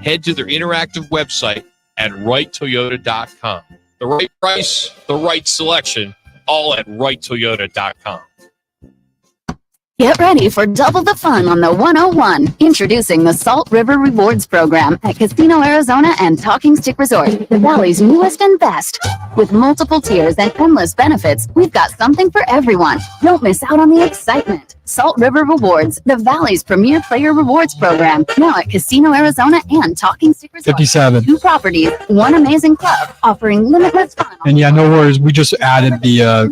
head to their interactive website at WrightToyota.com. The right price, the right selection, all at WrightToyota.com. Get ready for double the fun on the 101. Introducing the Salt River Rewards Program at Casino Arizona and Talking Stick Resort, the Valley's newest and best. With multiple tiers and endless benefits, we've got something for everyone. Don't miss out on the excitement. Salt River Rewards, the Valley's premier player rewards program, now at Casino Arizona and Talking Stick Resort. 57. 2 properties, 1 amazing club, offering limitless fun. And yeah, no worries. We just added the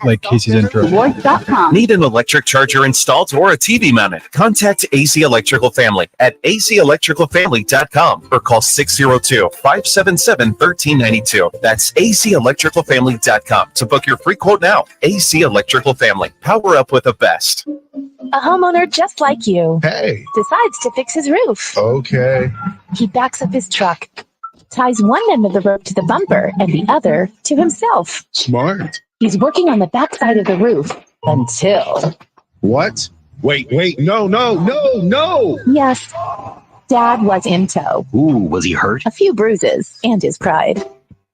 like Casey's intro. Rewards.com. Need an electric charger installed or a TV mounted? Contact AZ Electrical Family at azelectricalfamily.com or call 602-577-1392. That's azelectricalfamily.com to book your free quote now. AZ Electrical Family. Power up with the best. A homeowner just like you. Hey. Decides to fix his roof. Okay. He backs up his truck, ties one end of the rope to the bumper and the other to himself. Smart. He's working on the backside of the roof until... What? Wait, no. Yes, Dad was in tow. Ooh, was he hurt? A few bruises and his pride.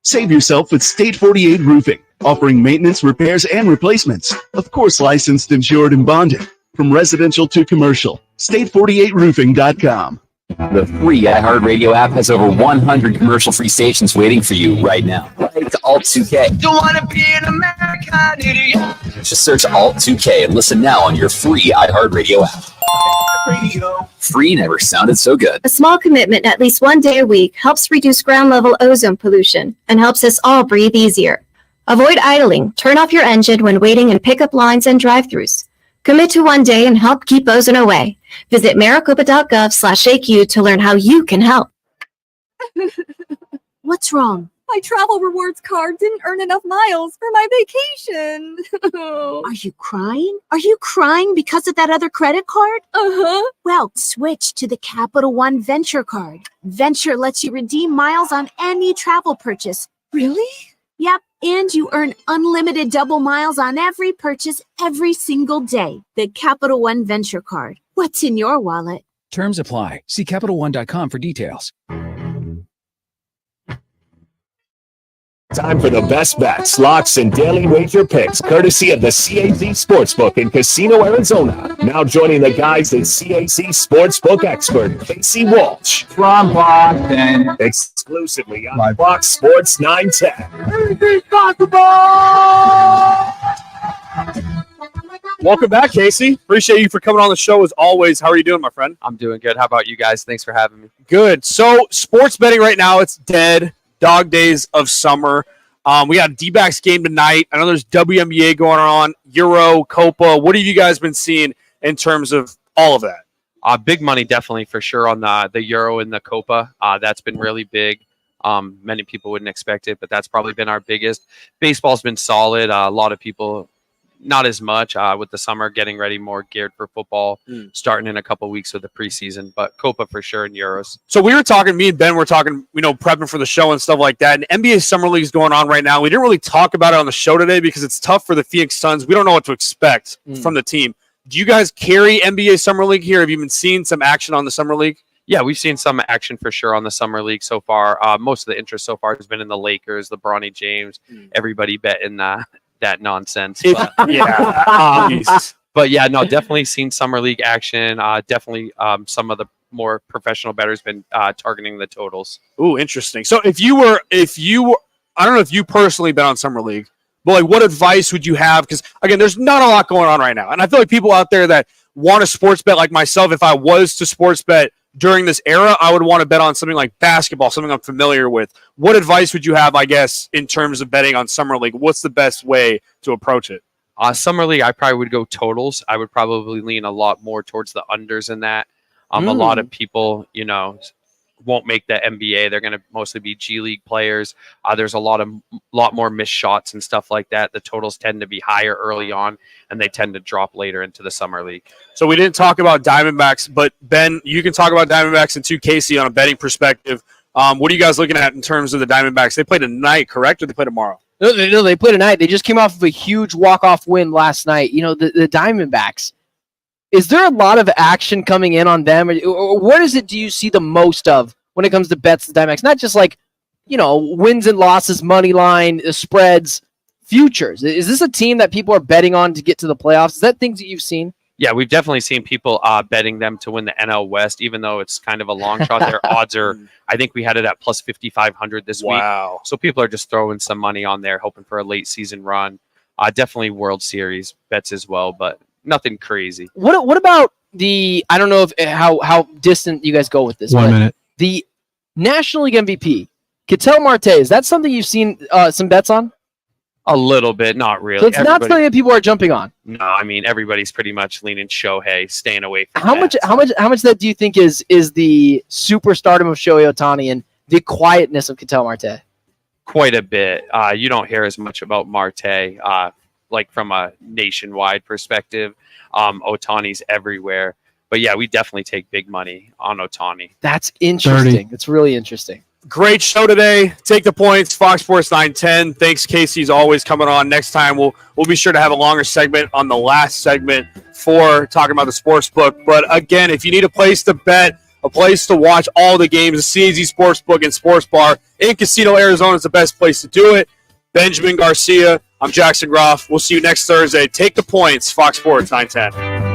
Save yourself with State 48 Roofing, offering maintenance, repairs, and replacements. Of course, licensed, insured, and bonded. From residential to commercial. State48roofing.com. The free iHeartRadio app has over 100 commercial-free stations waiting for you right now. Like Alt 2K. Don't wanna be an American idiot. Just search Alt 2K and listen now on your free iHeartRadio app. Free never sounded so good. A small commitment at least 1 day a week helps reduce ground-level ozone pollution and helps us all breathe easier. Avoid idling. Turn off your engine when waiting in pickup lines and drive-thrus. Commit to 1 day and help keep ozone away. Visit maricopa.gov/AQ to learn how you can help. What's wrong? My travel rewards card didn't earn enough miles for my vacation. Are you crying? Are you crying because of that other credit card? Uh-huh. Well, switch to the Capital One Venture card. Venture lets you redeem miles on any travel purchase. Really? Yep, and you earn unlimited double miles on every purchase every single day. The Capital One Venture card. What's in your wallet? Terms apply. See CapitalOne.com for details. Time for the best bets, locks, and daily wager picks, courtesy of the CAZ Sportsbook in Casino, Arizona. Now joining the guys is CAZ Sportsbook expert Casey Walsh. From Boston. Exclusively on Fox Sports 910. Welcome back, Casey. Appreciate you for coming on the show as always. How are you doing, my friend? I'm doing good. How about you guys? Thanks for having me. Good. So, sports betting right now, it's dead. Dog days of summer. We got a D-backs game tonight. I know there's WNBA going on, Euro, Copa. What have you guys been seeing in terms of all of that? Big money, definitely, for sure, on the Euro and the Copa. That's been really big. Many people wouldn't expect it, but that's probably been our biggest. Baseball's been solid. A lot of people, not as much, with the summer getting ready, more geared for football, starting in a couple weeks with the preseason, but Copa for sure and Euros. So we were talking, me and Ben were talking, prepping for the show and stuff like that. And NBA Summer League is going on right now. We didn't really talk about it on the show today because it's tough for the Phoenix Suns. We don't know what to expect from the team. Do you guys carry NBA Summer League here? Have you been seeing some action on the Summer League? Yeah, we've seen some action for sure on the Summer League so far. Most of the interest so far has been in the Lakers, LeBron James, everybody betting that nonsense. But, yeah. But yeah, no, definitely seen Summer League action. Definitely some of the more professional bettors been targeting the totals. Ooh, interesting. So if you were, I don't know if you personally bet on Summer League, but like, what advice would you have? Because again, there's not a lot going on right now, and I feel like people out there that want to sports bet like myself, if I was to sports bet during this era, I would want to bet on something like basketball, something I'm familiar with. What advice would you have, I guess, in terms of betting on Summer League? What's the best way to approach it? Summer League, I probably would go totals. I would probably lean a lot more towards the unders in that. A lot of people, won't make the NBA. They're going to mostly be G League players. There's a lot more missed shots and stuff like that. The totals tend to be higher early on, and they tend to drop later into the Summer League. So we didn't talk about Diamondbacks, but Ben, you can talk about Diamondbacks and 2KC on a betting perspective. What are you guys looking at in terms of the Diamondbacks? They play tonight, correct, or they play tomorrow? No, they play tonight. They just came off of a huge walk-off win last night. The Diamondbacks. Is there a lot of action coming in on them? Or what is it do you see the most of when it comes to bets the Diamondbacks? Not just like, wins and losses, money line, spreads, futures. Is this a team that people are betting on to get to the playoffs? Is that things that you've seen? Yeah, we've definitely seen people betting them to win the NL West, even though it's kind of a long shot. Their odds are, I think we had it at plus 5,500 this week. Wow. So people are just throwing some money on there, hoping for a late season run. Definitely World Series bets as well, but nothing crazy. What about the, I don't know if how distant you guys go with this. 1 minute. The National League MVP, Ketel Marte, is that something you've seen some bets on? A little bit, not really. So it's not something that people are jumping on. No, I mean everybody's pretty much leaning Shohei, staying away from How much that do you think is the superstardom of Shohei Ohtani and the quietness of Ketel Marte? Quite a bit. You don't hear as much about Marte, like from a nationwide perspective. Ohtani's everywhere. But yeah, we definitely take big money on Ohtani. That's interesting. It's really interesting. Great show today. Take the points. Fox Sports 910. Thanks, Casey's always coming on. Next time we'll be sure to have a longer segment on the last segment for talking about the Sportsbook. But again, if you need a place to bet, a place to watch all the games, the CAZ Sportsbook and Sports Bar in Casino, Arizona is the best place to do it. Benjamin Garcia, I'm Jackson Groff. We'll see you next Thursday. Take the points. Fox Sports 910.